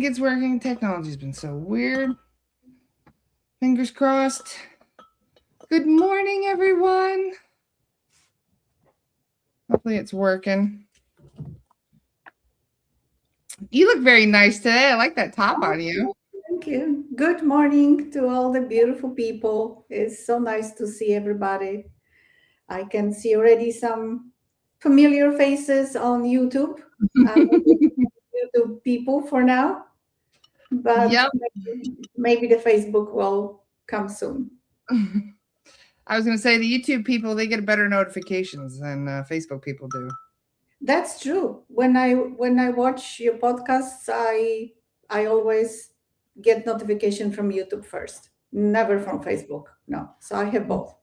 think it's working. Technology's been so weird. Fingers crossed. Good morning, everyone. Hopefully it's working. You look very nice today. I like that top on you. Thank you. Good morning to all the beautiful people. It's so nice to see everybody. I can see already some familiar faces on YouTube. I'm YouTube people for now, but Yep. maybe the Facebook will come soon. I was going to say the YouTube people, they get better notifications than Facebook people do. That's true. When I watch your podcasts, I always get notification from YouTube first, never from Facebook. No, so I have both.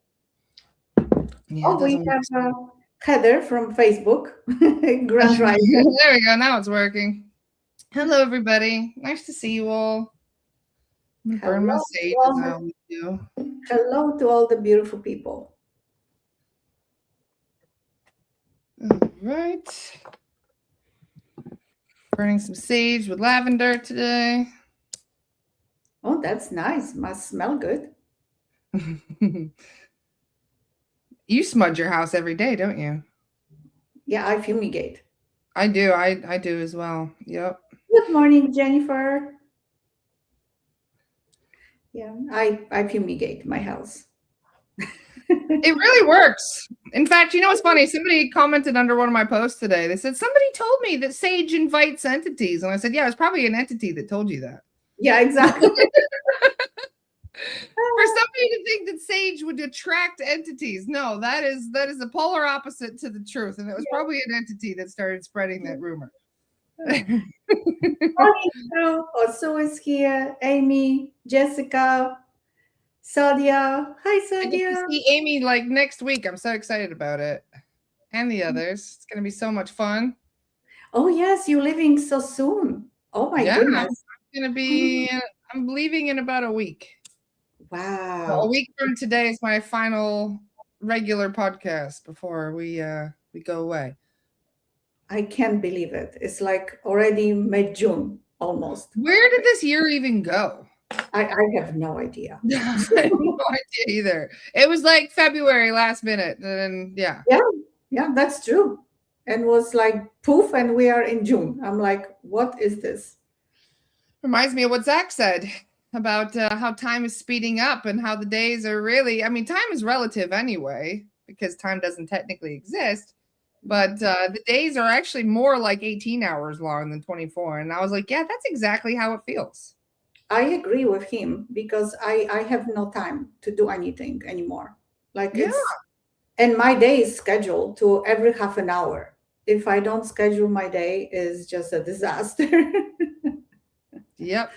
Yeah, We have Heather from Facebook. Grand Rising. There we go. Now it's working. Hello, everybody. Nice to see you all. I'm gonna burn my sage as I always do. Hello to all the beautiful people. All right. Burning some sage with lavender today. Oh, that's nice. Must smell good. You smudge your house every day, don't you? Yeah, I fumigate. I do. I do as well. Yep. Good morning, Jennifer. Yeah, I fumigate my house. It really works. In fact, you know what's funny? Somebody commented under one of my posts today. They said, somebody told me that sage invites entities. And I said, yeah, it's probably an entity that told you that. Yeah, exactly. For somebody to think that sage would attract entities, no, that is the polar opposite to the truth. And it was probably an entity that started spreading that rumor. Also is here, Amy, Jessica, Sadia. Hi, Sadia. I get to see Amy like next week. I'm so excited about it. And the others. It's going to be so much fun. Oh, yes. You're leaving so soon. Oh, my goodness. I'm leaving in about a week. Wow. So a week from today is my final regular podcast before we go away. I can't believe it. It's like already mid-June, almost. Where did this year even go? I have no idea. I have no idea either. It was like February last minute. And yeah. Yeah, that's true. And was like poof, and we are in June. I'm like, what is this? Reminds me of what Zach said about how time is speeding up and how the days are really, I mean, time is relative anyway, because time doesn't technically exist. But the days are actually more like 18 hours long than 24. And I was like, yeah, that's exactly how it feels. I agree with him because I have no time to do anything anymore. Like and my day is scheduled to every half an hour. If I don't schedule my day, is just a disaster. Yep.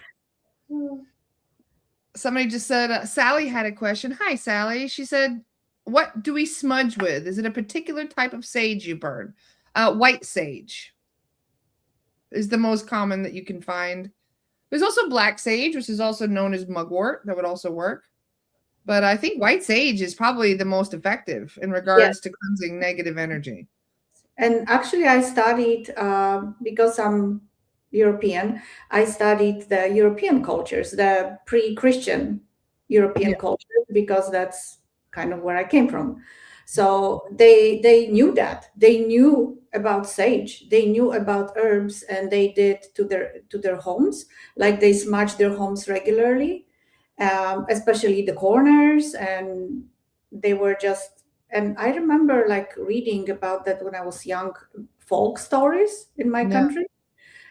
Somebody just said, Sally had a question. Hi, Sally. She said, what do we smudge with? Is it a particular type of sage you burn? White sage is the most common that you can find. There's also black sage, which is also known as mugwort. That would also work. But I think white sage is probably the most effective in regards to cleansing negative energy. And actually, I studied, because I'm European, I studied the European cultures, the pre-Christian European cultures, because that's kind of where I came from. So they knew that. They knew about sage. They knew about herbs, and they did to their homes, like they smudged their homes regularly, especially the corners, and they were just. And I remember like reading about that when I was young, folk stories in my country.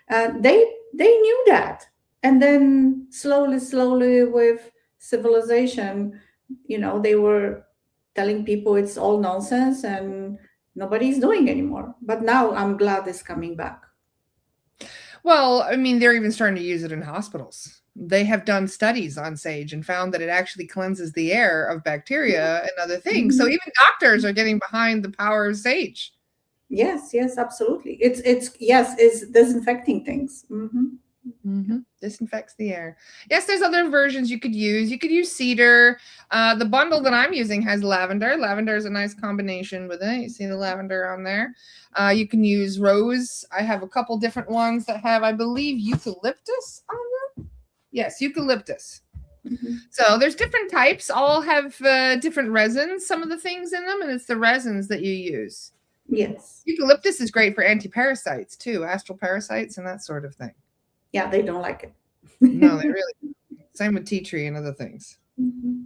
They knew that, and then slowly with civilization, they were telling people it's all nonsense and nobody's doing anymore. But now I'm glad it's coming back. Well, I mean, they're even starting to use it in hospitals. They have done studies on sage and found that it actually cleanses the air of bacteria and other things. So even doctors are getting behind the power of sage. Yes, absolutely. It's disinfecting things. Disinfects the air. Yes, there's other versions you could use. You could use cedar. The bundle that I'm using has lavender. Lavender is a nice combination with it. You see the lavender on there. You can use rose. I have a couple different ones that have, I believe, eucalyptus on them. Yes, eucalyptus. Mm-hmm. So there's different types. All have different resins, some of the things in them, and it's the resins that you use. Yes. Eucalyptus is great for anti-parasites too, astral parasites and that sort of thing. Yeah, they don't like it. No, they really don't. Same with tea tree and other things. Mm-hmm.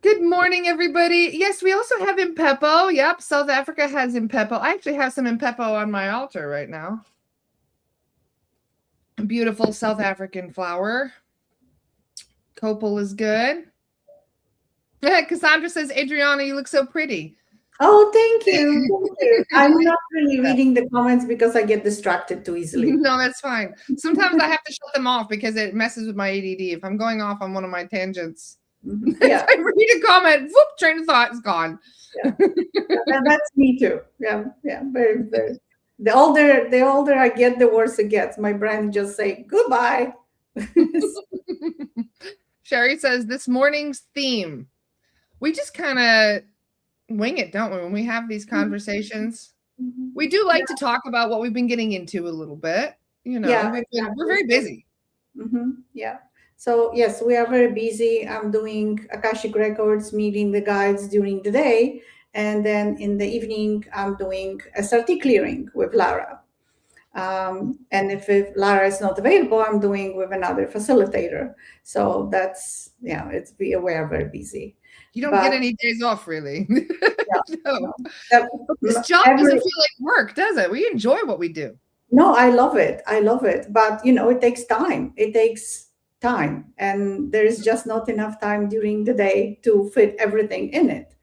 Good morning, everybody. Yes, we also have Impepo. Yep, South Africa has Impepo. I actually have some Impepo on my altar right now. A beautiful South African flower. Copal is good. Cassandra says, Adrianna, you look so pretty. Oh, thank you. Thank you. I'm not really reading the comments because I get distracted too easily. No, that's fine. Sometimes I have to shut them off because it messes with my ADD. If I'm going off on one of my tangents, yeah. I read a comment, whoop, train of thought is gone. Yeah. That's me too. Yeah, yeah, very, very. The older I get, the worse it gets. My brain just say goodbye. Sherry says this morning's theme. We just kind of wing it, don't we? When we have these conversations, we do like to talk about what we've been getting into a little bit. You know, we're very busy. Yeah. So yes, we are very busy. I'm doing Akashic records, meeting the guides during the day, and then in the evening, I'm doing SRT clearing with Lara. And if Lara is not available, I'm doing with another facilitator. So that's we are very busy. You don't get any days off, really. No. This job doesn't feel like work, does it? We enjoy what we do. No, I love it. But, it takes time. It takes time. And there is just not enough time during the day to fit everything in it.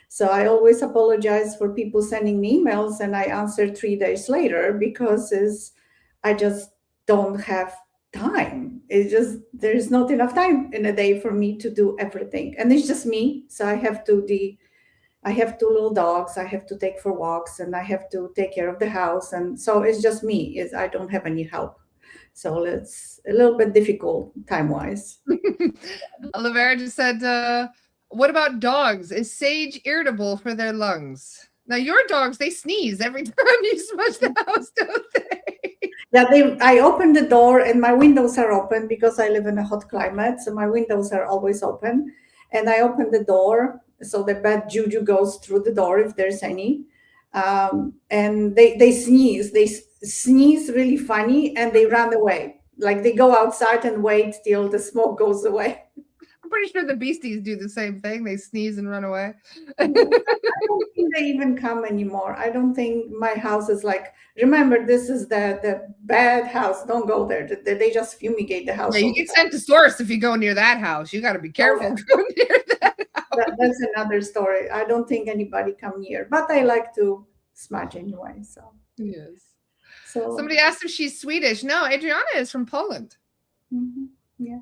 So I always apologize for people sending me emails and I answer 3 days later because I just don't have time. It's just there's not enough time in a day for me to do everything, and it's just me. So I have 2 little dogs I have to take for walks, and I have to take care of the house, and so it's just me. I don't have any help, so it's a little bit difficult time wise. Olivera just said, what about dogs? Is sage irritable for their lungs? Now your dogs, they sneeze every time you smudge the house, don't they? Yeah, I open the door and my windows are open because I live in a hot climate. So my windows are always open. And I open the door so the bad juju goes through the door if there's any. And they sneeze. They sneeze really funny and they run away. Like they go outside and wait till the smoke goes away. I'm pretty sure the beasties do the same thing. They sneeze and run away. I don't think they even come anymore. I don't think my house is like, remember, this is the bad house. Don't go there. They just fumigate the house. Yeah, you get sent to source if you go near that house. You got to be careful going near that house. That's another story. I don't think anybody come near, but I like to smudge anyway. So yes. So somebody asked if she's Swedish. No, Adrianna is from Poland. Yeah.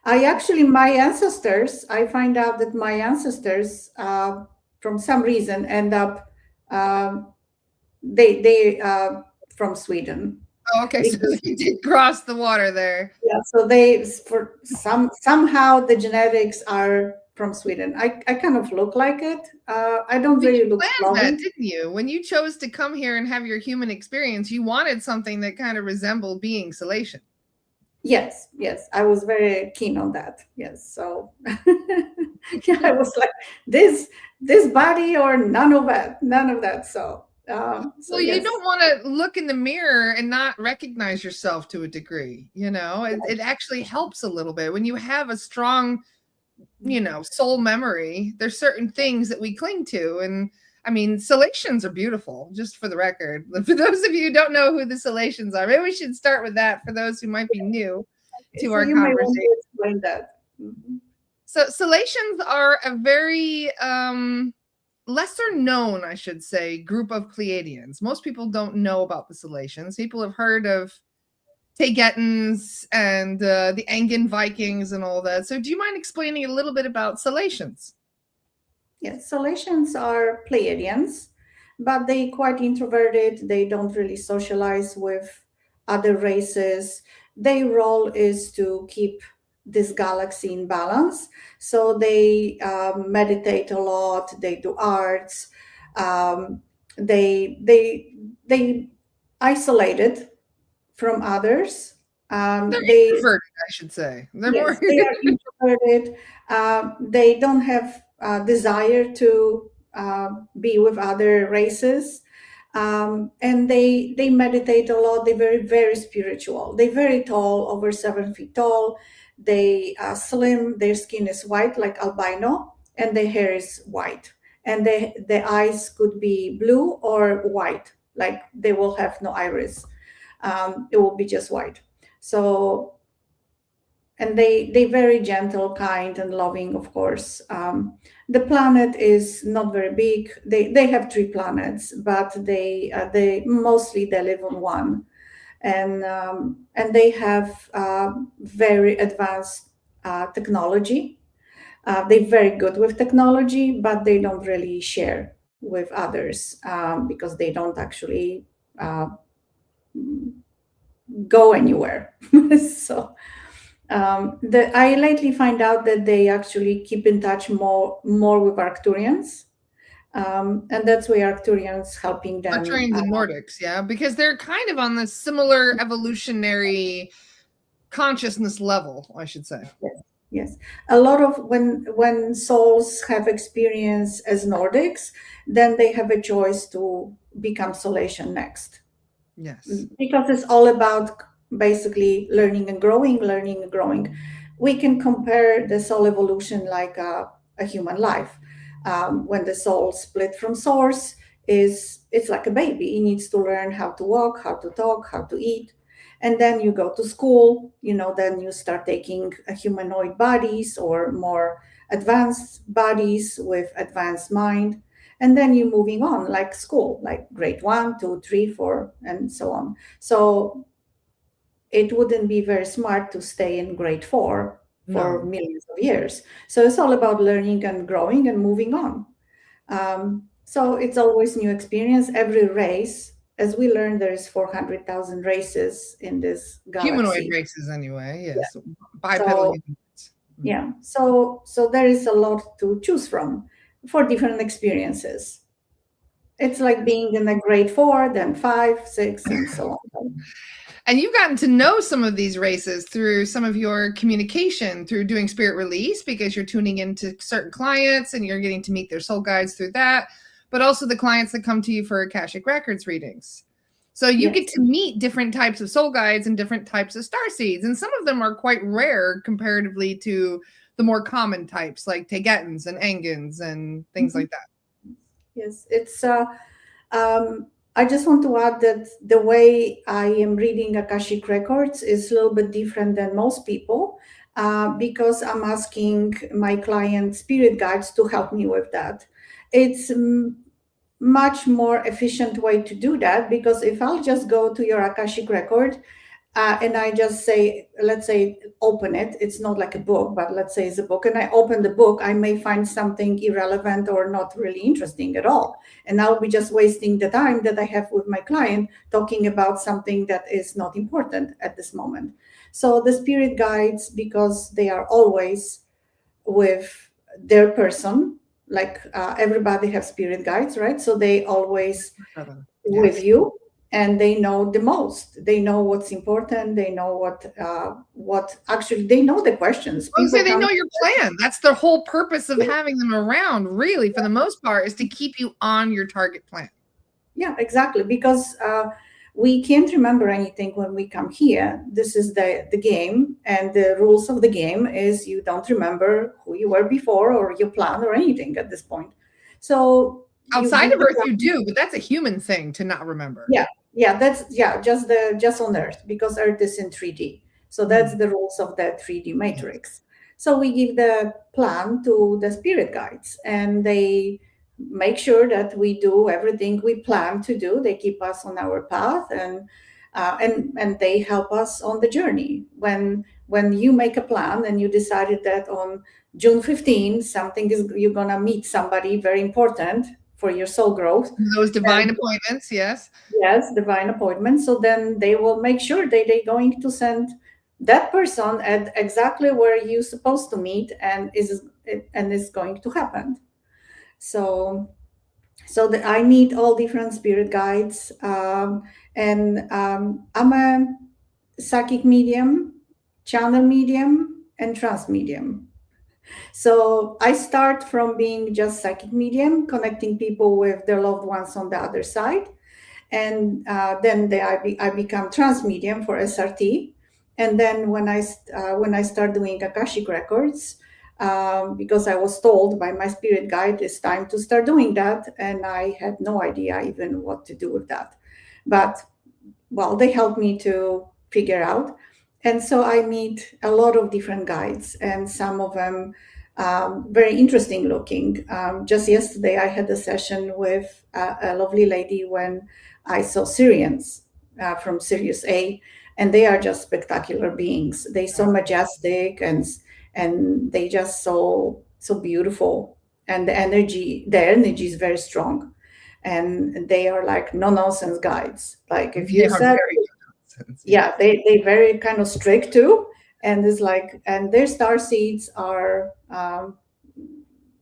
My ancestors, I find out that my ancestors, from some reason, end up, they from Sweden. Oh, okay. So they did cross the water there. Yeah. So somehow the genetics are from Sweden. I kind of look like it. I don't really look like that, didn't you? When you chose to come here and have your human experience, you wanted something that kind of resembled being Solatian. Yes, I was very keen on that. Yes, so yeah, I was like this body or none of that. So well, you don't want to look in the mirror and not recognize yourself to a degree. It actually helps a little bit when you have a strong, soul memory. There's certain things that we cling to, and I mean, Solatians are beautiful, just for the record. For those of you who don't know who the Solatians are, maybe we should start with that for those who might be new to our conversation. Might want to explain that. So Solatians are a very lesser known, I should say, group of Pleiadians. Most people don't know about the Solatians. People have heard of Tegetans and the Angan Vikings and all that. So do you mind explaining a little bit about Solatians? Yes, Solatians are Pleiadians, but they quite introverted. They don't really socialize with other races. Their role is to keep this galaxy in balance. So they meditate a lot. They do arts. Um, they isolated from others. They're They introverted, I should say. They're more. Yes, they are introverted. They don't have desire to be with other races, and they meditate a lot. They're very spiritual. They're very tall, over 7 feet tall. They slim. Their skin is white, like albino, and their hair is white. And their eyes could be blue or white, like they will have no iris. It will be just white. So, and they very gentle, kind, and loving, of course. The planet is not very big. They have 3 planets, but they mostly they live on one, and they have very advanced technology. They're very good with technology, but they don't really share with others, because they don't actually go anywhere. So I lately find out that they actually keep in touch more with Arcturians, and that's where Arcturians helping them. Arcturians and Nordics, yeah, because they're kind of on this similar evolutionary consciousness level, I should say. Yes. A lot of when souls have experience as Nordics, then they have a choice to become Solatian next. Yes. Because it's all about basically learning and growing. We can compare the soul evolution like a human life. When the soul split from source, it's like a baby. It needs to learn how to walk, how to talk, how to eat. And then you go to school, then you start taking humanoid bodies or more advanced bodies with advanced mind. And then you're moving on, like school, like grade 1, 2, 3, 4, and so on. So it wouldn't be very smart to stay in grade 4 for millions of years. So it's all about learning and growing and moving on. So it's always new experience. Every race, as we learned, there's 400,000 races in this galaxy. Humanoid races, anyway. Yes, yeah. Bipedal humanoids. Yeah. So there is a lot to choose from for different experiences. It's like being in a grade 4, then 5, 6, and so on. And you've gotten to know some of these races through some of your communication, through doing spirit release, because you're tuning into certain clients and you're getting to meet their soul guides through that, but also the clients that come to you for Akashic Records readings. So you get to meet different types of soul guides and different types of starseeds. And some of them are quite rare comparatively to the more common types like Tegetans and Engans and things like that. Yes, it's I just want to add that the way I am reading Akashic Records is a little bit different than most people, because I'm asking my client spirit guides to help me with that. It's much more efficient way to do that, because if I'll just go to your Akashic record and I just say, let's say, open it. It's not like a book, but let's say it's a book. And I open the book, I may find something irrelevant or not really interesting at all. And I'll be just wasting the time that I have with my client talking about something that is not important at this moment. So the spirit guides, because they are always with their person, like everybody has spirit guides, right? So they always with you. And they know the most. They know what's important. They know what actually, they know the questions. Say they know your plan. That's the whole purpose of having them around, really, for the most part, is to keep you on your target plan. Yeah, exactly. Because we can't remember anything when we come here. This is the game, and the rules of the game is you don't remember who you were before or your plan or anything at this point. So outside of Earth, you do, but that's a human thing to not remember. Yeah, that's just on Earth, because Earth is in 3D. So that's the rules of that 3D matrix. So we give the plan to the spirit guides, and they make sure that we do everything we plan to do. They keep us on our path, and they help us on the journey. When you make a plan and you decided that on June 15, you're gonna meet somebody very important for your soul growth. Those divine appointments, yes. Yes, divine appointments. So then they will make sure that they're going to send that person at exactly where you're supposed to meet, and is going to happen. So I meet all different spirit guides, and I'm a psychic medium, channel medium, and trance medium. So I start from being just psychic medium, connecting people with their loved ones on the other side, and then I become trans medium for SRT. And then when I start doing Akashic records, because I was told by my spirit guide it's time to start doing that, and I had no idea even what to do with that. But well, they helped me to figure out. And so I meet a lot of different guides, and some of them very interesting looking. Just yesterday, I had a session with a lovely lady when I saw Syrians from Sirius A, and they are just spectacular beings. They're so majestic, and they just so beautiful, and the energy is very strong, and they are like no nonsense guides. Like if you said, yeah, they very kind of strict too, and it's like, and their star seeds are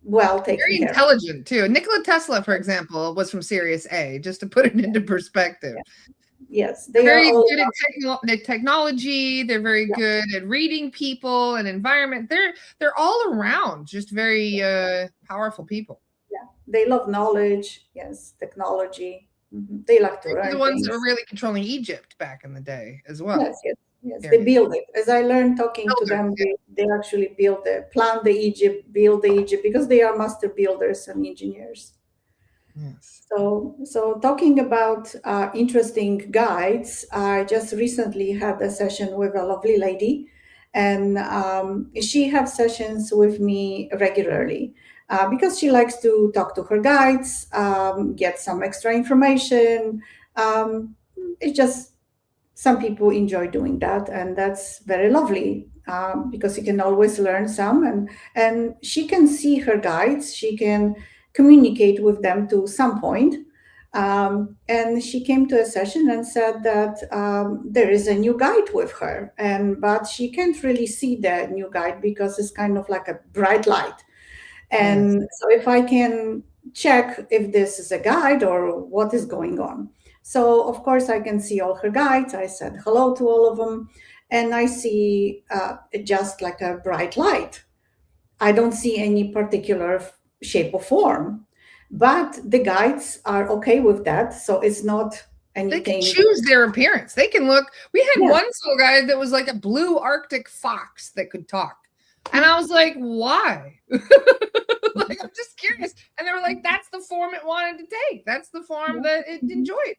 well taken very care intelligent too. Nikola Tesla, for example, was from Sirius A, just to put it into perspective. Yeah. Yes, they're very good at technology. They're very good at reading people and environment. They're all around just very powerful people. Yeah, they love knowledge. Yes, technology. Mm-hmm. They like to learn. The ones that were really controlling Egypt back in the day as well. Yes. They build it. As I learned talking to them, they actually plan the Egypt, build the Egypt, because they are master builders and engineers. Yes. So talking about interesting guides, I just recently had a session with a lovely lady, and she has sessions with me regularly because she likes to talk to her guides, get some extra information. It's just some people enjoy doing that, and that's very lovely because you can always learn some, and she can see her guides. She can communicate with them to some point. And she came to a session and said that there is a new guide with her, but she can't really see the new guide because it's kind of like a bright light. And so if I can check if this is a guide or what is going on. So of course I can see all her guides. I said hello to all of them, and I see just like a bright light. I don't see any particular shape or form, but the guides are okay with that. So it's not anything. They can choose their appearance. They can look. We had one soul guide that was like a blue Arctic fox that could talk. And I was like, why? Like, I'm just curious. And they were like, that's the form it wanted to take. That's the form that it enjoyed.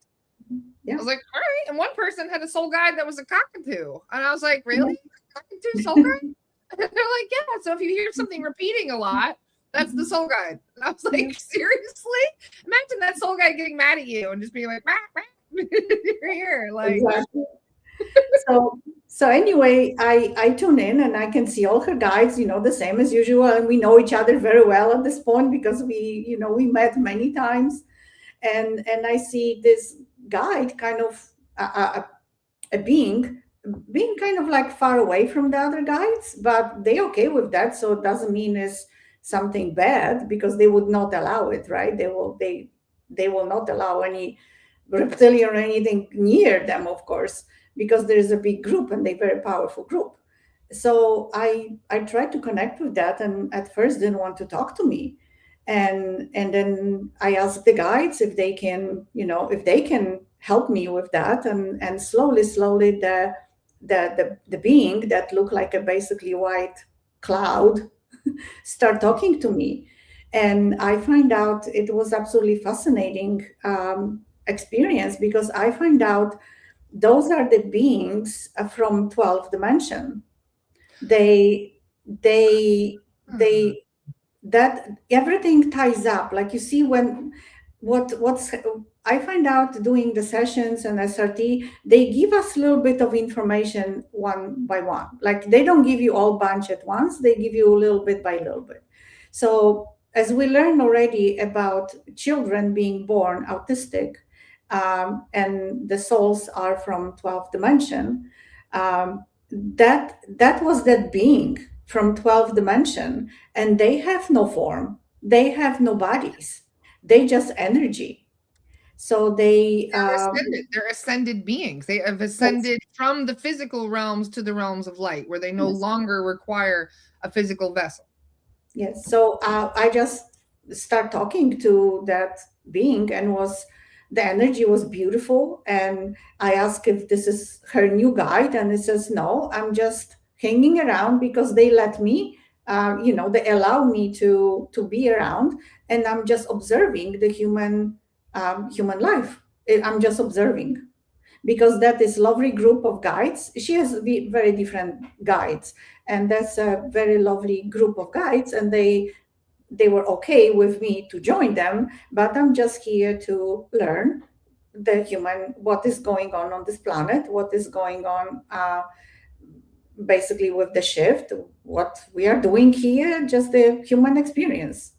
Yeah. I was like, all right. And one person had a soul guide that was a cockatoo. And I was like, really? Cockatoo soul guide? And they're like, yeah. So if you hear something repeating a lot, that's the soul guide. And I was like, seriously? Imagine that soul guide getting mad at you and just being like, you're here. Like, exactly. So anyway, I tune in and I can see all her guides, the same as usual. And we know each other very well at this point because we met many times. And I see this guide kind of a being kind of like far away from the other guides, but they okay with that. So it doesn't mean it's something bad, because they would not allow it, right? They will not allow any reptilian or anything near them, of course, because there is a big group and they're very powerful group. So I tried to connect with that, and at first didn't want to talk to me. And then I asked the guides if they can, if they can help me with that. And slowly the being that looked like a basically white cloud start talking to me. And I find out it was absolutely fascinating experience, because I find out those are the beings from 12th dimension. That everything ties up. Like, you see, what's I find out doing the sessions and SRT, they give us a little bit of information one by one. Like, they don't give you all bunch at once. They give you a little bit by little bit. So as we learn already about children being born autistic, and the souls are from 12th dimension, that was that being from 12th dimension, and they have no form, they have no bodies, they just energy. So they They're ascended beings. They have yes, ascended from the physical realms to the realms of light, where they no yes. longer require a physical vessel. Yes. So I just start talking to that being, and was the energy was beautiful. And I asked if this is her new guide, and it says no. I'm just hanging around because they let me. They allow me to be around, and I'm just observing the human life. I'm just observing because that is lovely group of guides. She has very different guides, and that's a very lovely group of guides, and they were okay with me to join them, but I'm just here to learn what is going on this planet, what is going on basically with the shift, what we are doing here, just the human experience.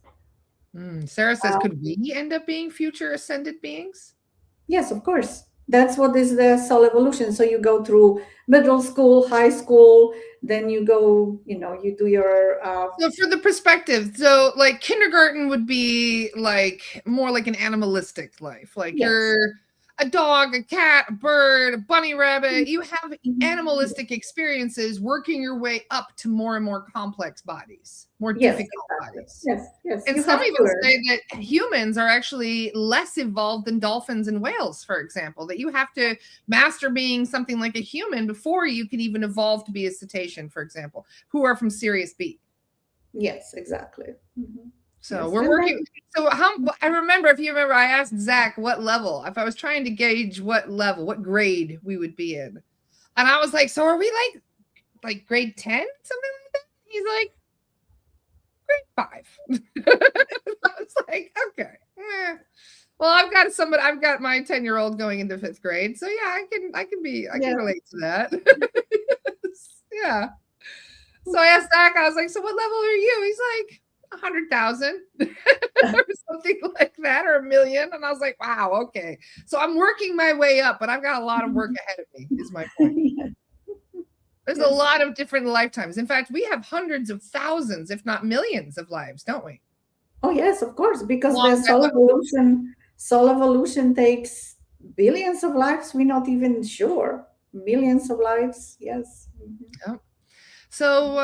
Sarah says, Uh, could we end up being future ascended beings? yes, of course. That's what is the soul evolution. So you go through middle school, high school, then you go, you do your So for the perspective, so like kindergarten would be like more like an animalistic life. Like yes. you're a dog, a cat, a bird, a bunny rabbit. You have Mhm. animalistic experiences working your way up to more and more complex bodies, more Yes, difficult exactly. bodies. Yes, yes. And You some have to even learn. say that humans are actually less evolved than dolphins and whales, for example, that you have to master being something like a human before you can even evolve to be a cetacean, for example, who are from Sirius B. Yes, exactly. So Yes, we're and working. then So how I remember, if you remember, I asked Zach what level, if I was trying to gauge what level, what grade we would be in. And I was like, so are we like grade 10, something like that? He's like, grade 5. I was like, okay. Well, I've got my 10-year-old going into 5th grade. So yeah, I can yeah, relate to that. Yeah. So I asked Zach, I was like, so what level are you? He's like, 100,000 or something like that, or 1,000,000. And I was like, wow, okay. So I'm working my way up, but I've got a lot of work ahead of me, is my point. There's a yes. lot of different lifetimes. In fact, we have hundreds of thousands, if not millions of lives, don't we? Oh yes, of course, because Along the that soul evolution takes billions of lives. We're not even sure. Millions of lives. Yes. level. So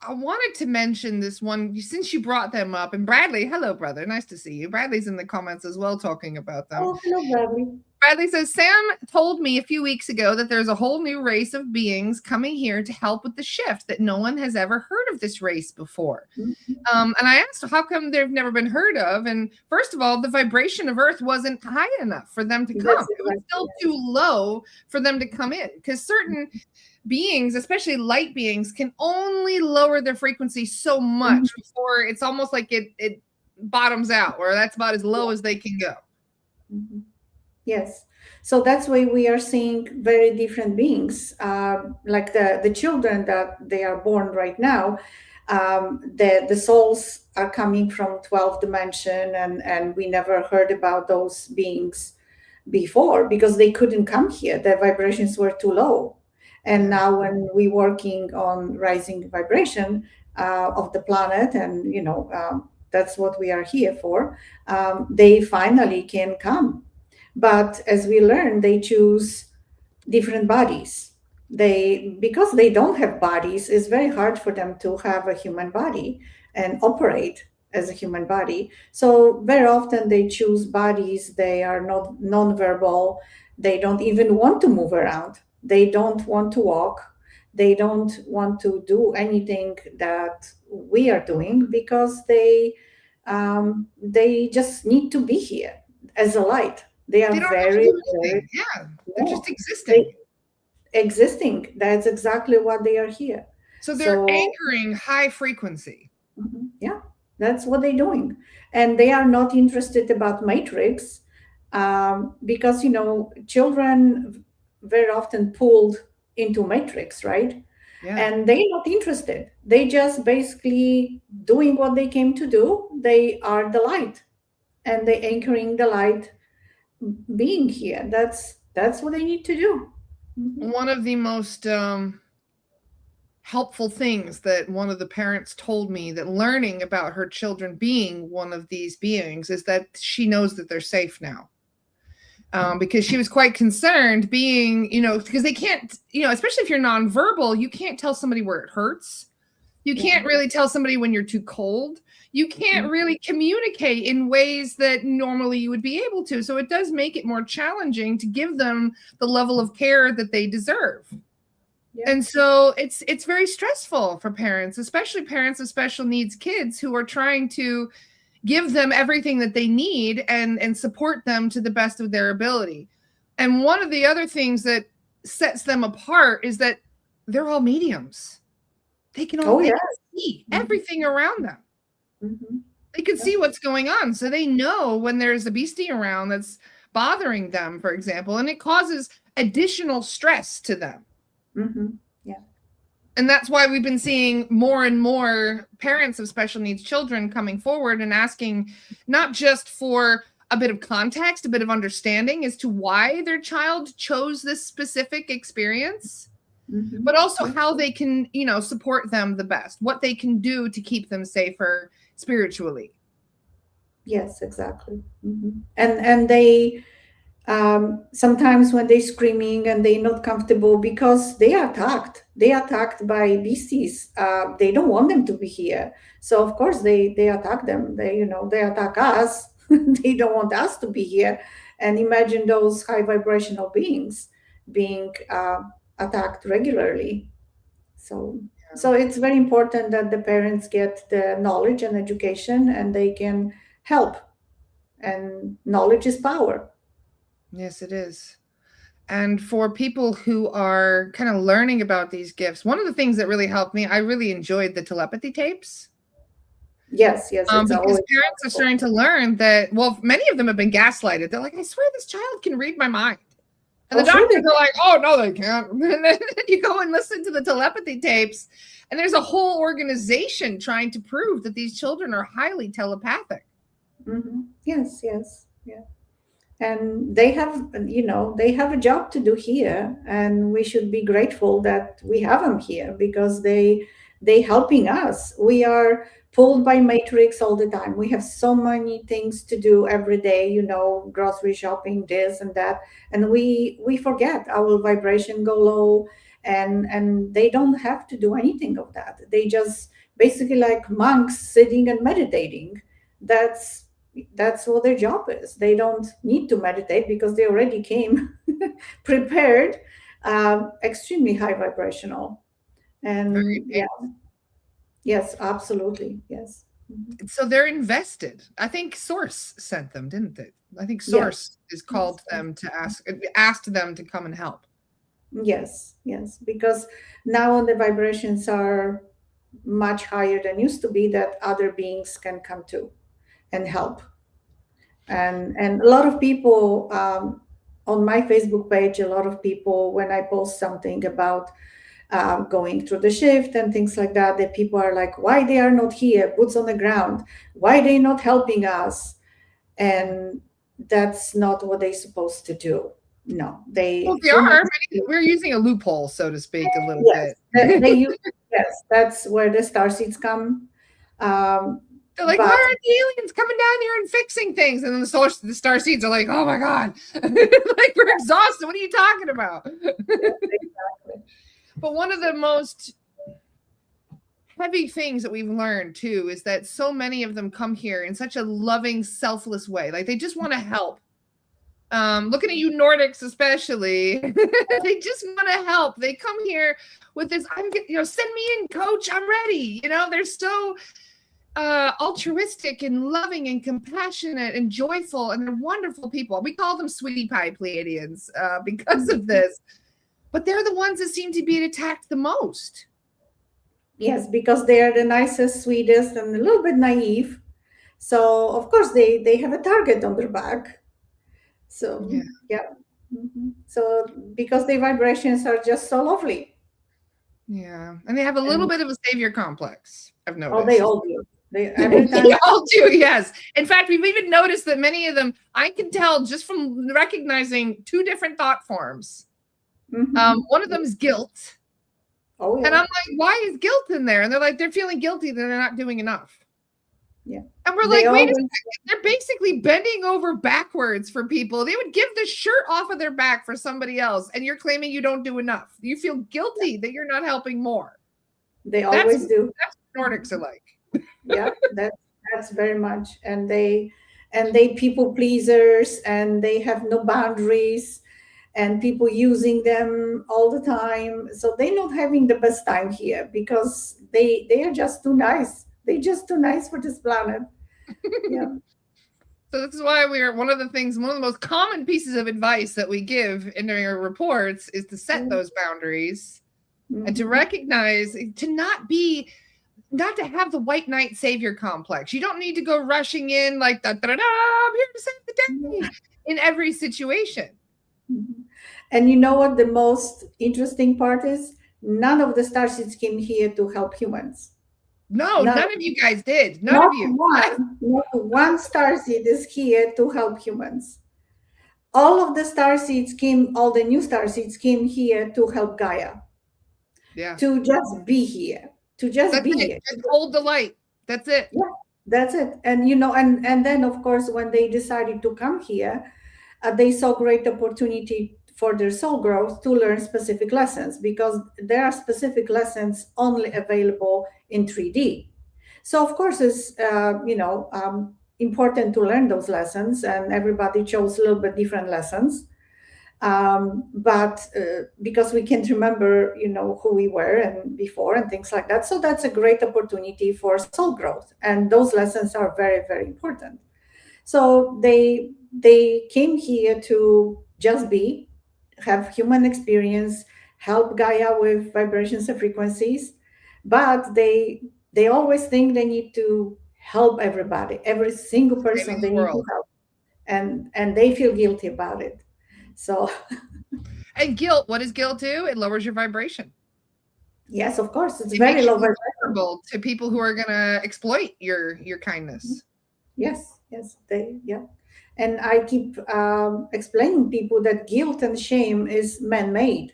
I wanted to mention this one since you brought them up. And Bradley, hello, brother. Nice to see you. Bradley's in the comments as well talking about them. Oh, hello, Bradley. Bradley says, Sam told me a few weeks ago that there's a whole new race of beings coming here to help with the shift, that no one has ever heard of this race before. And I asked, how come they've never been heard of? And first of all, the vibration of Earth wasn't high enough for them to That's come. It was exactly still right. too low for them to come in, because certain beings, especially light beings, can only lower their frequency so much before it's almost like it bottoms out, where that's about as low as they can go. Yes. So that's why we are seeing very different beings, like the children that they are born right now. The souls are coming from 12th dimension, and we never heard about those beings before because they couldn't come here. The vibrations were too low. And now when we're working on rising vibration of the planet, and that's what we are here for, they finally can come. But as we learn, they choose different bodies. Because they don't have bodies, it's very hard for them to have a human body and operate as a human body. So very often they choose bodies. They are not non-verbal. They don't even want to move around. They don't want to walk. They don't want to do anything that we are doing because they just need to be here as a light. They They are don't have to very, do very anything. Yeah, they're just small. existing. They existing. That's exactly what they are here. So they're So anchoring high frequency. yeah, that's what they're doing, and they are not interested about matrix, because children very often pulled into matrix, right? Yeah. And they're not interested. They just basically doing what they came to do. They are the light, and they anchoring the light being here. That's what they need to do. Mhm. One of the most helpful things that one of the parents told me, that learning about her children being one of these beings, is that she knows that they're safe now. Because she was quite concerned being, because they can't, especially if you're nonverbal, you can't tell somebody where it hurts. You can't really tell somebody when you're too cold. You can't really communicate in ways that normally you would be able to. So it does make it more challenging to give them the level of care that they deserve. Yeah. And so it's very stressful for parents, especially parents of special needs kids, who are trying to give them everything that they need and support them to the best of their ability. And one of the other things that sets them apart is that they're all mediums. They can all see everything around them. Mm-hmm. They can see what's going on. So they know when there's a beastie around that's bothering them, for example, and it causes additional stress to them. Mm-hmm. Yeah. And that's why we've been seeing more and more parents of special needs children coming forward and asking not just for a bit of context, a bit of understanding as to why their child chose this specific experience, but also how they can, support them the best, what they can do to keep them safer spiritually. Yes, exactly. Mm-hmm. And they sometimes when they're screaming and they're not comfortable because they are attacked by beasties. They don't want them to be here, so of course they attack them. They attack us. They don't want us to be here. And imagine those high vibrational beings being attacked regularly. So it's very important that the parents get the knowledge and education, and they can help. And knowledge is power. Yes, it is. And for people who are kind of learning about these gifts, one of the things that really helped me, I really enjoyed the telepathy tapes. Yes. Because parents are starting to learn that, well, many of them have been gaslighted. They're like, I swear this child can read my mind. And the doctors are like, oh, no, they can't. And then you go and listen to the telepathy tapes, and there's a whole organization trying to prove that these children are highly telepathic. Mm-hmm. Yes. Yeah. And they have a job to do here, and we should be grateful that we have them here, because they helping us. We are pulled by matrix all the time. We have so many things to do every day, grocery shopping, this and that, and we forget. Our vibration go low, and they don't have to do anything of that. They just basically like monks sitting and meditating. That's what their job is. They don't need to meditate because they already came prepared, extremely high vibrational. And yes, absolutely. Yes. Mm-hmm. So they're invested. I think Source sent them, didn't they? I think Source is called them to asked them to come and help. Yes, because now the vibrations are much higher than used to be, that other beings can come to and help. And a lot of people on my Facebook page, a lot of people, when I post something about going through the shift and things like that, that people are like, why they are not here, boots on the ground, why they not helping us? And that's not what they're supposed to do. No, they are. We're using a loophole, so to speak, a little bit. Yes, that's where the starseeds come. They're like, why aren't the aliens coming down here and fixing things? And then the star seeds are like, oh my God, like we're exhausted. What are you talking about? Exactly. But one of the most heavy things that we've learned too is that so many of them come here in such a loving, selfless way. Like they just want to help. Looking at you Nordics especially, they just want to help. They come here with this, send me in, coach, I'm ready. They're so altruistic and loving and compassionate and joyful, and they're wonderful people. We call them sweetie pie Pleiadians because of this, but they're the ones that seem to be attacked the most. Yes, because they are the nicest, sweetest, and a little bit naive. So of course they have a target on their back. So yeah. Mm-hmm. So because their vibrations are just so lovely. Yeah. And they have a little bit of a savior complex, I've noticed. Oh, they all do. Every time they all do, yes. In fact, we've even noticed that many of them, I can tell just from recognizing two different thought forms. One of them is guilt. Oh, yeah. And I'm like, why is guilt in there? And they're like, they're feeling guilty that they're not doing enough. Yeah. And we're like, wait a second. They're basically bending over backwards for people. They would give the shirt off of their back for somebody else. And you're claiming you don't do enough. You feel guilty that you're not helping more. They always do. That's what Nordics are like. Yeah, that's very much. And they people pleasers, and they have no boundaries, and people using them all the time. So they're not having the best time here because they are just too nice. They're just too nice for this planet. Yeah. So this is why one of the most common pieces of advice that we give in our reports is to set those boundaries and to recognize, to not to have the white knight savior complex. You don't need to go rushing in like, I'm here to save the day in every situation. And you know what the most interesting part is? None of the starseeds came here to help humans. No, none of you guys did. None of you. Not one starseed is here to help humans. All of the starseeds all the new starseeds came here to help Gaia. Yeah. To just be here. To just be here. Just hold the light. That's it. Yeah, that's it. And and then of course when they decided to come here, they saw great opportunity for their soul growth to learn specific lessons, because there are specific lessons only available in 3D. So of course it's important to learn those lessons, and everybody chose a little bit different lessons. But because we can't remember, who we were and before and things like that. So that's a great opportunity for soul growth. And those lessons are very, very important. So they came here to just have human experience, help Gaia with vibrations and frequencies, but they always think they need to help everybody, every single person they need to help. And they feel guilty about it. So and guilt, what does guilt do? It lowers your vibration. Yes, of course. It's very low vibration to people who are gonna exploit your kindness. Yes. And I keep explaining people that guilt and shame is man-made.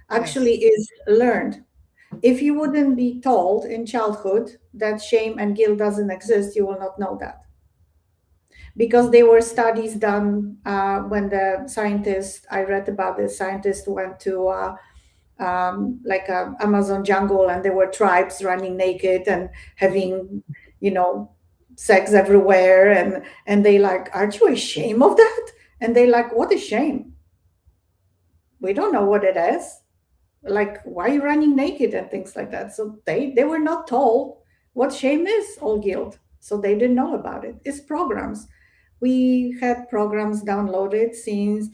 Actually, is learned. If you wouldn't be told in childhood that shame and guilt doesn't exist, you will not know that. Because there were studies done when I read about the scientists went to Amazon jungle, and there were tribes running naked and having, sex everywhere, and they like, aren't you ashamed of that? And they like, what is shame? We don't know what it is. Like, why are you running naked and things like that? So they were not told what shame is, or guilt. So they didn't know about it. It's programs. We had programs downloaded since,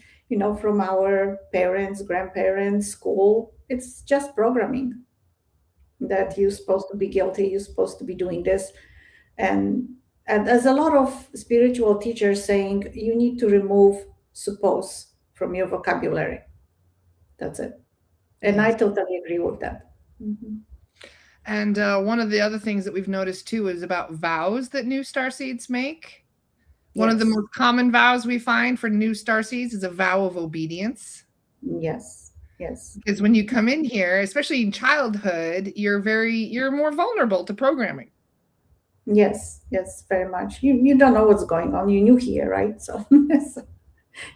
from our parents, grandparents, school. It's just programming that you're supposed to be guilty, you're supposed to be doing this. And there's a lot of spiritual teachers saying you need to remove suppose from your vocabulary. That's it. And I totally agree with that. Mm-hmm. And one of the other things that we've noticed too is about vows that new starseeds make. One of the most common vows we find for new starseeds is a vow of obedience. Yes. Because when you come in here, especially in childhood, you're more vulnerable to programming. Yes, very much. You don't know what's going on. You're new here, right? So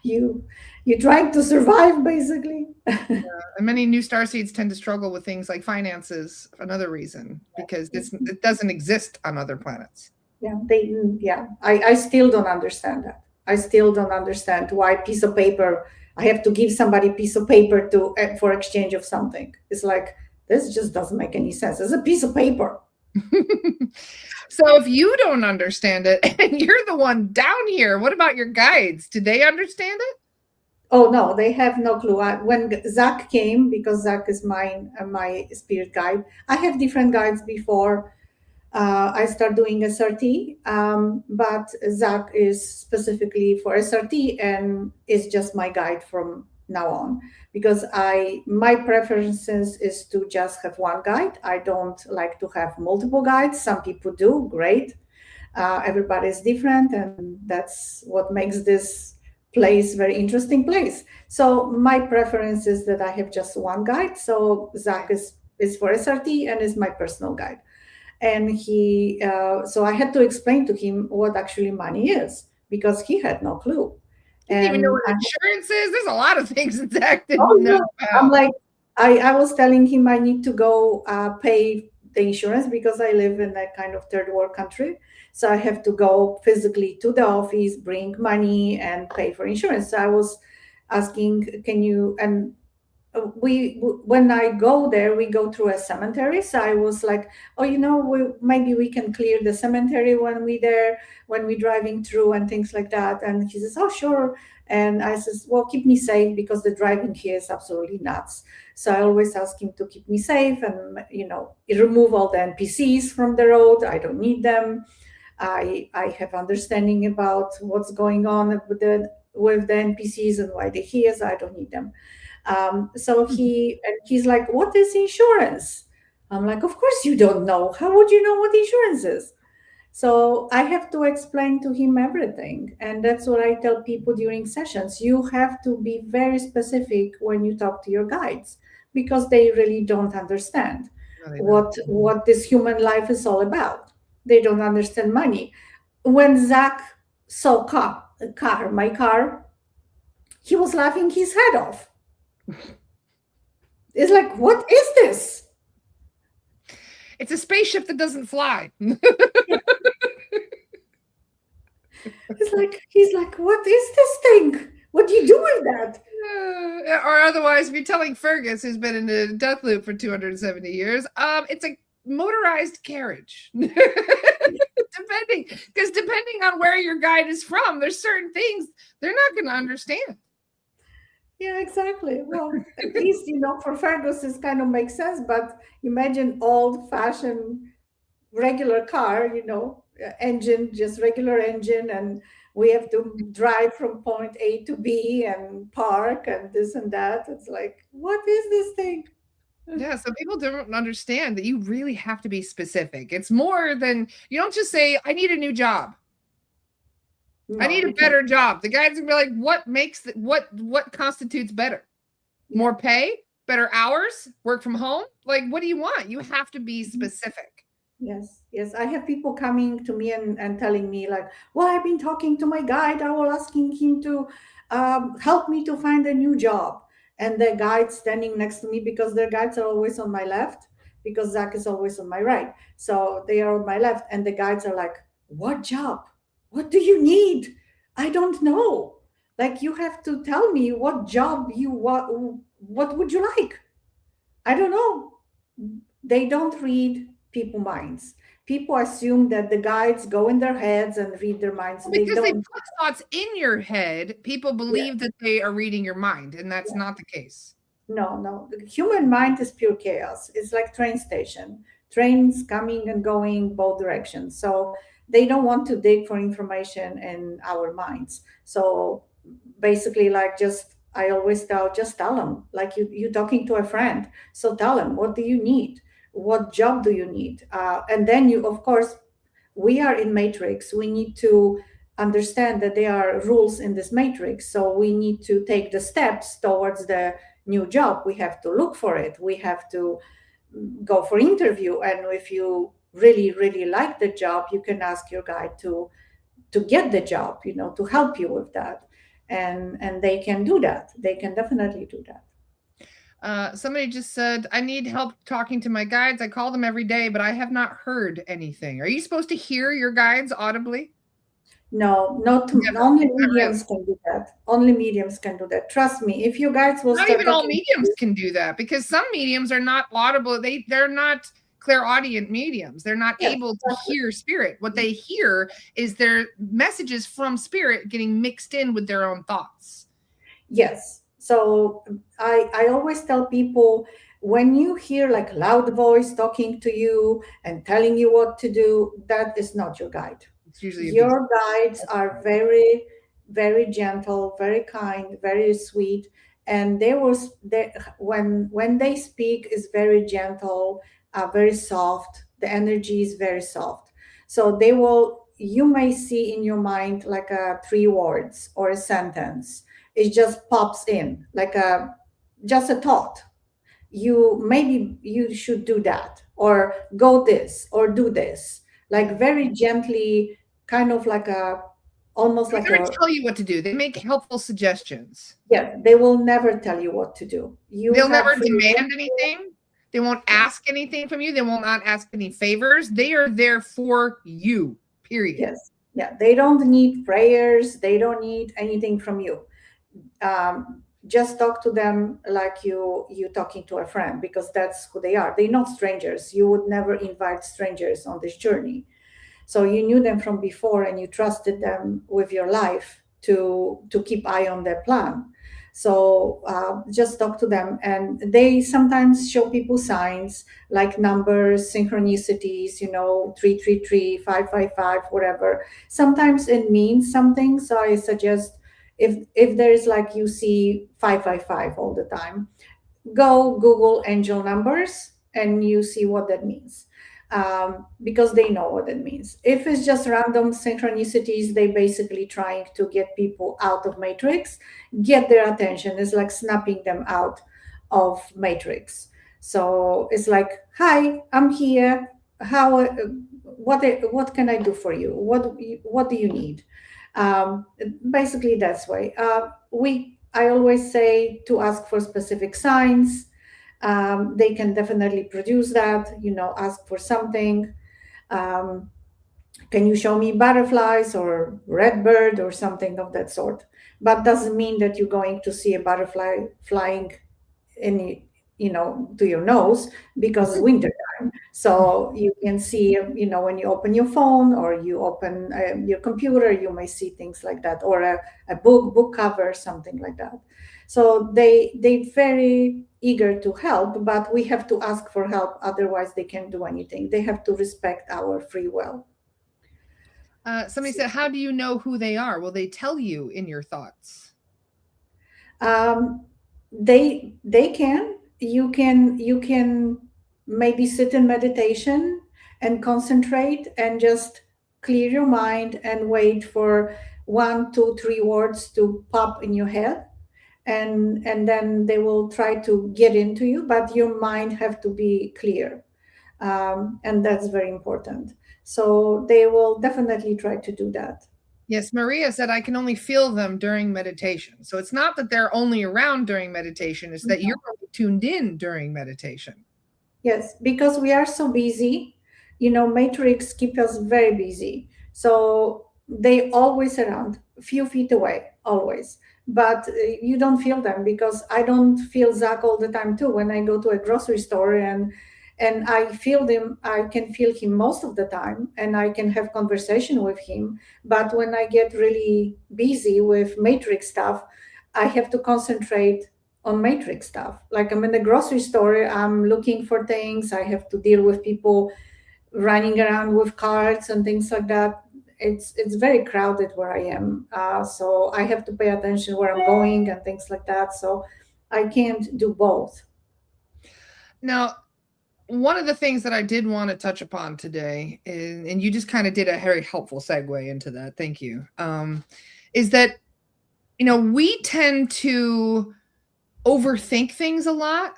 you're trying to survive, basically. And many new starseeds tend to struggle with things like finances, another reason, because it doesn't exist on other planets. I still don't understand that. I still don't understand why piece of paper, I have to give somebody a piece of paper for exchange of something. It's like, this just doesn't make any sense. It's a piece of paper. So if you don't understand it and you're the one down here, what about your guides? Do they understand it? Oh, no, they have no clue. When Zach came, because Zach is my spirit guide, I have different guides before I start doing SRT, but Zach is specifically for SRT and is just my guide from now on, because my preferences is to just have one guide. I don't like to have multiple guides. Some people do, great. Everybody's different, and that's what makes this place very interesting place. So my preference is that I have just one guide. So Zach is for SRT and is my personal guide. And so I had to explain to him what actually money is, because he had no clue. Didn't even know what insurance is. There's a lot of things that Zach didn't know about. I'm like, I was telling him I need to go pay the insurance, because I live in a kind of third world country. So I have to go physically to the office, bring money, and pay for insurance. So I was asking, can you, and when I go there, we go through a cemetery. So I was like, oh, maybe we can clear the cemetery when we're driving through and things like that. And he says, oh, sure. And I says, well, keep me safe, because the driving here is absolutely nuts. So I always ask him to keep me safe and, remove all the NPCs from the road. I don't need them. I have understanding about what's going on with the NPCs and why they're here. So I don't need them. So he's like, what is insurance? I'm like, of course you don't know. How would you know what insurance is? So I have to explain to him everything. And that's what I tell people during sessions. You have to be very specific when you talk to your guides, because they really don't understand what this human life is all about. They don't understand money. When Zach saw my car, he was laughing his head off. It's like, what is this? It's a spaceship that doesn't fly. He's like, what is this thing? What do you do with that? Or otherwise, if you're telling Fergus, who's been in a death loop for 270 years, it's a motorized carriage. Depending on where your guide is from, there's certain things they're not going to understand. Yeah, exactly. Well, at least, for Fergus, this kind of makes sense. But imagine old-fashioned regular car, engine, just regular engine, and we have to drive from point A to B and park and this and that. It's like, what is this thing? Yeah, so people don't understand that you really have to be specific. It's more than, you don't just say, I need a new job. No, I need a better job. The guy's gonna be like, what constitutes better? More pay, better hours, work from home? Like, what do you want? You have to be specific. Yes. I have people coming to me and telling me like, well, I've been talking to my guide. I was asking him to help me to find a new job. And the guide standing next to me, because their guides are always on my left, because Zach is always on my right. So they are on my left. And the guides are like, what job? What do you need? I don't know. Like, you have to tell me what job you want. What would you like? I don't know. They don't read people's minds. People assume that the guides go in their heads and read their minds. Well, because they put thoughts in your head, people believe that they are reading your mind, and that's not the case. No. The human mind is pure chaos. It's like train station. Trains coming and going both directions. So they don't want to dig for information in our minds. So basically, I always tell them, like you're talking to a friend. So tell them, what do you need? What job do you need? And then of course, we are in matrix. We need to understand that there are rules in this matrix. So we need to take the steps towards the new job. We have to look for it. We have to go for interview. And if you really, really like the job, you can ask your guide to get the job, to help you with that. And they can do that. They can definitely do that. Somebody just said, I need help talking to my guides. I call them every day, but I have not heard anything. Are you supposed to hear your guides audibly? No, only mediums can do that. Only mediums can do that. Trust me. If your guides will not even all mediums can do that, because some mediums are not audible. They're not clairaudient mediums. They're not able to hear spirit. What they hear is their messages from spirit getting mixed in with their own thoughts. Yes. So I always tell people, when you hear like loud voice talking to you and telling you what to do, that is not your guide. It's usually your guides are very, very gentle, very kind, very sweet. and when they speak is very gentle, very soft. The energy is very soft. So you may see in your mind like three words or a sentence. It just pops in like just a thought. Maybe you should do that, or go this, or do this, like very gently, kind of like almost They like never tell you what to do. They make helpful suggestions. Yeah, they will never tell you what to do. They'll Have never free demand will. anything. They won't ask anything from you. They will not ask any favors. They are there for you, period. Yes. Yeah, they don't need prayers. They don't need anything from you. Just talk to them like you talking to a friend, because that's who they are. They're not strangers. You would never invite strangers on this journey. So you knew them from before, and you trusted them with your life to keep eye on their plan. So just talk to them, and they sometimes show people signs like numbers, synchronicities, 333, 555, whatever. Sometimes it means something. So I suggest, if there is like you see 555 all the time, go Google angel numbers and you see what that means, because they know what it means. If it's just random synchronicities, they basically trying to get people out of matrix, get their attention. It's like snapping them out of matrix. So it's like, hi, I'm here. How? What can I do for you? What do you need? Basically, that's why I always say to ask for specific signs. They can definitely produce that. Ask for something. Can you show me butterflies or red bird or something of that sort? But doesn't mean that you're going to see a butterfly flying in to your nose, because it's winter time. So you can see, when you open your phone or you open your computer, you may see things like that, or a book cover, something like that. So they very eager to help, but we have to ask for help. Otherwise, they can't do anything. They have to respect our free will. Somebody said, how do you know who they are? Will they tell you in your thoughts? They can. You can maybe sit in meditation and concentrate and just clear your mind and wait for 1, 2, 3 words to pop in your head, and then they will try to get into you, but your mind have to be clear, and that's very important. So they will definitely try to do that. Yes, Maria said, I can only feel them during meditation. So it's not that they're only around during meditation, it's that you're only tuned in during meditation. Yes, because we are so busy, matrix keep us very busy. So they always around, a few feet away, always. But you don't feel them, because I don't feel Zach all the time too. When I go to a grocery store and I feel him, I can feel him most of the time, and I can have conversation with him. But when I get really busy with matrix stuff, I have to concentrate on matrix stuff. Like I'm in the grocery store, I'm looking for things. I have to deal with people running around with carts and things like that. It's very crowded where I am, so I have to pay attention where I'm going and things like that. So I can't do both. Now, one of the things that I did want to touch upon today, and you just kind of did a very helpful segue into that, thank you, is that, we tend to overthink things a lot.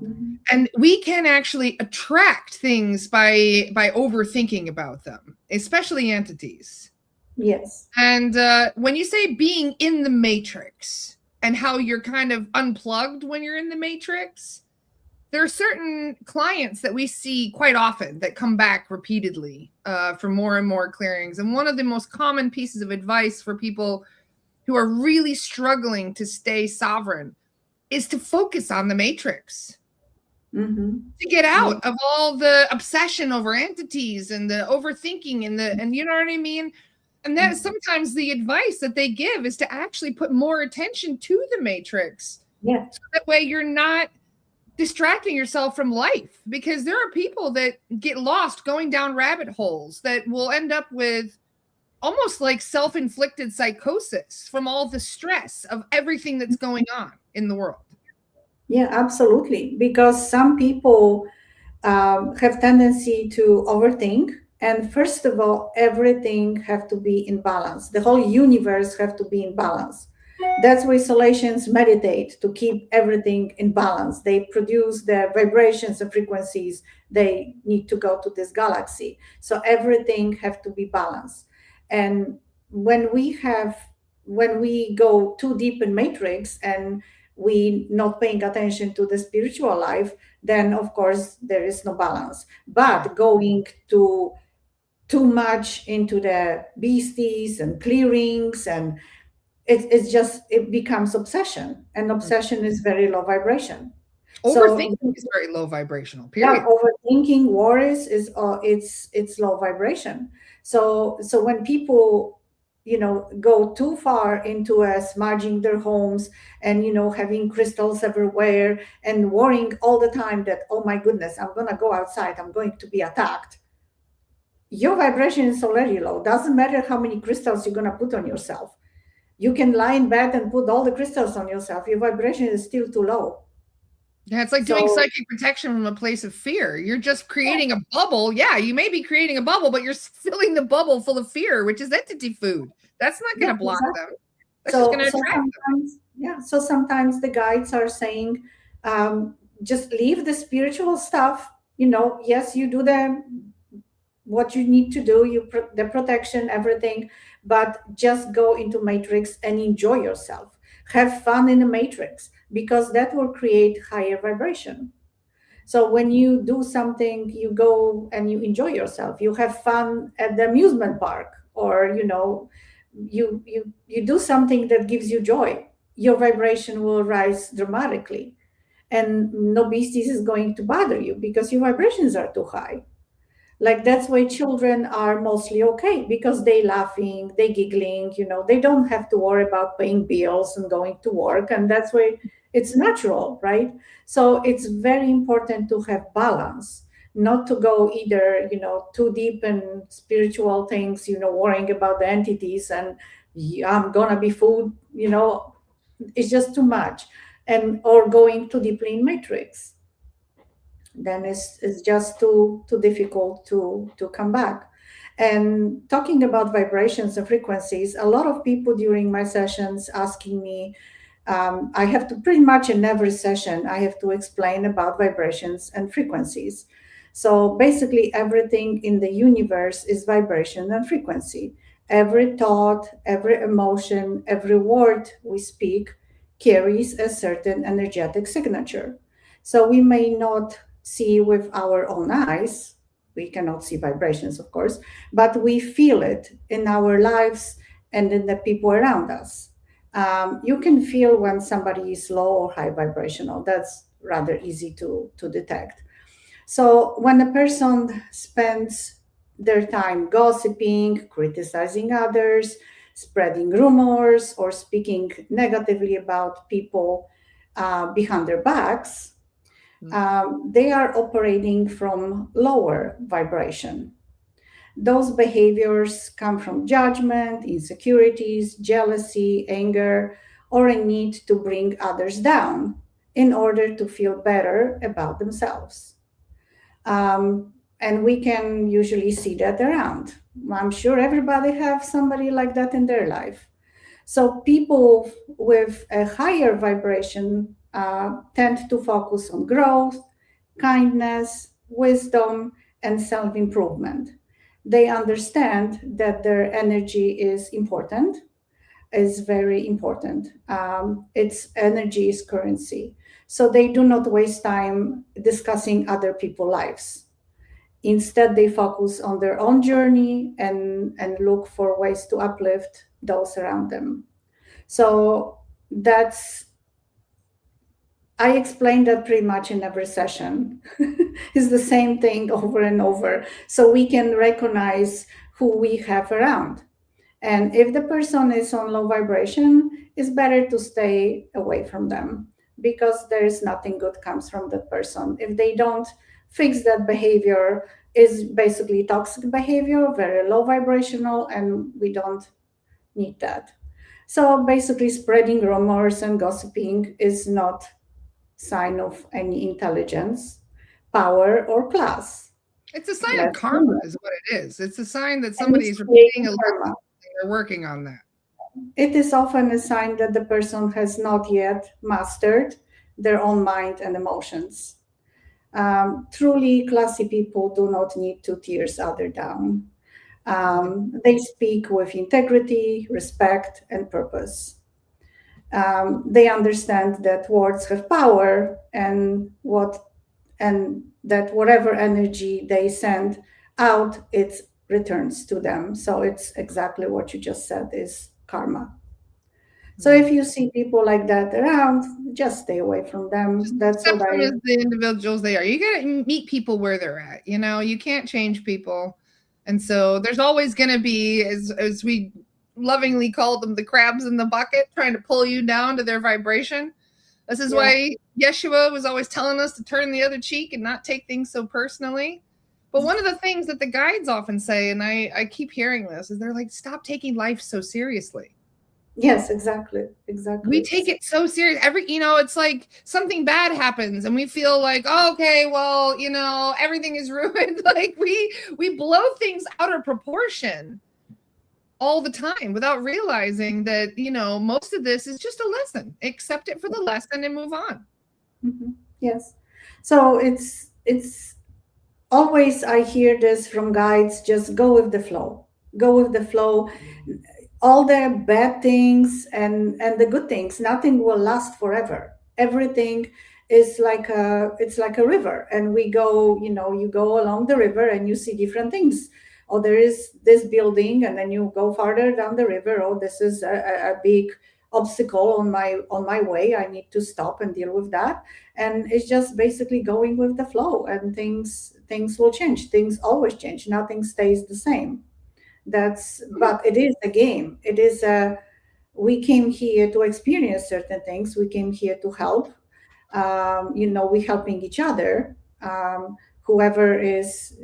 Mm-hmm. And we can actually attract things by overthinking about them, especially entities. Yes. And when you say being in the matrix and how you're kind of unplugged when you're in the matrix, there are certain clients that we see quite often that come back repeatedly for more and more clearings. And one of the most common pieces of advice for people who are really struggling to stay sovereign is to focus on the matrix. Mm-hmm. To get out of all the obsession over entities and the overthinking and you know what I mean? And that is sometimes the advice that they give, is to actually put more attention to the matrix. Yeah. So that way you're not distracting yourself from life, because there are people that get lost going down rabbit holes that will end up with almost like self-inflicted psychosis from all the stress of everything that's going on. in the world. Yeah, absolutely. Because some people have tendency to overthink, and first of all, everything have to be in balance. The whole universe have to be in balance. That's why Solatians meditate to keep everything in balance. They produce the vibrations and frequencies they need to go to this galaxy. So everything have to be balanced. And when we go too deep in matrix and we not paying attention to the spiritual life, then of course there is no balance. But going to too much into the beasties and clearings, and it becomes obsession, and obsession is very low vibration. So Overthinking is very low vibrational, yeah, period. overthinking worries is it's low vibration. So when people go too far into smudging their homes and having crystals everywhere and worrying all the time that, oh my goodness, I'm going to go outside, I'm going to be attacked, your vibration is already low. Doesn't matter how many crystals you're going to put on yourself. You can lie in bed and put all the crystals on yourself, your vibration is still too low. Yeah, it's like doing psychic protection from a place of fear. You're just creating a bubble. Yeah, you may be creating a bubble, but you're filling the bubble full of fear, which is entity food. That's not going to block them. That's just going to attract them. Yeah. So sometimes the guides are saying, just leave the spiritual stuff. Yes, you do what you need to do, the protection, everything, but just go into matrix and enjoy yourself. Have fun in the matrix, because that will create higher vibration. So when you do something, you go and you enjoy yourself, you have fun at the amusement park, or you do something that gives you joy, your vibration will rise dramatically, and no beasties is going to bother you because your vibrations are too high. Like, that's why children are mostly okay, because they laughing, they giggling, they don't have to worry about paying bills and going to work, and that's why it's natural, right? So it's very important to have balance, not to go either too deep in spiritual things, worrying about the entities and, yeah, I'm gonna be food, it's just too much, and or going too deeply in matrix, then it's just too difficult to come back. And talking about vibrations and frequencies, a lot of people during my sessions asking me, I have to pretty much in every session I have to explain about vibrations and frequencies. So basically everything in the universe is vibration and frequency. Every thought, every emotion, every word we speak carries a certain energetic signature. So we may not see with our own eyes, we cannot see vibrations, of course, but we feel it in our lives and in the people around us. You can feel when somebody is low or high vibrational. That's rather easy to detect. So when a person spends their time gossiping, criticizing others, spreading rumors, or speaking negatively about people behind their backs, they are operating from lower vibration. Those behaviors come from judgment, insecurities, jealousy, anger, or a need to bring others down in order to feel better about themselves. And we can usually see that around. I'm sure everybody have somebody like that in their life. So people with a higher vibration tend to focus on growth, kindness, wisdom, and self-improvement. They understand that their energy is important, is very important. Its energy is currency. So they do not waste time discussing other people's lives. Instead, they focus on their own journey and look for ways to uplift those around them. So I explain that pretty much in every session. It's the same thing over and over. So we can recognize who we have around. And if the person is on low vibration, it's better to stay away from them, because there is nothing good comes from that person. If they don't fix that behavior, is basically toxic behavior, very low vibrational, and we don't need that. So basically, spreading rumors and gossiping is not sign of any intelligence, power, or class. It's a sign of Let's karma, remember. is what it is. It's a sign that And somebody it's is repeating creating a lesson karma. and they're working on that. It is often a sign that the person has not yet mastered their own mind and emotions. Truly classy people do not need to tear others down. They speak with integrity, respect, and purpose. They understand that words have power, and that whatever energy they send out, it returns to them. So it's exactly what you just said is karma. So if you see people like that around, just stay away from them. Just That's what accept them I. as the individuals they are. You gotta meet people where they're at. You know, you can't change people. And so there's always gonna be, as we lovingly call them, the crabs in the bucket trying to pull you down to their vibration. This is Yeah. why Yeshua was always telling us to turn the other cheek and not take things so personally. But one of the things that the guides often say, and I keep hearing this, is they're like, stop taking life so seriously. Yes, exactly. Exactly. We take it so serious. It's like something bad happens and we feel like, oh, okay, well, everything is ruined. Like we blow things out of proportion all the time without realizing that, most of this is just a lesson. Accept it for the lesson and move on. Mm-hmm. Yes. So it's always I hear this from guides, just go with the flow. Go with the flow. All the bad things and the good things, nothing will last forever. Everything is like a river, and we go, you go along the river and you see different things. Oh, there is this building, and then you go farther down the river. Oh, this is a big obstacle on my way. I need to stop and deal with that. And it's just basically going with the flow, and things will change. Things always change. Nothing stays the same. But it is a game. It is a We came here to experience certain things. We came here to help. We helping each other. Whoever is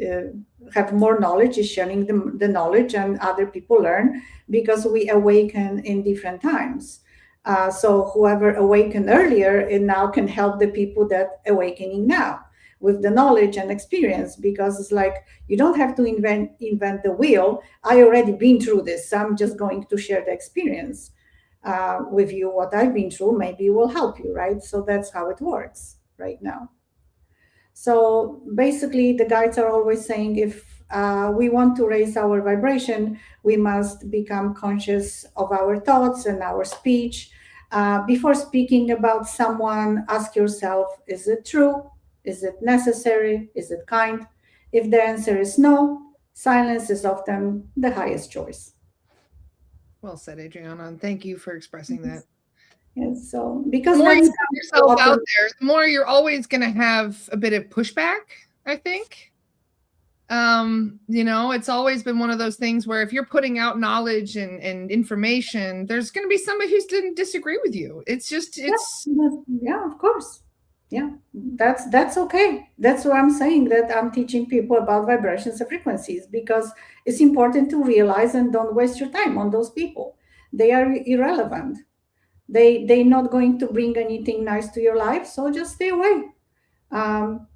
have more knowledge is sharing the knowledge, and other people learn because we awaken in different times. So whoever awakened earlier and now can help the people that awakening now with the knowledge and experience, because it's like you don't have to invent the wheel. I already been through this. I'm just going to share the experience with you. What I've been through maybe will help you, right? So that's how it works right now. So basically, the guides are always saying if we want to raise our vibration, we must become conscious of our thoughts and our speech. Before speaking about someone, ask yourself, is it true? Is it necessary? Is it kind? If the answer is no, silence is often the highest choice. Well said, Adriana, and thank you for expressing that. Yes, so The because more you that's put yourself out there, the more you're always going to have a bit of pushback, I think. It's always been one of those things where if you're putting out knowledge and information, there's going to be somebody who's going to disagree with you. Yeah, of course. Yeah, that's okay. That's what I'm saying, that I'm teaching people about vibrations and frequencies, because it's important to realize and don't waste your time on those people. They are irrelevant. They're not going to bring anything nice to your life, so just stay away.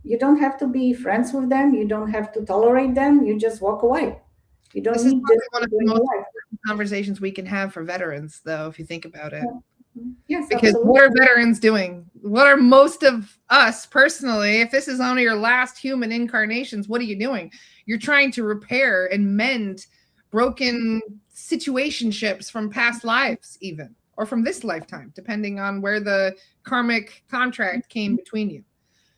You don't have to be friends with them. You don't have to tolerate them. You just walk away. You don't This is need probably this one of people the in your most life. important conversations we can have for veterans, though, if you think about it. Yes, Because absolutely. what are veterans doing? What are most of us personally, if this is only your last human incarnations, what are you doing? You're trying to repair and mend broken situationships from past lives, even, or from this lifetime, depending on where the karmic contract came between you.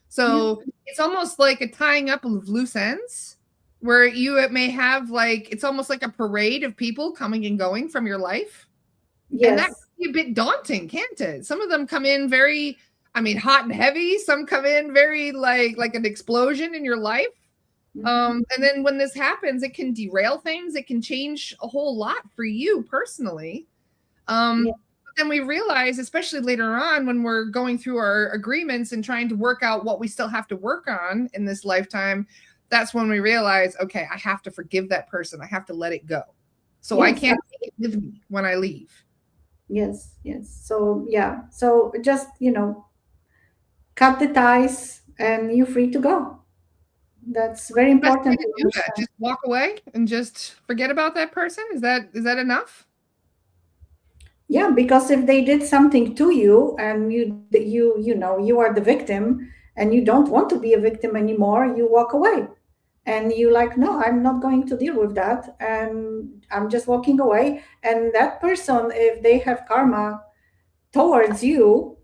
So it's almost like a tying up of loose ends, where you may have it's almost like a parade of people coming and going from your life. Yes. And that can be a bit daunting, can't it? Some of them come in very, hot and heavy. Some come in very like an explosion in your life. And then when this happens, it can derail things. It can change a whole lot for you personally. But then we realize, especially later on when we're going through our agreements and trying to work out what we still have to work on in this lifetime, that's when we realize, okay, I have to forgive that person. I have to let it go. So I can't take it with me when I leave. Yes, yes. So yeah, so just cut the ties and you're free to go. That's very Best way important to to do that, understand. just walk away and just forget about that person? Is that enough? Yeah, because if they did something to you and you are the victim and you don't want to be a victim anymore, you walk away. And you like, no, I'm not going to deal with that. And I'm just walking away. And that person, if they have karma towards you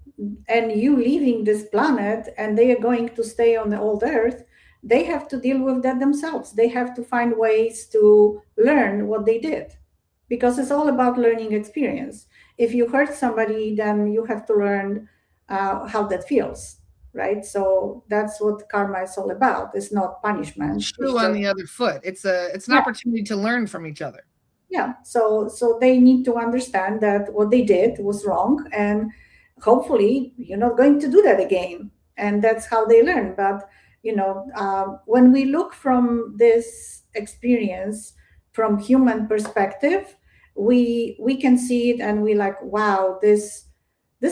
and you leaving this planet and they are going to stay on the old earth, they have to deal with that themselves. They have to find ways to learn what they did, because it's all about learning experience. If you hurt somebody, then you have to learn how that feels, right? So that's what karma is all about. It's not punishment. It's Shoe on just, the other foot. It's an yeah, opportunity to learn from each other. yeah. So they need to understand that what they did was wrong, and hopefully you're not going to do that again. And that's how they learn. But when we look from this experience from human perspective, we can see it and we like, wow, this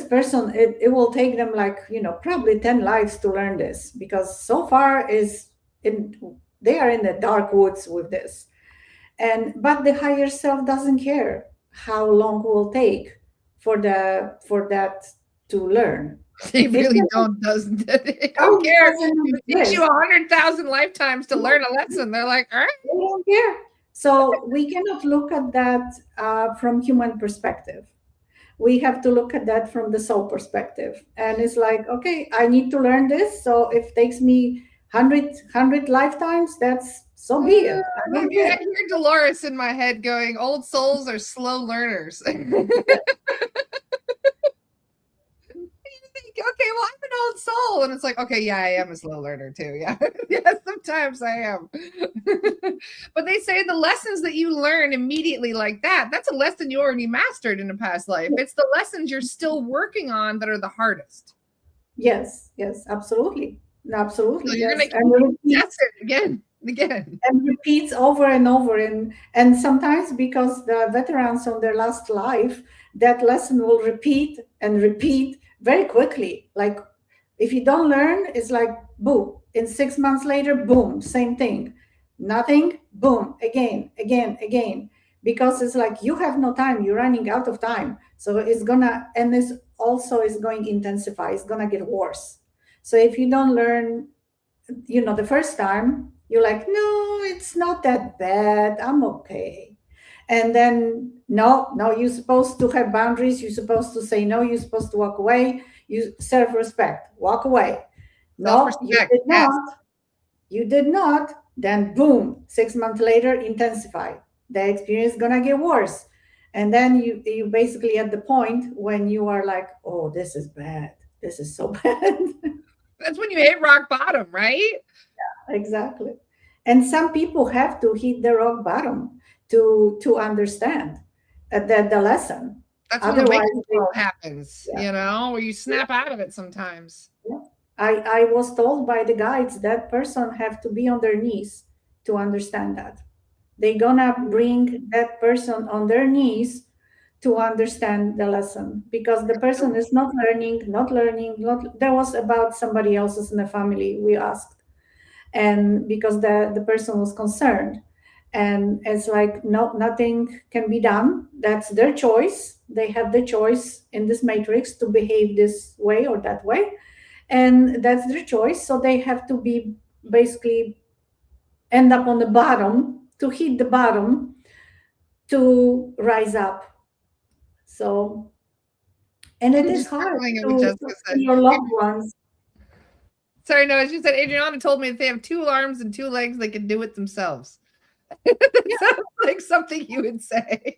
person, it will take them like probably 10 lives to learn this, because so far is in they are in the dark woods with this. And but the higher self doesn't care how long it will take for that to learn. They It really doesn't, don't, doesn't it? They oh, don't it care. doesn't It takes you exist. 100,000 lifetimes to No, learn a lesson. They're like, all right. they don't care. So we cannot look at that from human perspective. We have to look at that from the soul perspective. And it's like, okay, I need to learn this. So if it takes me 100 lifetimes, that's so be it. I don't I care. hear Dolores in my head going, old souls are slow learners. Think, okay, well, I'm an old soul. And it's like, okay, yeah, I am a slow learner too. Yeah. Yeah, sometimes I am. But they say the lessons that you learn immediately like that, that's a lesson you already mastered in a past life. It's the lessons you're still working on that are the hardest. Yes, yes, absolutely. So Absolutely, you're yes. gonna keep testing again and again. And repeats over and over. And sometimes because the veterans on their last life, that lesson will repeat and repeat very quickly. Like if you don't learn, it's like boom. In 6 months later, boom, same thing. Nothing, boom, again, again, again. Because it's like you have no time, you're running out of time. So it's gonna, and this also is going to intensify, it's gonna get worse. So if you don't learn, the first time, you're like, no, it's not that bad, I'm okay. And then no, you're supposed to have boundaries, you're supposed to say no, you're supposed to walk away. You self-respect, walk away. No, you Self-respect, did yes. not. You did not. Then boom, 6 months later, intensify. The experience is gonna get worse. And then you basically at the point when you are like, oh, this is bad, this is so bad. That's when you hit rock bottom, right? Exactly. And some people have to hit the rock bottom to understand the lesson. That's when the wake Otherwise, up call happens, yeah, where you snap out of it sometimes. yeah. I was told by the guides that person have to be on their knees to understand that. They're gonna bring that person on their knees to understand the lesson, because the person is not learning, not learning, not. There was about somebody else's in the family. We asked, and because the person was concerned, and it's like, no, nothing can be done. That's their choice. They have the choice in this matrix to behave this way or that way, and that's their choice. So they have to be basically end up on the bottom, to hit the bottom, to rise up. So, and it I'm is just hard chuckling at what to Jessica see said. your loved ones. Sorry, no, she said Adrianna told me if they have 2 arms and 2 legs, they can do it themselves. That sounds like something you would say.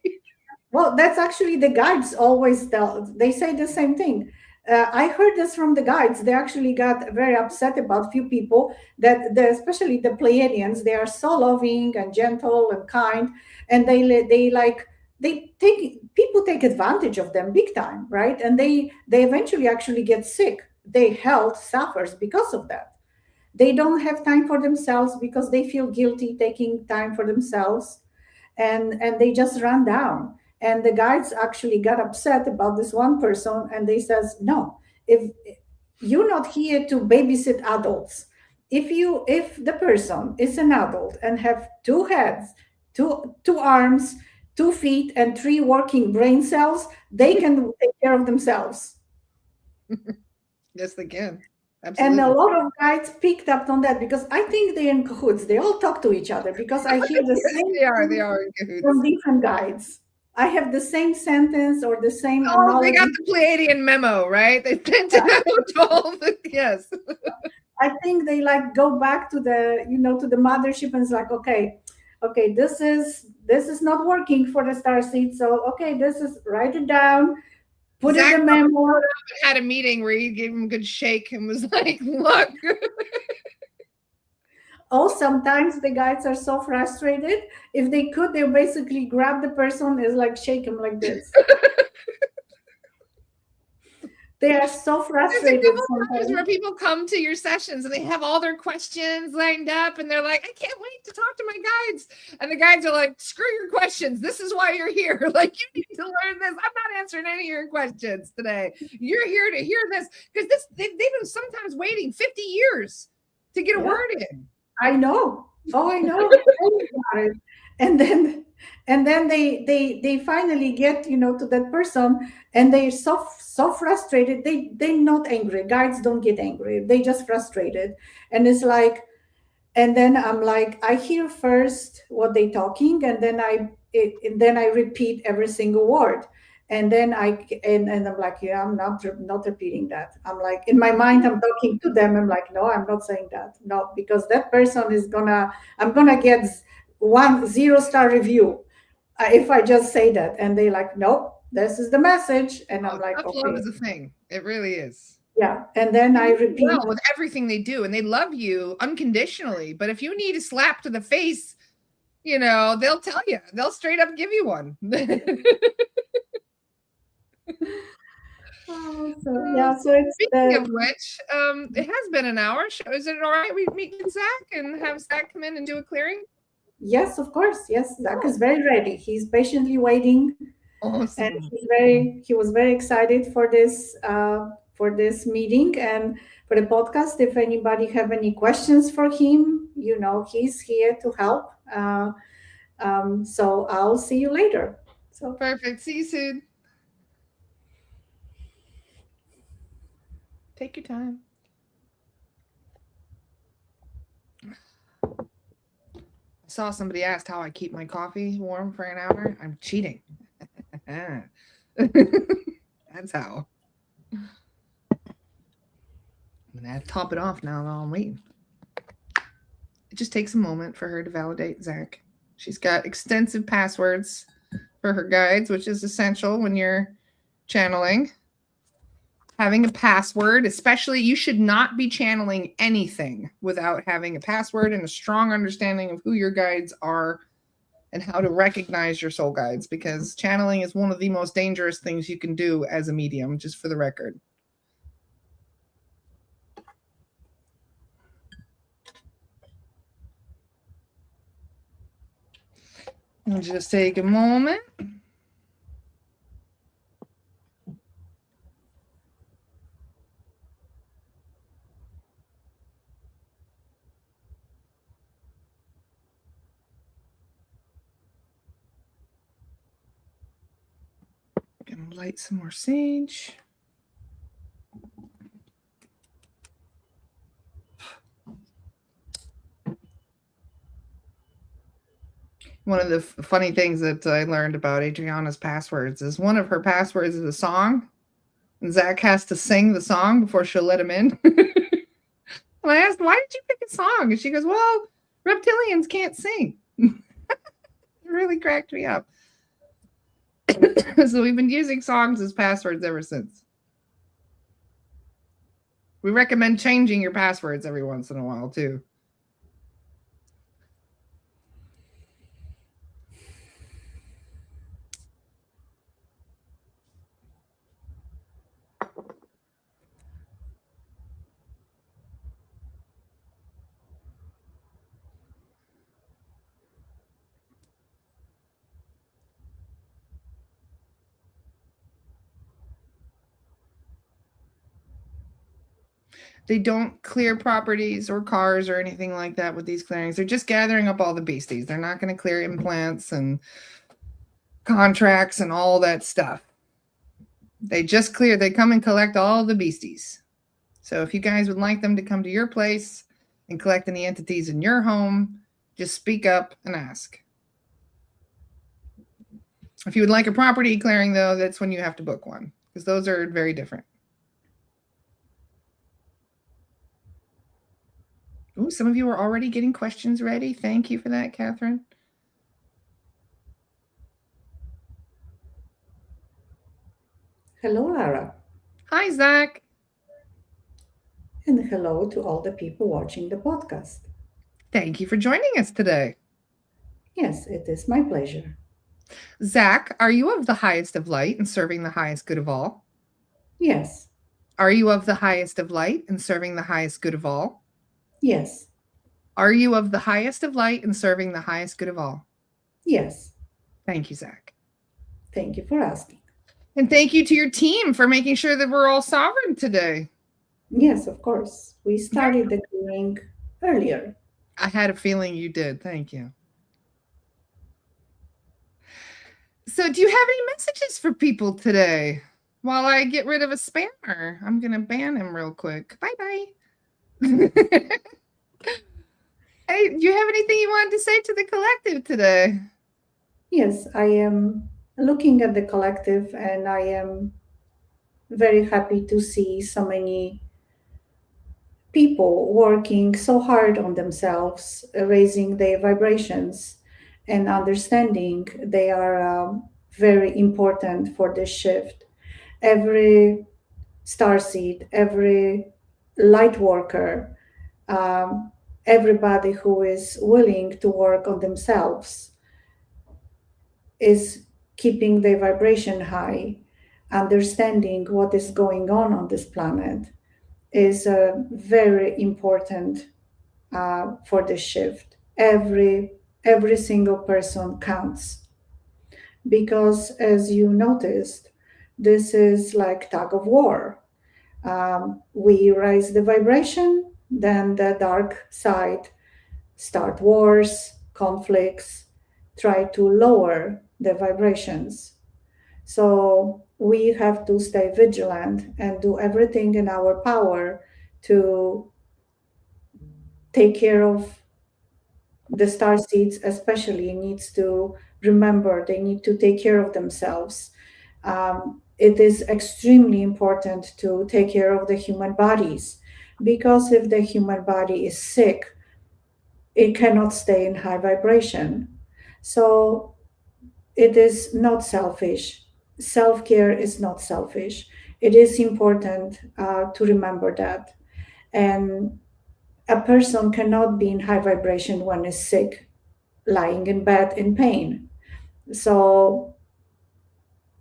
Well, that's actually the guides always tell. They say the same thing. I heard this from the guides. They actually got very upset about few people that, especially the Pleiadians, they are so loving and gentle and kind, and they take people take advantage of them big time, right? And they eventually actually get sick. Their health suffers because of that. They don't have time for themselves because they feel guilty taking time for themselves, and they just run down. And the guides actually got upset about this one person, and they says, no, if you're not here to babysit adults, if the person is an adult and have two heads, two arms, 2 feet, and 3 working brain cells, they can take care of themselves. Yes, they can. And Absolutely. a lot of guides picked up on that, because I think they're in cahoots. They all talk to each other, because I hear the Yes, same they are. They thing are in cahoots. from different guides. I have the same sentence or the same Oh, they analogy. got the Pleiadian memo, right? They sent it out to all the, yes. I think they like go back to the, to the mothership, and it's like, okay, this is not working for the star seed. So okay, this is, write it down, put Zach in the memo. had a meeting where he gave him a good shake and was like, look. Oh, sometimes the guides are so frustrated. If they could, they basically grab the person, is like shake him like this. They are so There's a frustrated couple sometimes. times where people come to your sessions and they have all their questions lined up and they're like, I can't wait to talk to my guides. And the guides are like, screw your questions. This is why you're here. Like, you need to learn this. I'm not answering any of your questions today. You're here to hear this, because they've been sometimes waiting 50 years to get a word in. I know. Oh, I know. And then they finally get, to that person, and they're so frustrated. They're not angry. Guides don't get angry. They just frustrated. And it's like, and then I'm like, I hear first what they talking, and then I repeat every single word. And then and I'm like, yeah, I'm not repeating that. I'm like, in my mind, I'm talking to them. I'm like, no, I'm not saying that. No, because that person I'm gonna get 1 0-star review if I just say that. And they like, nope, this is the message. And I'm like, Tough love okay, is a thing. It really is. yeah. And then I repeat. Well, with everything they do, and they love you unconditionally. But if you need a slap to the face, they'll tell you. They'll straight up give you one. So it's Speaking of which, it has been an hour. Is it all right we meet Zach and have Zach come in and do a clearing? Yes, of course. Yes, Zach is very ready. He's patiently waiting, Awesome. and he was very excited for this meeting and for the podcast. If anybody have any questions for him, he's here to help. So I'll see you later. So Perfect. See you soon. Take your time. I saw somebody asked how I keep my coffee warm for an hour. I'm cheating. That's how. I'm gonna have to top it off now while I'm waiting. It just takes a moment for her to validate Zach. She's got extensive passwords for her guides, which is essential when you're channeling. Having a password, especially, you should not be channeling anything without having a password and a strong understanding of who your guides are and how to recognize your soul guides, because channeling is one of the most dangerous things you can do as a medium, just for the record. I'll just take a moment. Gonna light some more sage. One of the funny things that I learned about Adrianna's passwords is one of her passwords is a song, and Zach has to sing the song before she'll let him in. And I asked, why did you pick a song? And she goes, well, reptilians can't sing. It really cracked me up. So we've been using songs as passwords ever since. We recommend changing your passwords every once in a while, too. They don't clear properties or cars or anything like that with these clearings. They're just gathering up all the beasties. They're not going to clear implants and contracts and all that stuff. They come and collect all the beasties. So if you guys would like them to come to your place and collect any entities in your home, just speak up and ask. If you would like a property clearing, though, that's when you have to book one, because those are very different. Ooh, some of you are already getting questions ready. Thank you for that, Catherine. Hello, Lara. Hi, Zach. And hello to all the people watching the podcast. Thank you for joining us today. Yes, it is my pleasure. Zach, are you of the highest of light and serving the highest good of all? Yes. Are you of the highest of light and serving the highest good of all? Yes. Are you of the highest of light and serving the highest good of all? Yes. Thank you, Zach. Thank you for asking. And thank you to your team for making sure that we're all sovereign today. Yes, of course. We started the clearing earlier. I had a feeling you did. Thank you. So do you have any messages for people today? While I get rid of a spammer, I'm going to ban him real quick. Bye-bye. Hey, do you have anything you wanted to say to the collective today? Yes, I am looking at the collective and I am very happy to see so many people working so hard on themselves, raising their vibrations and understanding they are very important for this shift. Every starseed, every light worker, everybody who is willing to work on themselves is keeping their vibration high, understanding what is going on this planet is very important for the shift. Every single person counts because, as you noticed, this is like tug of war. We raise the vibration, then the dark side start wars, conflicts, try to lower the vibrations. So we have to stay vigilant and do everything in our power to take care of the star seeds, especially needs to remember they need to take care of themselves. It is extremely important to take care of the human bodies because if the human body is sick, it cannot stay in high vibration. So it is not selfish. Self-care is not selfish. It is important to remember that. And a person cannot be in high vibration when is sick, lying in bed in pain. So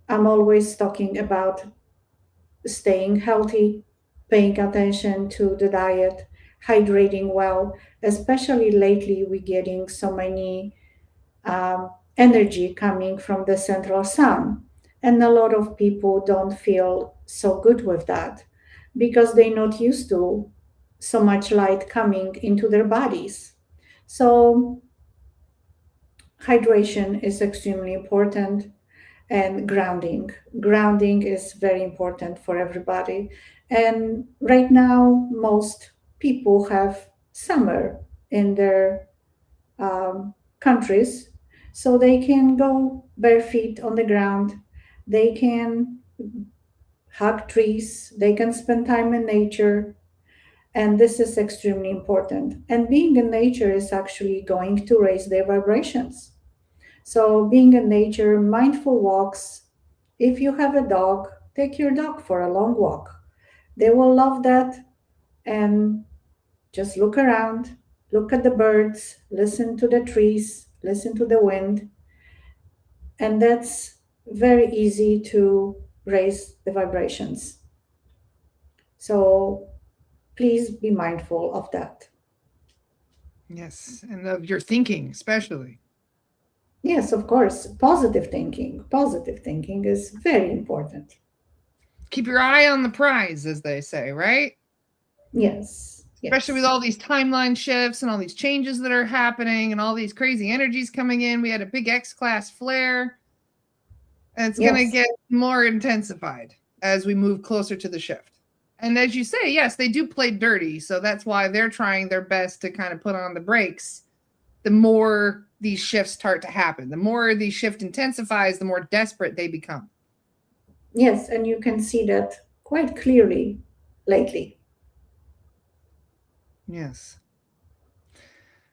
I'm always talking about staying healthy, paying attention to the diet, hydrating well. Especially lately, we're getting so many energy coming from the central sun. And a lot of people don't feel so good with that because they're not used to so much light coming into their bodies. So, hydration is extremely important and grounding. Grounding is very important for everybody. And right now, most people have summer in their countries, so they can go bare feet on the ground. They can hug trees. They can spend time in nature. And this is extremely important. And being in nature is actually going to raise their vibrations. So, being in nature, mindful walks. If you have a dog, take your dog for a long walk. They will love that. And just look around, look at the birds, listen to the trees, listen to the wind. And that's very easy to raise the vibrations. So, please be mindful of that. Yes, and of your thinking, especially. Yes, of course. Positive thinking. Positive thinking is very important. Keep your eye on the prize, as they say, right? Yes. Especially with Yes. all these timeline shifts and all these changes that are happening and all these crazy energies coming in. We had a big X-class flare, and it's going to Yes. get more intensified as we move closer to the shift. And as you say, yes, they do play dirty, so that's why they're trying their best to kind of put on the brakes. The more these shifts start to happen, the more the shift intensifies, the more desperate they become. Yes, and you can see that quite clearly lately. Yes.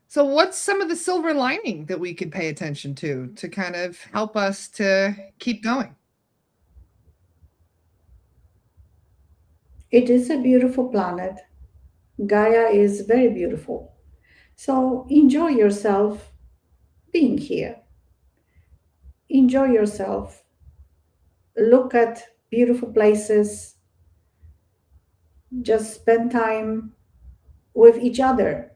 So, what's some of the silver lining that we could pay attention to kind of help us to keep going? It is a beautiful planet. Gaia is very beautiful. So enjoy yourself being here. Enjoy yourself. Look at beautiful places. Just spend time with each other.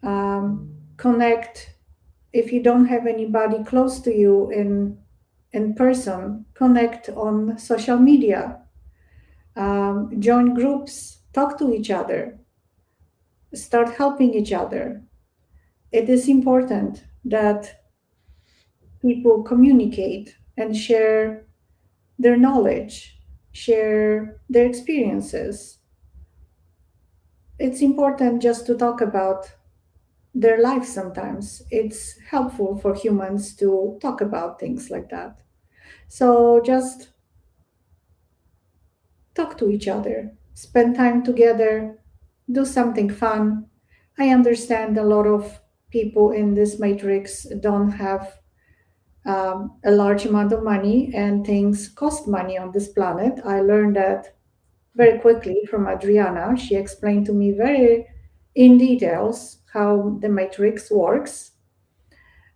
Connect. If you don't have anybody close to you in person, connect on social media. Join groups. Talk to each other. Start helping each other. It is important that people communicate and share their knowledge, share their experiences. It's important just to talk about their life sometimes. It's helpful for humans to talk about things like that. So just talk to each other, spend time together, do something fun. I understand a lot of people in this matrix don't have a large amount of money, and things cost money on this planet. I learned that very quickly from Adrianna. She explained to me very in details how the matrix works.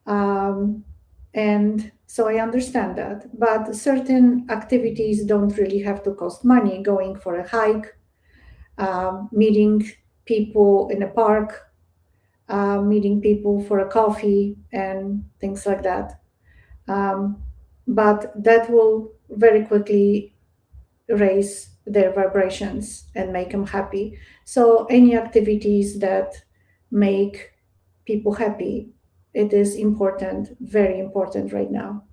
Um, and so I understand that. But certain activities don't really have to cost money. Going for a hike, meeting people in a park, meeting people for a coffee, and things like that. Um, but that will very quickly raise their vibrations and make them happy. So, any activities that make people happy, it is important, very important right now.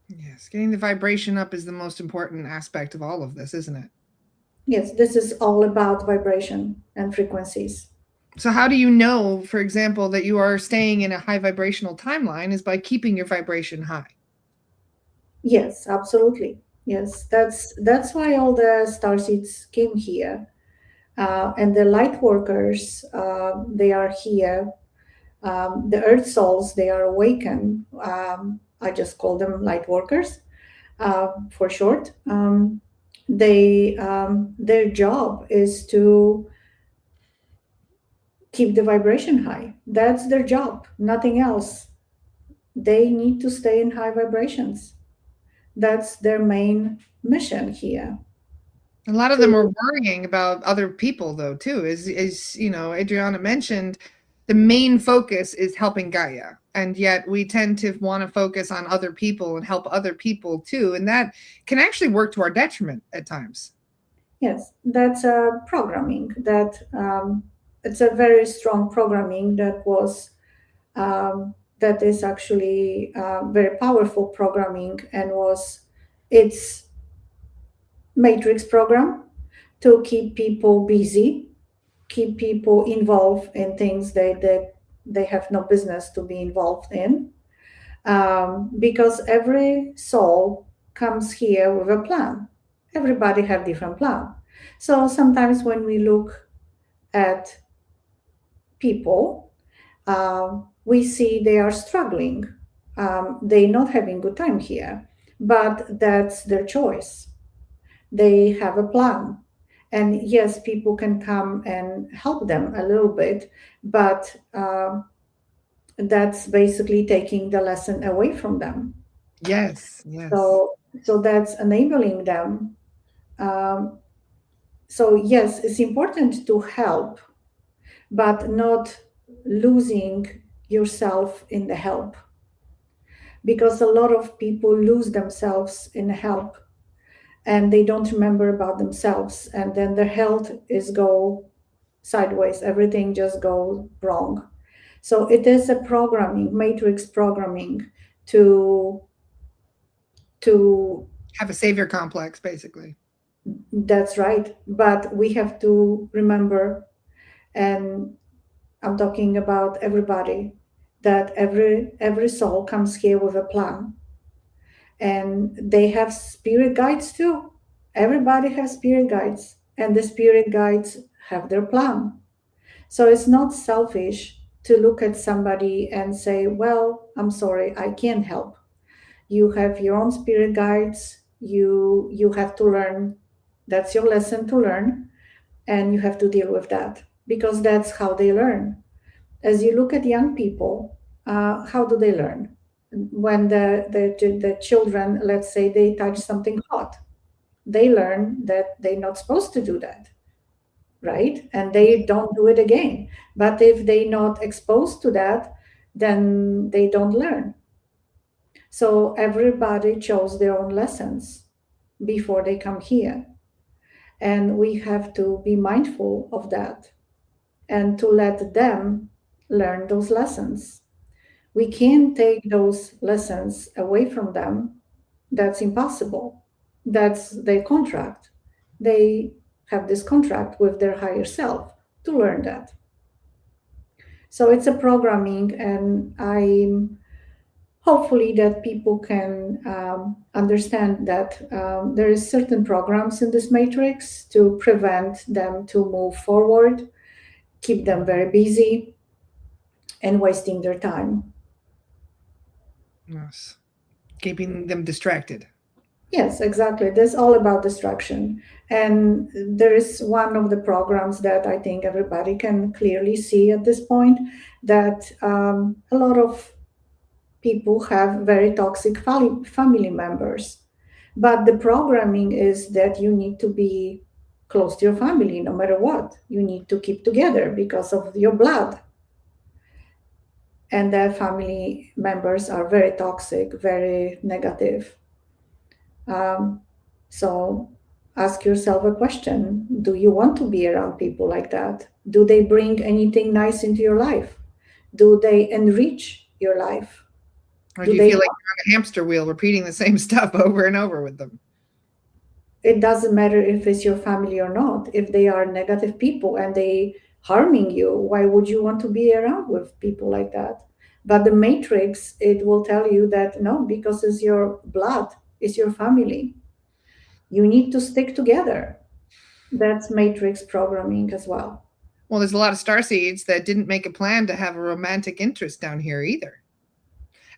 Yes, getting the vibration up is the most important aspect of all of this, isn't it? Yes, this is all about vibration and frequencies. So, how do you know, for example, that you are staying in a high vibrational timeline is by keeping your vibration high? Yes, absolutely. Yes, that's why all the star seeds came here, and the light workers. They are here. The earth souls, they are awakened. I just call them light workers for short. Their job is to keep the vibration high. That's their job, nothing else. They need to stay in high vibrations. That's their main mission here. A lot of them are To worrying about other people, though, too. Is Adriana mentioned, the main focus is helping Gaia, and yet we tend to want to focus on other people and help other people too, and that can actually work to our detriment at times. yes, that's a programming that it's a very strong programming that is actually very powerful programming, and was its matrix program to keep people busy, keep people involved in things they have no business to be involved in, because every soul comes here with a plan. Everybody have different plan. So sometimes when we look at people, we see they are struggling. They're not having good time here, but that's their choice. They have a plan. And yes, people can come and help them a little bit, but that's basically taking the lesson away from them. Yes, yes. So that's enabling them. Um, so yes, it's important to help, but not losing yourself in the help, because a lot of people lose themselves in help, and they don't remember about themselves, and then their health is go sideways, everything just goes wrong. So it is a programming, matrix programming, to to Have a savior complex, basically. that's right. But we have to remember, and I'm talking about everybody, that every soul comes here with a plan, and they have spirit guides too. Everybody has spirit guides, and the spirit guides have their plan. So it's not selfish to look at somebody and say, well, I'm sorry, I can't help. You have your own spirit guides. You have to learn. That's your lesson to learn, and you have to deal with that, because that's how they learn. As you look at young people, how do they learn? When the children, let's say, they touch something hot, they learn that they're not supposed to do that, right? And they don't do it again. But if they're not exposed to that, then they don't learn. So everybody chose their own lessons before they come here. And we have to be mindful of that and to let them learn those lessons. We can't take those lessons away from them. That's impossible. That's their contract. They have this contract with their higher self to learn that. So it's a programming, and I'm hopefully that people can understand that there is certain programs in this matrix to prevent them to move forward, keep them very busy, and wasting their time. Yes. Keeping them distracted. Yes, exactly. This is all about distraction. And there is one of the programs that I think everybody can clearly see at this point, that a lot of people have very toxic family members. But the programming is that you need to be close to your family no matter what. You need to keep together because of your blood. And their family members are very toxic, very negative. So ask yourself a question. Do you want to be around people like that? Do they bring anything nice into your life? Do they enrich your life? Or do you feel like you're on a hamster wheel repeating the same stuff over and over with them? It doesn't matter if it's your family or not. If they are negative people and they harming you, why would you want to be around with people like that? But the matrix, it will tell you that no, because it's your blood, it's your family. You need to stick together. That's matrix programming as well. Well, there's a lot of starseeds that didn't make a plan to have a romantic interest down here either.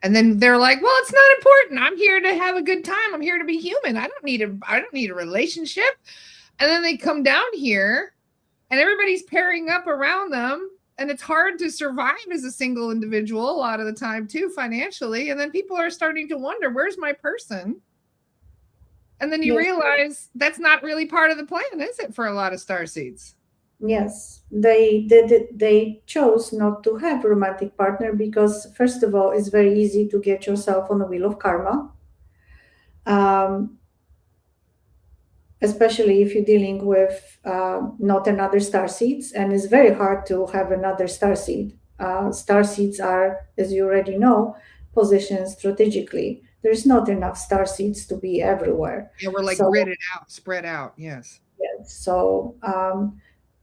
And then they're like, well, it's not important. I'm here to have a good time. I'm here to be human. I don't need a relationship. And then they come down here and everybody's pairing up around them. And it's hard to survive as a single individual a lot of the time too, financially. And then people are starting to wonder, where's my person? And then you realize that's not really part of the plan, is it, for a lot of starseeds? Yes, they chose not to have a romantic partner because, first of all, it's very easy to get yourself on the wheel of karma, especially if you're dealing with not another starseeds, and it's very hard to have another starseed. Starseeds are, as you already know, positioned strategically. There's not enough starseeds to be everywhere. Yeah, we're like gridded out, spread out. Yes. Yes.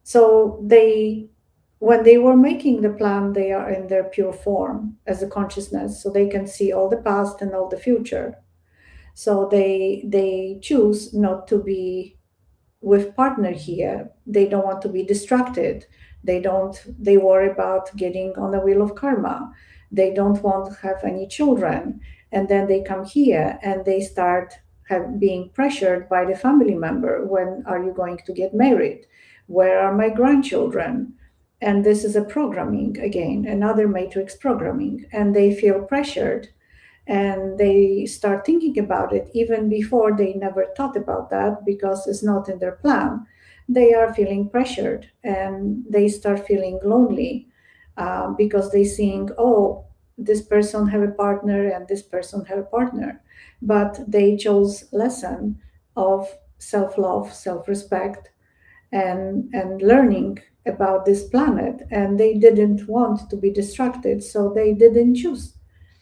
So they, when they were making the plan, they are in their pure form as a consciousness, so they can see all the past and all the future. So they choose not to be with partner here. They don't want to be distracted. They worry about getting on the wheel of karma. They don't want to have any children. And then they come here and they start being pressured by the family member. When are you going to get married? Where are my grandchildren? And this is a programming, again, another matrix programming. And they feel pressured and they start thinking about it even before they never thought about that, because it's not in their plan. They are feeling pressured and they start feeling lonely because they think, oh, this person have a partner and this person have a partner. But they chose lesson of self-love, self-respect, and learning about this planet, and they didn't want to be distracted, so they didn't choose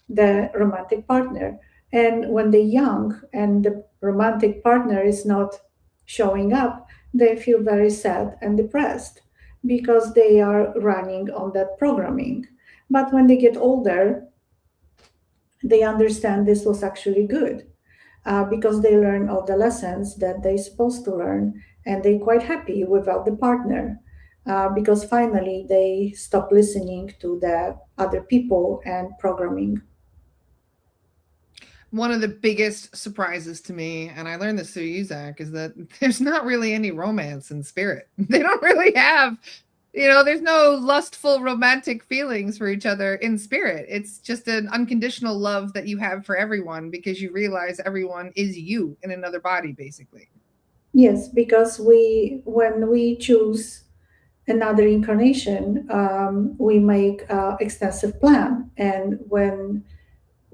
the romantic partner. And when they're young and the romantic partner is not showing up, they feel very sad and depressed because they are running on that programming. But when they get older, they understand this was actually good, because they learn all the lessons that they're supposed to learn, and they're quite happy without the partner, because finally they stop listening to the other people and programming. One of the biggest surprises to me, and I learned this through you, Zach, is that there's not really any romance in spirit. They don't really have, there's no lustful romantic feelings for each other in spirit. It's just an unconditional love that you have for everyone because you realize everyone is you in another body, basically. Yes, because when we choose another incarnation, we make an extensive plan, and when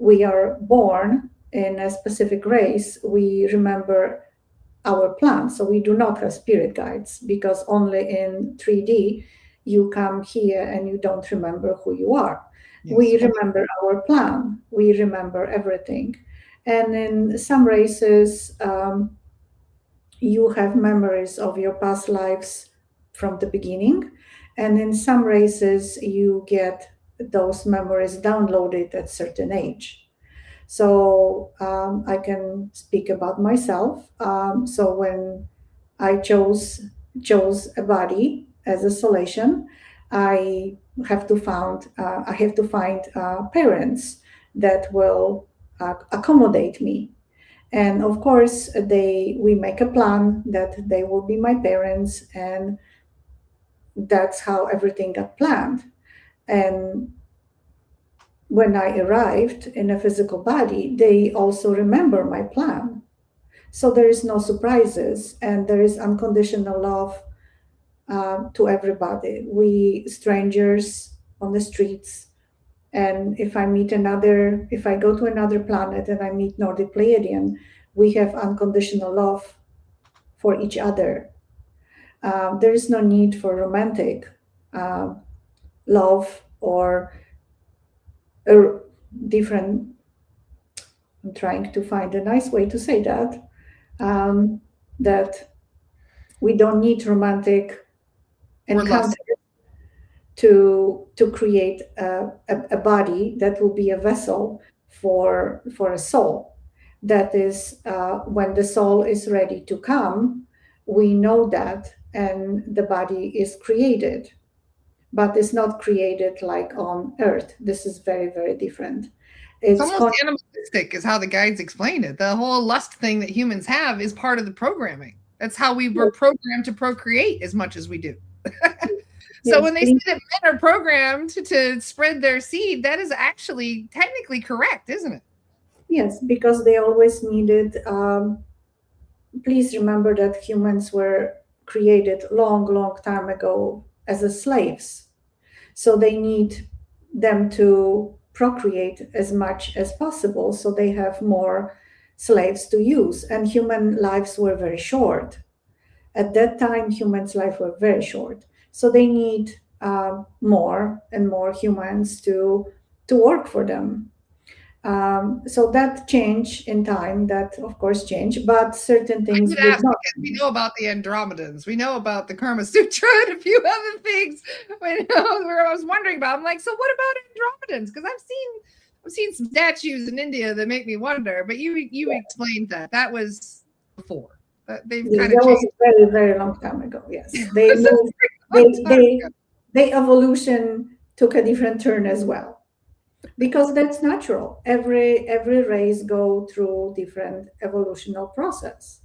we are born in a specific race, we remember our plan. So we do not have spirit guides, because only in 3D you come here and you don't remember who you are. Yes. We remember our plan, we remember everything. And in some races, you have memories of your past lives from the beginning. And in some races, you get those memories downloaded at certain age. So I can speak about myself. So when I chose a body as a Solatian, I have to find parents that will accommodate me. And of course, we make a plan that they will be my parents, and that's how everything got planned. And when I arrived in a physical body, they also remember my plan. So there is no surprises, and there is unconditional love to everybody. We strangers on the streets, and if I go to another planet and I meet Nordic Pleiadian, we have unconditional love for each other. There is no need for romantic love or a different. I'm trying to find a nice way to say that. That we don't need romantic encounters to create a body that will be a vessel for a soul. That is, when the soul is ready to come, we know that, and the body is created, but it's not created like on Earth. This is very, very different. It's almost animalistic is how the guides explain it. The whole lust thing that humans have is part of the programming. That's how we were programmed to procreate as much as we do. So when they say that men are programmed to spread their seed, that is actually technically correct, isn't it? Yes, because they always needed. Please remember that humans were created long, long time ago as slaves. So they need them to procreate as much as possible, so they have more slaves to use. And human lives were very short. At that time, humans' lives were very short. So they need more and more humans to work for them. So that changed in time, that of course changed, but certain things did not. We know about the Andromedans, we know about the Karma Sutra and a few other things. Where I was wondering about, I'm like, so what about Andromedans? Because I've seen some statues in India that make me wonder, but you explained that was before. They've kind of changed. Was a very, very long time ago. Yes, they evolution took a different turn as well, because that's natural. Every race go through different evolutional process,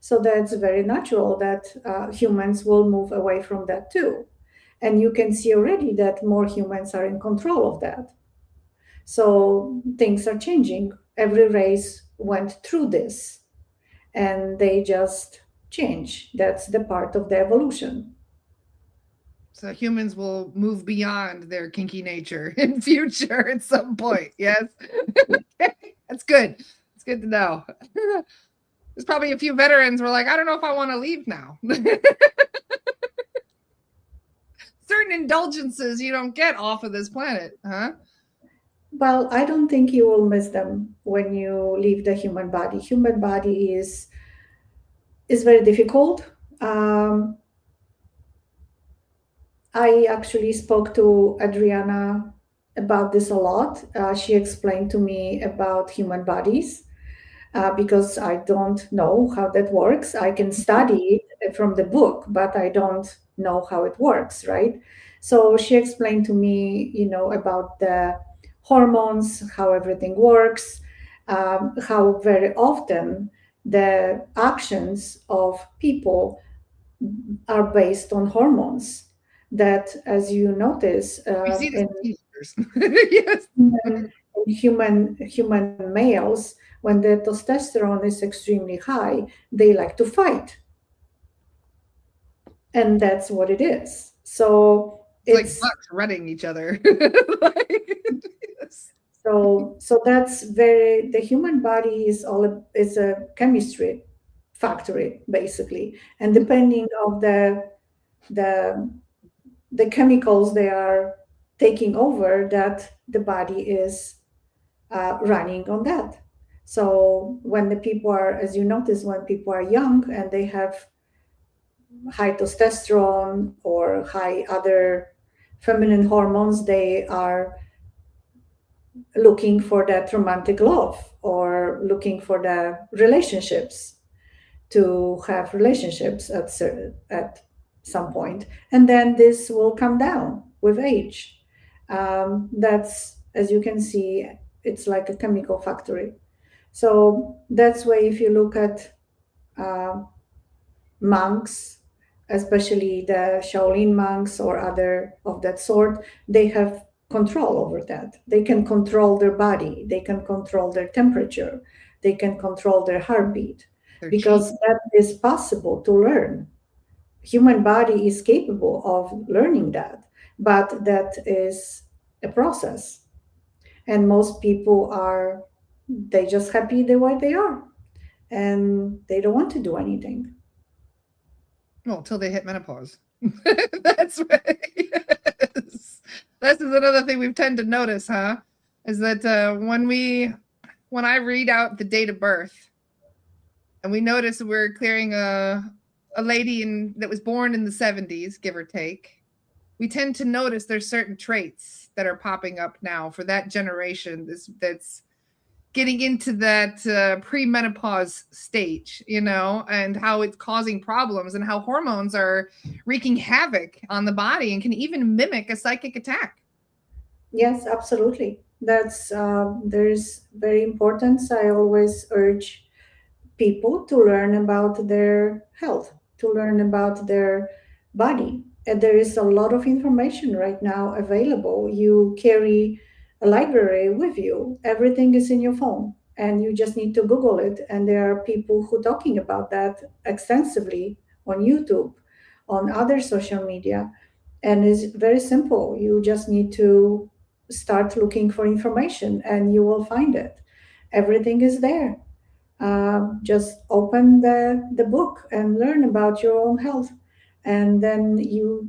so that's very natural that humans will move away from that too. And you can see already that more humans are in control of that. So things are changing. Every race went through this, and they just change. That's the part of the evolution. So humans will move beyond their kinky nature in future at some point. Yes. That's good. It's good to know. There's probably a few veterans were like, I don't know if I want to leave now. Certain indulgences you don't get off of this planet, huh? Well, I don't think you will miss them when you leave the human body. Human body is very difficult. I actually spoke to Adrianna about this a lot. She explained to me about human bodies because I don't know how that works. I can study it from the book, but I don't know how it works, right? So she explained to me, about the hormones, how everything works, how very often the actions of people are based on hormones. That, as you notice, We see this in in teenagers. Yes. human males, when the testosterone is extremely high, they like to fight, and that's what it is. So It's like it's bucks running each other. Like, yes. so that's very, the human body is a chemistry factory basically, and depending of the the chemicals they are taking over, that the body is running on that. So when the people are, as you notice, when people are young and they have high testosterone or high other feminine hormones, they are looking for that romantic love or looking for the relationships, to have relationships at some point, and then this will come down with age. That's, as you can see, it's like a chemical factory. So that's why if you look at uh, monks, especially the Shaolin monks or other of that sort, they have control over that. They can control their body, they can control their temperature, they can control their heartbeat, because that is possible to learn. Human body is capable of learning that, but that is a process. And most people are, they just happy the way they are, and they don't want to do anything. Well, until they hit menopause. That's right. Yes. This is another thing we tend to notice, huh? Is that when I read out the date of birth, and we notice we're clearing a lady that was born in the 70s, give or take, we tend to notice there's certain traits that are popping up now for that generation that's getting into that premenopause stage, and how it's causing problems and how hormones are wreaking havoc on the body and can even mimic a psychic attack. Yes, absolutely. That's there's very important. I always urge people to learn about their health, to learn about their body. And there is a lot of information right now available. You carry a library with you, everything is in your phone, and you just need to Google it. And there are people who talking about that extensively on YouTube, on other social media. And it's very simple. You just need to start looking for information and you will find it. Everything is there. Just open the book and learn about your own health, and then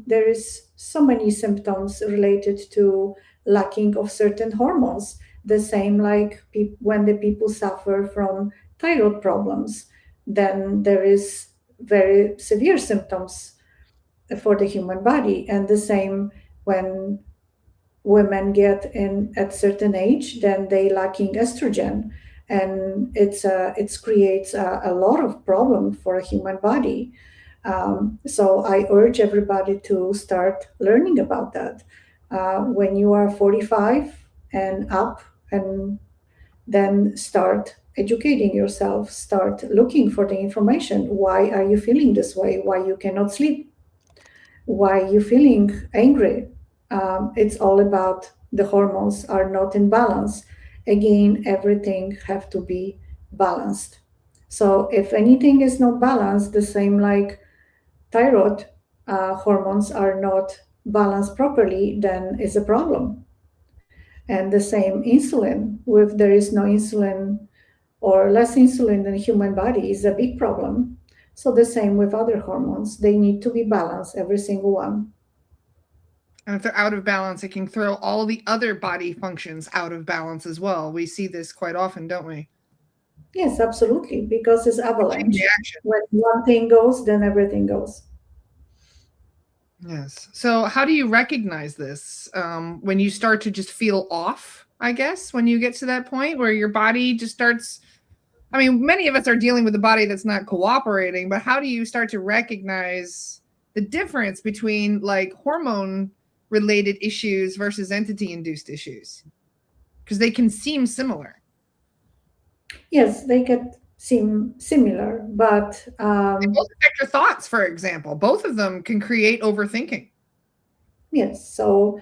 there is so many symptoms related to lacking of certain hormones, the same like when the people suffer from thyroid problems, then there is very severe symptoms for the human body, and the same when women get in at certain age, then they lacking estrogen, and it creates a lot of problem for a human body. So I urge everybody to start learning about that when you are 45 and up, and then start educating yourself, start looking for the information. Why are you feeling this way? Why you cannot sleep? Why you feeling angry? It's all about the hormones are not in balance. Again, everything have to be balanced. So if anything is not balanced, the same like thyroid hormones are not balanced properly, then is a problem. And the same insulin, if there is no insulin or less insulin in the human body is a big problem. So the same with other hormones. They need to be balanced, every single one. And if they're out of balance, it can throw all the other body functions out of balance as well. We see this quite often, don't we? Yes, absolutely, because it's Chain avalanche. reaction. When one thing goes, then everything goes. Yes. So how do you recognize this when you start to just feel off, I guess, when you get to that point where your body just starts, I mean, many of us are dealing with a body that's not cooperating, but how do you start to recognize the difference between like hormone related issues versus entity induced issues? Because they can seem similar. Yes, they can seem similar, but They both affect your thoughts, for example. Both of them can create overthinking. yes. So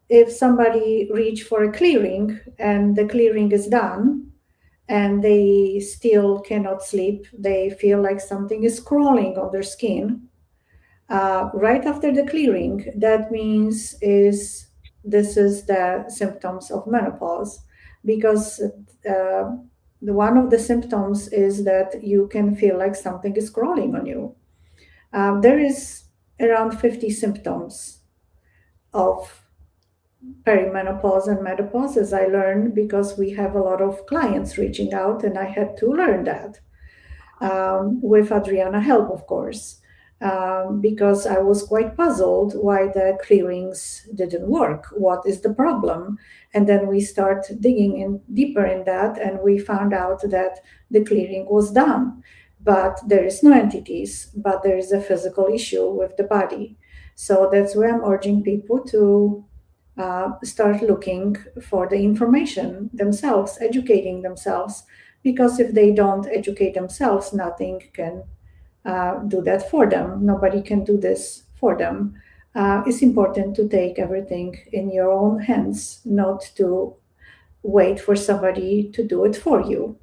if somebody reach for a clearing and the clearing is done and they still cannot sleep, they feel like something is crawling on their skin. Right after the clearing, that means this is the symptoms of menopause, because one of the symptoms is that you can feel like something is crawling on you. There is around 50 symptoms of perimenopause and menopause, as I learned, because we have a lot of clients reaching out, and I had to learn that with Adrianna help, of course, because I was quite puzzled why the clearings didn't work. What is the problem? And then we start digging in deeper in that, and we found out that the clearing was done, but there is no entities, but there is a physical issue with the body. So that's where I'm urging people to start looking for the information themselves, educating themselves, because if they don't educate themselves, nothing can do that for them. Nobody can do this for them. It's important to take everything in your own hands, not to wait for somebody to do it for you.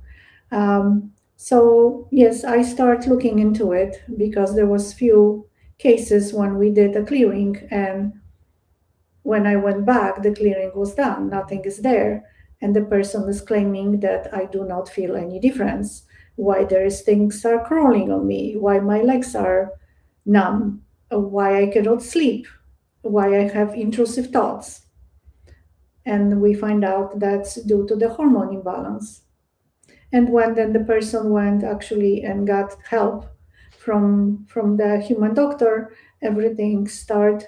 So yes, I start looking into it because there was few cases when we did a clearing, and when I went back, the clearing was done, nothing is there. And the person is claiming that I do not feel any difference. Why there is things are crawling on me, why my legs are numb, why I cannot sleep, why I have intrusive thoughts. And we find out that's due to the hormone imbalance. And when then the person went actually and got help from the human doctor, everything start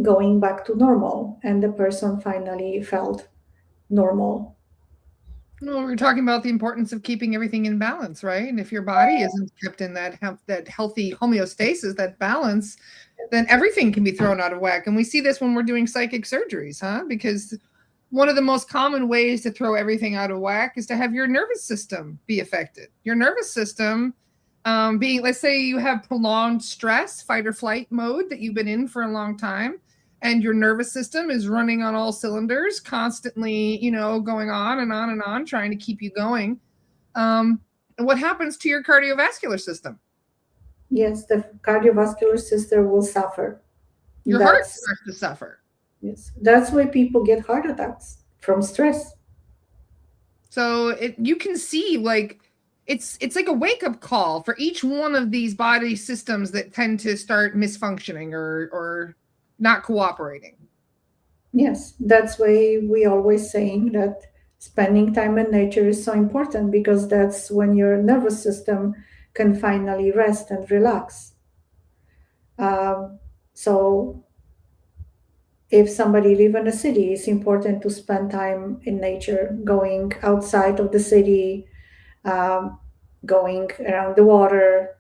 going back to normal, and the person finally felt normal. Well, we're talking about the importance of keeping everything in balance, right? And if your body isn't kept in that healthy homeostasis, that balance, then everything can be thrown out of whack. And we see this when we're doing psychic surgeries, huh? Because one of the most common ways to throw everything out of whack is to have your nervous system be affected. Your nervous system being, let's say you have prolonged stress, fight or flight mode that you've been in for a long time, and your nervous system is running on all cylinders, constantly, going on and on and on, trying to keep you going. And what happens to your cardiovascular system? Yes, the cardiovascular system will suffer. Your heart starts to suffer. Yes, that's why people get heart attacks from stress. So you can see, like, it's like a wake-up call for each one of these body systems that tend to start misfunctioning or not cooperating. Yes, that's why we always saying that spending time in nature is so important, because that's when your nervous system can finally rest and relax. So if somebody live in a city, it's important to spend time in nature, going outside of the city, going around the water,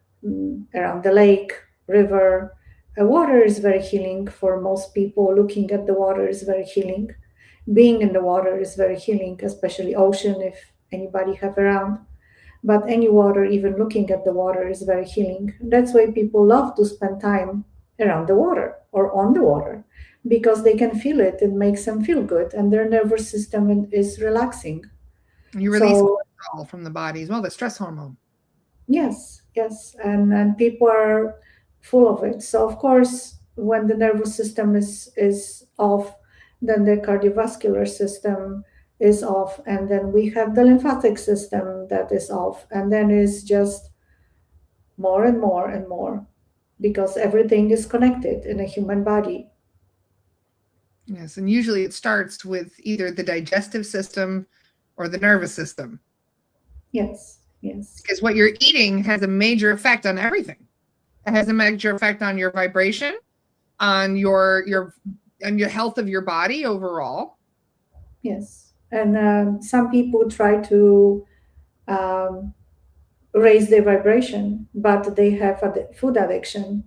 around the lake, river. Water is very healing for most people. Looking at the water is very healing. Being in the water is very healing, especially ocean, if anybody have around. But any water, even looking at the water, is very healing. That's why people love to spend time around the water or on the water, because they can feel it. It makes them feel good, and their nervous system is relaxing. You release cortisol from the body as well, the stress hormone. Yes, yes, and people are full of it. So of course, when the nervous system is off, then the cardiovascular system is off, and then we have the lymphatic system that is off, and then it's just more and more and more, because everything is connected in a human body. Yes, and usually it starts with either the digestive system or the nervous system. Yes, yes. Because what you're eating has a major effect on everything. It has a major effect on your vibration, on your health of your body overall. Yes, and some people try to um, raise their vibration, but they have a food addiction,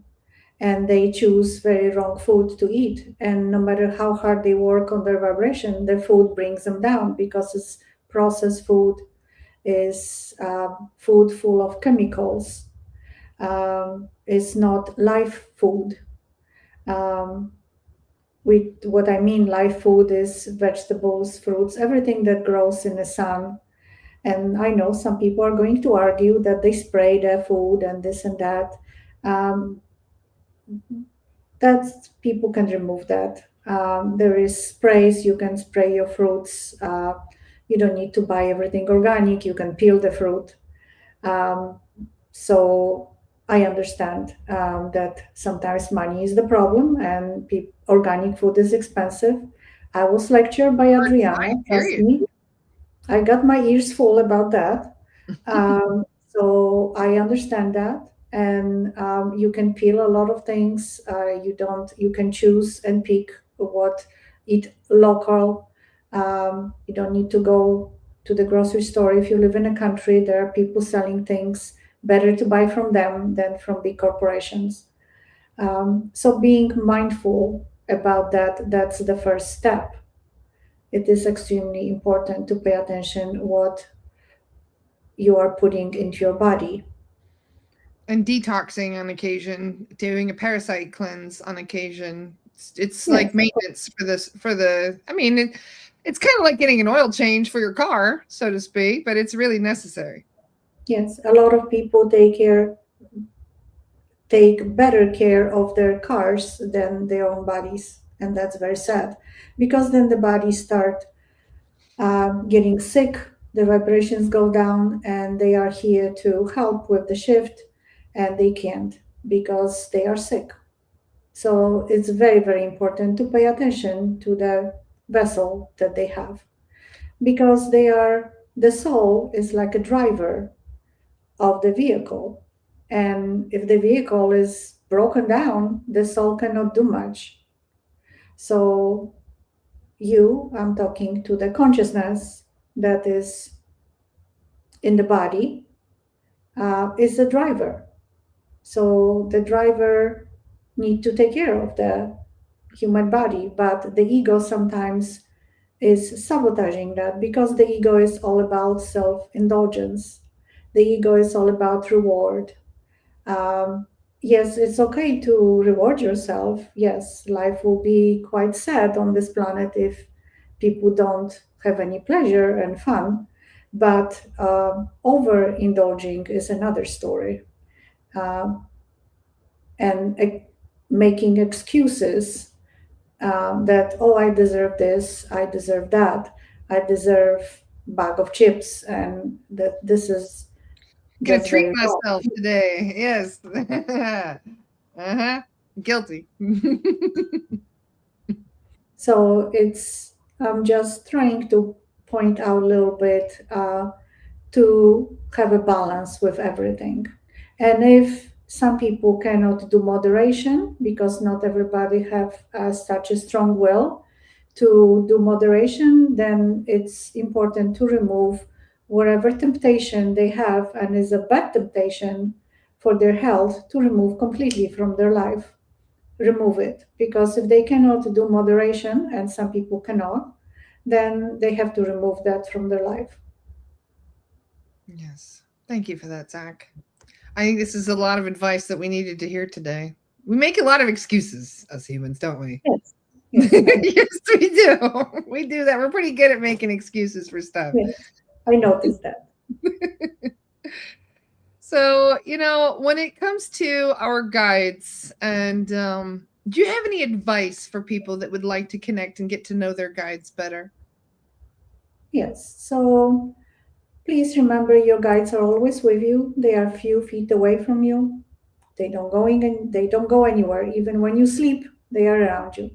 and they choose very wrong food to eat. And no matter how hard they work on their vibration, their food brings them down, because it's processed food, is food full of chemicals. It's not live food. Um, with what I mean, live food is vegetables, fruits, everything that grows in the sun. And I know some people are going to argue that they spray their food and this and that. Um, that people can remove that. There is sprays, you can spray your fruits. You don't need to buy everything organic. You can peel the fruit. Um, so I understand that sometimes money is the problem, and organic food is expensive. I was lectured by Adrianna. Trust Period. me, I got my ears full about that. So I understand that, and you can peel a lot of things. You don't. You can choose and pick what eat local. You don't need to go to the grocery store. If you live in a country, there are people selling things. Better to buy from them than from big corporations. So being mindful about that—that's the first step. It is extremely important to pay attention what you are putting into your body. And detoxing on occasion, doing a parasite cleanse on occasion. It's like Yes, maintenance for this, for the, I mean, it's kind of like getting an oil change for your car, so to speak, but it's really necessary. yes. A lot of people take better care of their cars than their own bodies, and that's very sad, because then the bodies start getting sick. The vibrations go down, and they are here to help with the shift, and they can't because they are sick. So it's very, very important to pay attention to the vessel that they have, because the soul is like a driver of the vehicle. And if the vehicle is broken down, the soul cannot do much. So I'm talking to the consciousness that is in the body, is the driver. So the driver need to take care of the human body, but the ego sometimes is sabotaging that, because the ego is all about self-indulgence. The ego is all about reward. Yes, it's okay to reward yourself. Yes, life will be quite sad on this planet if people don't have any pleasure and fun. But overindulging is another story. Um, and making excuses, that, oh, I deserve this, I deserve that, I deserve bag of chips, and that this is Gonna just treat very wrong. myself today. Yes. Uh-huh. Guilty. So I'm just trying to point out a little bit, to have a balance with everything. And if some people cannot do moderation, because not everybody have such a strong will to do moderation, then it's important to remove whatever temptation they have and is a bad temptation for their health, to remove completely from their life. Remove it, because if they cannot do moderation, and some people cannot, then they have to remove that from their life. Yes. Thank you for that, Zach. I think this is a lot of advice that we needed to hear today. We make a lot of excuses as humans, don't we? Yes, yes, Yes, we do. We do that. We're pretty good at making excuses for stuff. yes, I noticed that. So, when it comes to our guides, and do you have any advice for people that would like to connect and get to know their guides better? Yes. So please remember your guides are always with you. They are a few feet away from you. They don't go anywhere. Even when you sleep, they are around you.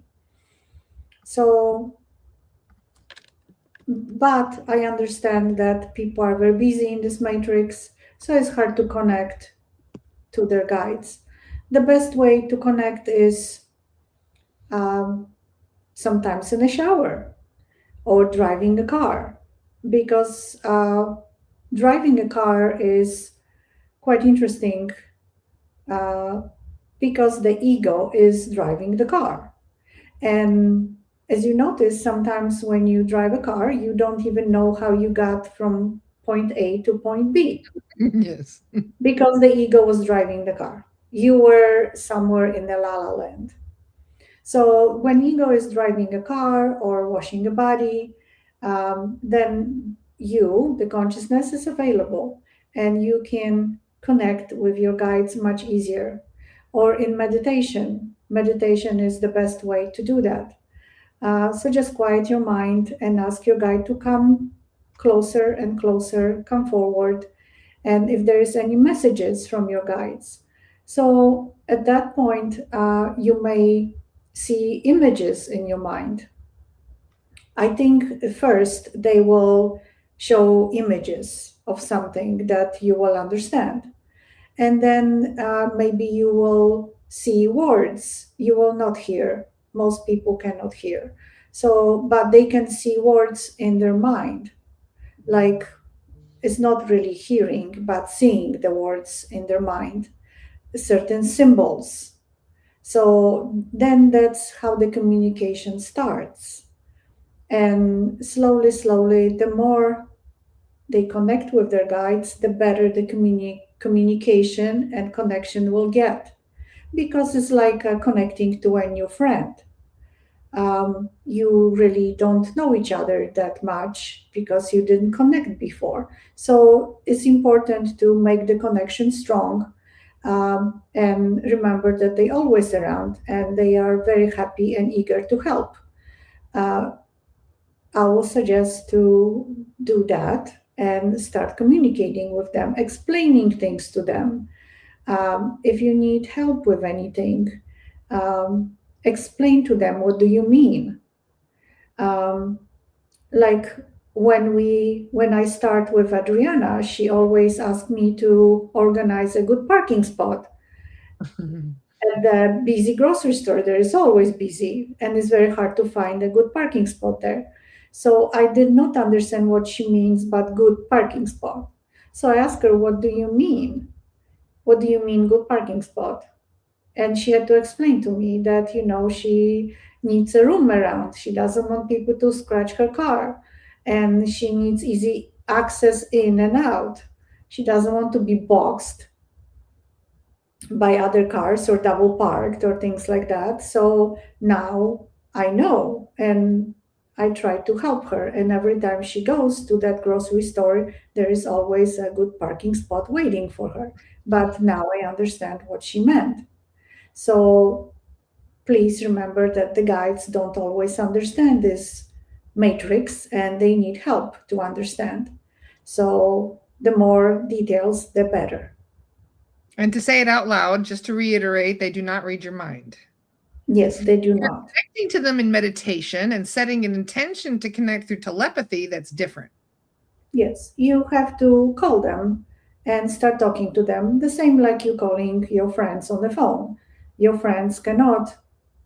So, but I understand that people are very busy in this matrix, so it's hard to connect to their guides. The best way to connect is um, sometimes in a shower or driving a car, because driving a car is quite interesting, uh, because the ego is driving the car. And as you notice, sometimes when you drive a car, you don't even know how you got from point A to point B Yes. because the ego was driving the car. You were somewhere in the la la land. So when ego is driving a car or washing a body, then you, the consciousness, is available and you can connect with your guides much easier. Or in meditation, meditation is the best way to do that. So just quiet your mind and ask your guide to come closer and closer, come forward, and if there is any messages from your guides. So at that point, you may see images in your mind. I think first they will show images of something that you will understand. And then maybe you will see words you will not hear. Most people cannot hear. So, but they can see words in their mind, like it's not really hearing, but seeing the words in their mind, certain symbols. So then that's how the communication starts. And slowly, slowly, the more they connect with their guides, the better the communication and connection will get. Because it's like connecting to a new friend. You really don't know each other that much because you didn't connect before. So it's important to make the connection strong, and remember that they always around and they are very happy and eager to help. Uh, I will suggest to do that and start communicating with them, explaining things to them. If you need help with anything, explain to them what do you mean. Um, like when I start with Adrianna, she always asks me to organize a good parking spot at the busy grocery store. There is always busy, and it's very hard to find a good parking spot there. So I did not understand what she means, but good parking spot. So I asked her, "What do you mean? What do you mean, good parking spot?" And she had to explain to me that she needs a room around. She doesn't want people to scratch her car, and she needs easy access in and out. She doesn't want to be boxed by other cars or double parked or things like that. So now I know, and I try to help her. And every time she goes to that grocery store, there is always a good parking spot waiting for her. But now I understand what she meant. So please remember that the guides don't always understand this matrix and they need help to understand. So the more details, the better. And to say it out loud, just to reiterate, they do not read your mind. Yes, they do not. Connecting to them in meditation and setting an intention to connect through telepathy, that's different. Yes, you have to call them and start talking to them, the same like you calling your friends on the phone. Your friends cannot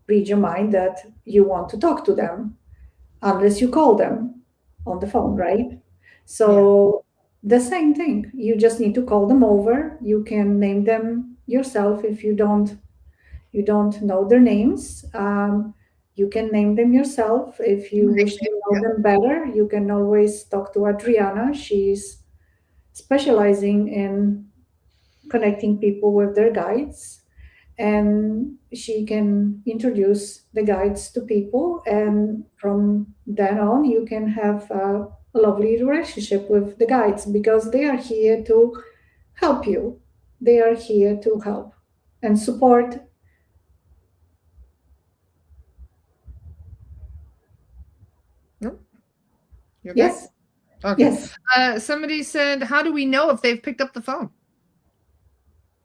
read your mind that you want to talk to them unless you call them on the phone, right? So the same thing. You just need to call them over. You can name them yourself if you don't know their names. You can name them yourself if you wish to know them better. You can always talk to Adrianna. She's specializing in connecting people with their guides, and she can introduce the guides to people, and from then on you can have a lovely relationship with the guides because they are here to help you. They are here to help and support. No, you're Yes. good. Okay. Yes, Somebody said, how do we know if they've picked up the phone?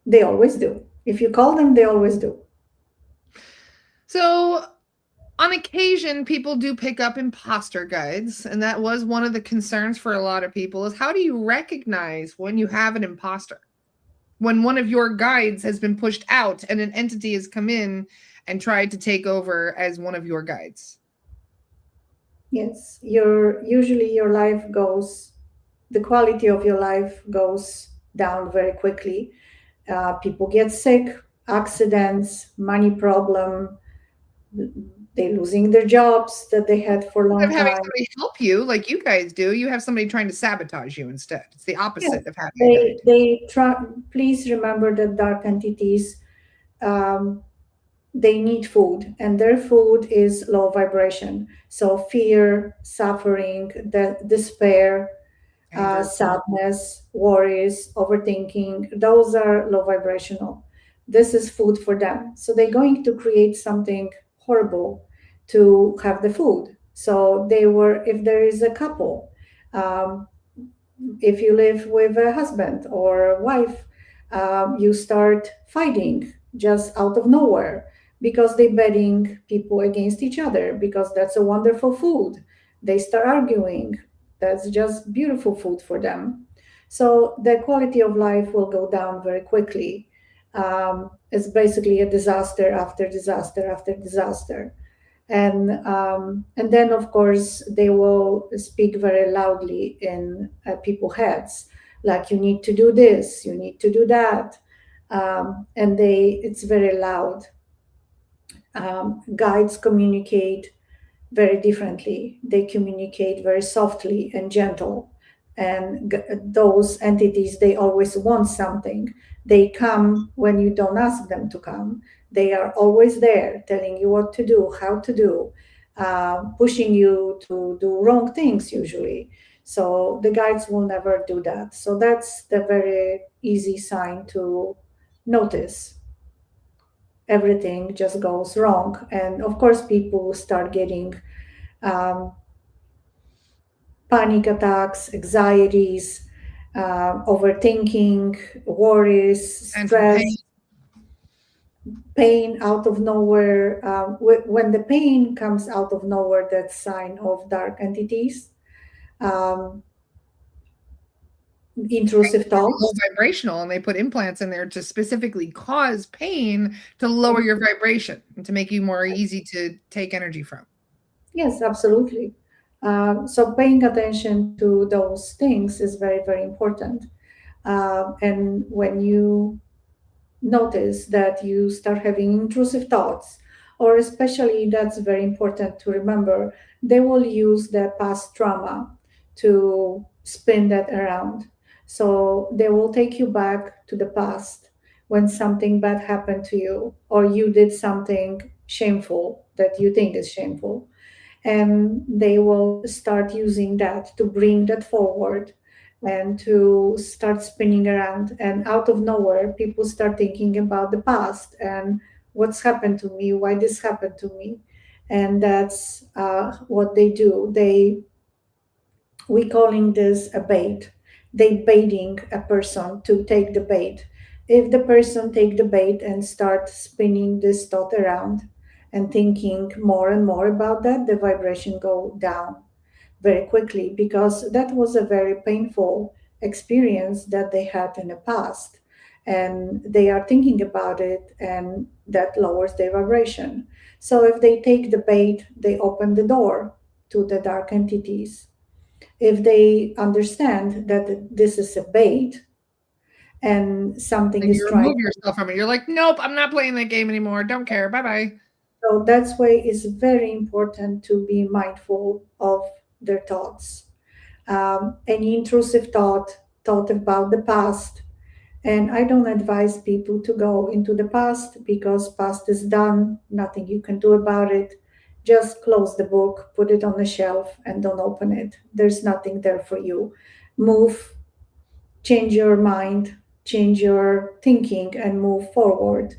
they always do. If you call them, they always do. So, on occasion, people do pick up imposter guides, and that was one of the concerns for a lot of people is how do you recognize when you have an imposter? When one of your guides has been pushed out and an entity has come in and tried to take over as one of your guides. Yes, usually your life goes, the quality of your life goes down very quickly. People get sick, accidents, money problem, they're losing their jobs that they had for a Instead long of having time. somebody help you like you guys do, you have somebody trying to sabotage you instead. It's the Yes, opposite of having a they guide. they try. Please remember that dark entities, um, they need food, and their food is low vibration. So fear, suffering, despair, Anger. sadness, worries, overthinking, those are low vibrational. This is food for them. So they're going to create something horrible to have the food. So they were, if there is a couple, um, if you live with a husband or a wife, you start fighting just out of nowhere because they're betting people against each other because that's a wonderful food. They start arguing. That's just beautiful food for them. So the quality of life will go down very quickly. It's basically a disaster after disaster after disaster, and then of course they will speak very loudly in people's heads, like you need to do this, you need to do that, and it's very loud. Guides communicate very differently. They communicate very softly and gentle. And those entities, they always want something. They come when you don't ask them to come. They are always there telling you what to do, how to do, pushing you to do wrong things usually. So the guides will never do that. So that's the very easy sign to notice everything just goes wrong. And of course, people start getting um, panic attacks, anxieties, overthinking, worries, And from stress, pain. pain out of nowhere. When the pain comes out of nowhere, that's sign of dark entities. Um, intrusive Low thoughts. vibrational, and they put implants in there to specifically cause pain to lower your vibration and to make you more easy to take energy from. Yes, absolutely. So paying attention to those things is very, very important. And when you notice that you start having intrusive thoughts, or especially that's very important to remember, they will use their past trauma to spin that around. So they will take you back to the past when something bad happened to you, or you did something shameful that you think is shameful, and they will start using that to bring that forward and to start spinning around, and out of nowhere people start thinking about the past and what's happened to me, why this happened to me. And that's what they do. We calling this a bait. They baiting a person to take the bait. If the person take the bait and start spinning this thought around and thinking more and more about that, the vibration go down very quickly because that was a very painful experience that they had in the past, and they are thinking about it, and that lowers their vibration. So if they take the bait, they open the door to the dark entities. If they understand that this is a bait and something And is you trying, remove yourself from it. You're like, nope, I'm not playing that game anymore. Don't care. Bye bye. so that's why it's very important to be mindful of their thoughts. Any intrusive thought about the past, and I don't advise people to go into the past because past is done, nothing you can do about it. Just close the book, put it on the shelf, and don't open it. There's nothing there for you. Move, change your mind, change your thinking, and move forward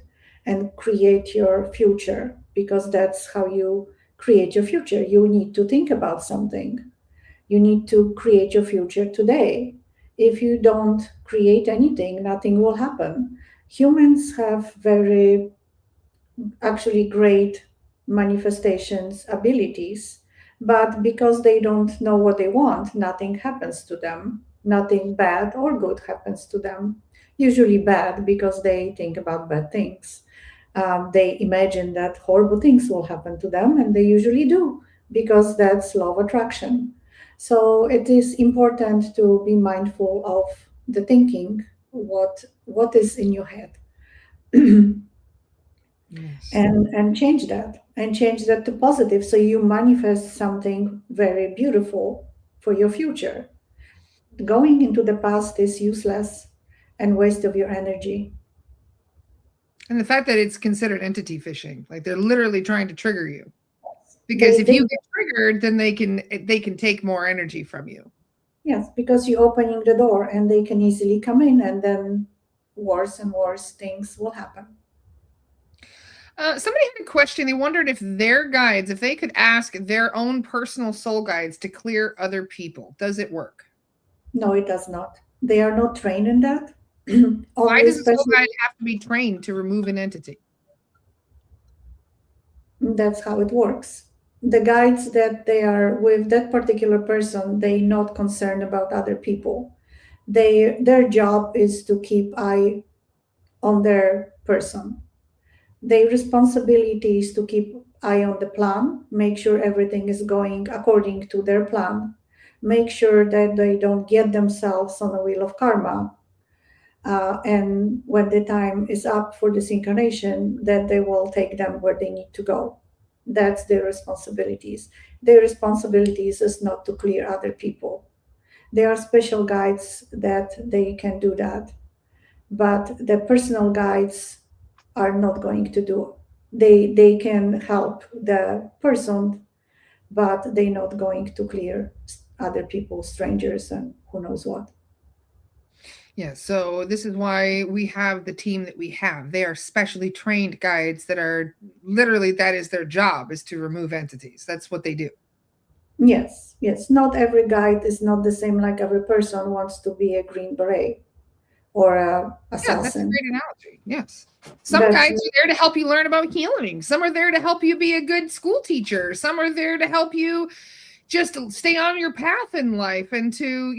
and create your future, because that's how you create your future. You need to think about something. You need to create your future today. If you don't create anything, nothing will happen. Humans have very actually great manifestations abilities, but because they don't know what they want, nothing happens to them. Nothing bad or good happens to them. Usually bad because they think about bad things. They imagine that horrible things will happen to them, and they usually do because that's law of attraction. So it is important to be mindful of the thinking, what is in your head. Yes. And change that to positive, so you manifest something very beautiful for your future. Going into the past is useless and waste of your energy. And the fact that it's considered entity fishing, like they're literally trying to trigger you. Because they, if they you get triggered, then they can take more energy from you. yes, because you're opening the door and they can easily come in, and then worse and worse things will happen. Somebody had a question. They wondered if their guides, if they could ask their own personal soul guides to clear other people, does it work? No, it does not. They are not trained in that. Why Only does a soul especially guide have to be trained to remove an entity? that's how it works. The guides that they are with that particular person, they not concerned about other people. Their job is to keep eye on their person. Their responsibility is to keep eye on the plan, make sure everything is going according to their plan, make sure that they don't get themselves on the wheel of karma, and when the time is up for this incarnation, that they will take them where they need to go. That's their responsibilities. Their responsibilities is not to clear other people. There are special guides that they can do that, but the personal guides are not going to do. They can help the person, but they're not going to clear other people, strangers, and who knows what. Yeah, so this is why we have the team that we have. They are specially trained guides that are literally, that is their job, is to remove entities. That's what they do. Yes, yes. Not every guide is not the same. Like every person wants to be a green beret or a Yeah, that's a assassin. great analogy. Yes. Some That's guides are there to help you learn about healing. Some are there to help you be a good school teacher. Some are there to help you just stay on your path in life and to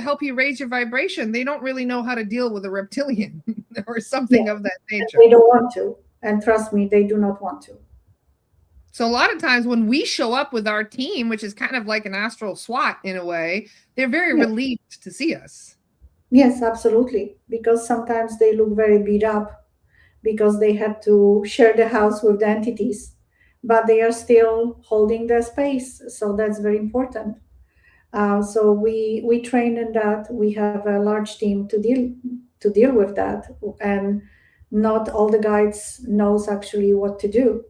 help you raise your vibration. They don't really know how to deal with a reptilian or yeah. something of that nature. They don't want to, and trust me, they do not want to. So a lot of times when we show up with our team, which is kind of like an astral SWAT in a way, they're very Yeah. relieved to see us. Yes, absolutely. Because sometimes they look very beat up because they had to share the house with the entities, but they are still holding their space. So that's very important. So we train in that. We have a large team to deal with that, and not all the guides knows actually what to do,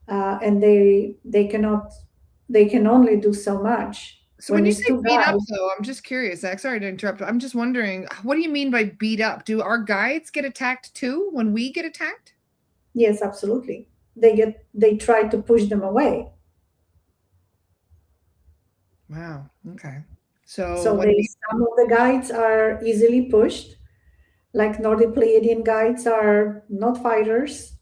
and they can only do so much. So when When you it's say two beat up, guys, though, I'm just curious, Zach. Sorry to interrupt. I'm just wondering, what do you mean by beat up? Do our guides get attacked too when we get attacked? yes, absolutely, they try to push them away. Wow. Okay. So So when we some of the guides are easily pushed, like Nordic Pleiadian guides are not fighters,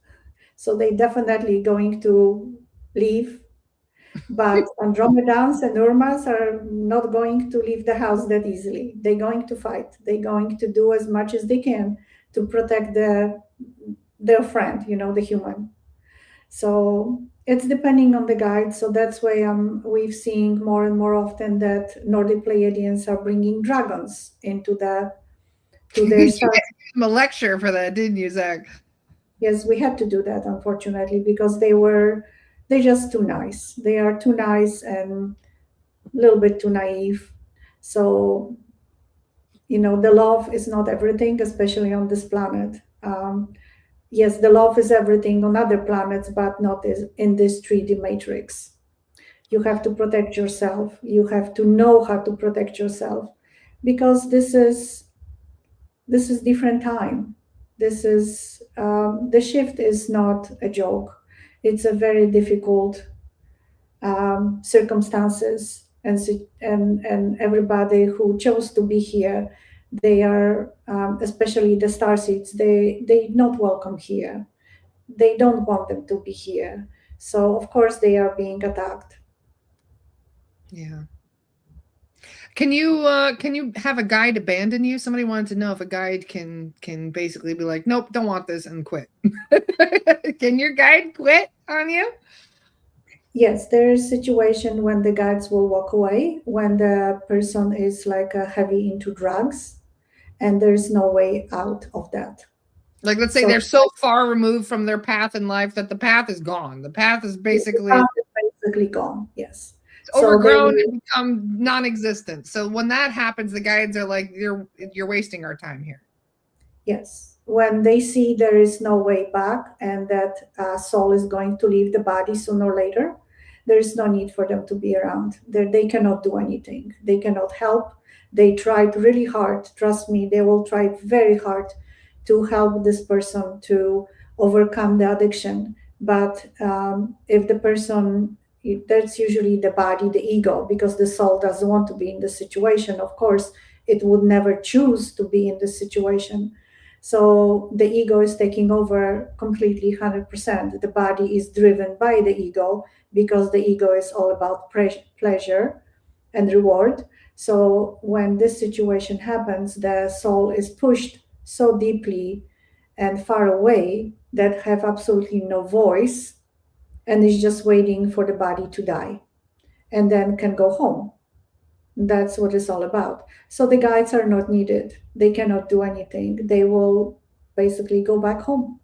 so they definitely going to leave. But Andromedans and Urmas are not going to leave the house that easily. They're going to fight. They're going to do as much as they can to protect their friend, the human. So it's depending on the guide. So that's why we've seen more and more often that Nordic Pleiadians are bringing dragons into to their you stars. had to give them a lecture for that, didn't you, Zach? Yes, we had to do that, unfortunately, because they're just too nice. They are too nice and a little bit too naive. So, the love is not everything, especially on this planet. Yes, the love is everything on other planets, but not in this 3D matrix. You have to protect yourself. You have to know how to protect yourself, because this is different time. This is the shift is not a joke. It's a very difficult circumstances. and everybody who chose to be here, they are, especially the star seeds, they not welcome here. They don't want them to be here. So of course they are being attacked. Yeah. Can you have a guide abandon you? Somebody wanted to know if a guide can basically be like, nope, don't want this, and quit. Can your guide quit on you? Yes, there is situation when the guides will walk away when the person is like heavy into drugs, and there's no way out of that. Like, let's say So they're so far removed from their path in life that the path is gone. The path is the basically path is basically gone. Yes. it's So they overgrown will, and become non-existent. So when that happens, the guides are like, you're wasting our time here. yes, when they see there is no way back and that soul is going to leave the body sooner or later, there is no need for them to be around. They cannot do anything. They cannot help. They tried really hard. Trust me, they will try very hard to help this person to overcome the addiction. But if the person, that's usually the body, the ego, because the soul doesn't want to be in the situation. Of course, it would never choose to be in this situation. So the ego is taking over completely 100%. The body is driven by the ego because the ego is all about pleasure and reward. So when this situation happens, the soul is pushed so deeply and far away that have absolutely no voice and is just waiting for the body to die and then can go home. That's what it's all about. So the guides are not needed. They cannot do anything. They will basically go back home.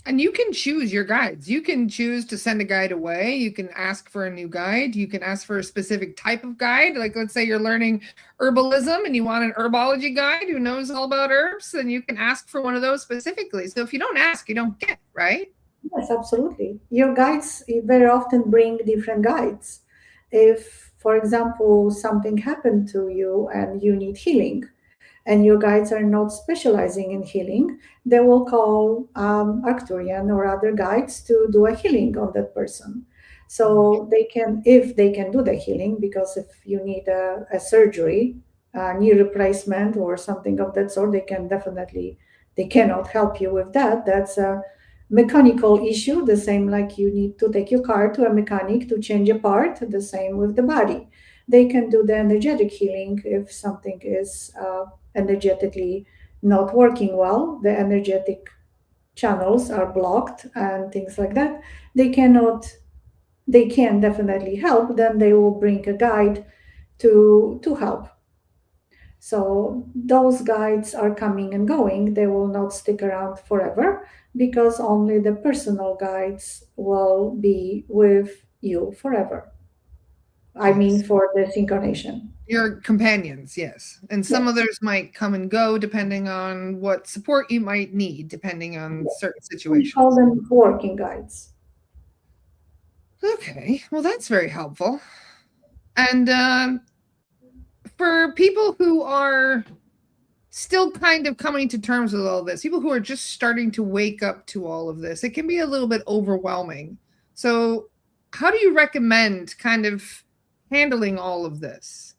And you can choose your guides. You can choose to send a guide away. You can ask for a new guide. You can ask for a specific type of guide. Like, let's say you're learning herbalism and you want an herbology guide who knows all about herbs, then you can ask for one of those specifically. So if you don't ask, you don't get, right? Yes, absolutely. Your guides very often bring different guides. If, for example, something happened to you and you need healing, and your guides are not specializing in healing, they will call Arcturian or other guides to do a healing on that person. So they can, if they can do the healing, because if you need a surgery, knee replacement or something of that sort, they can definitely, they cannot help you with that. That's a mechanical issue, the same like you need to take your car to a mechanic to change a part, the same with the body. They can do the energetic healing if something is energetically not working well, the energetic channels are blocked and things like that. They cannot, they can definitely help, then they will bring a guide to help. So those guides are coming and going. They will not stick around forever because only the personal guides will be with you forever. I mean, Yes. for this incarnation. Your companions, yes. And some Yes. others might come and go depending on what support you might need, depending on certain We call situations. them working guides. Okay, well, that's very helpful. And for people who are still kind of coming to terms with all this, people who are just starting to wake up to all of this, it can be a little bit overwhelming. So, how do you recommend kind of handling all of this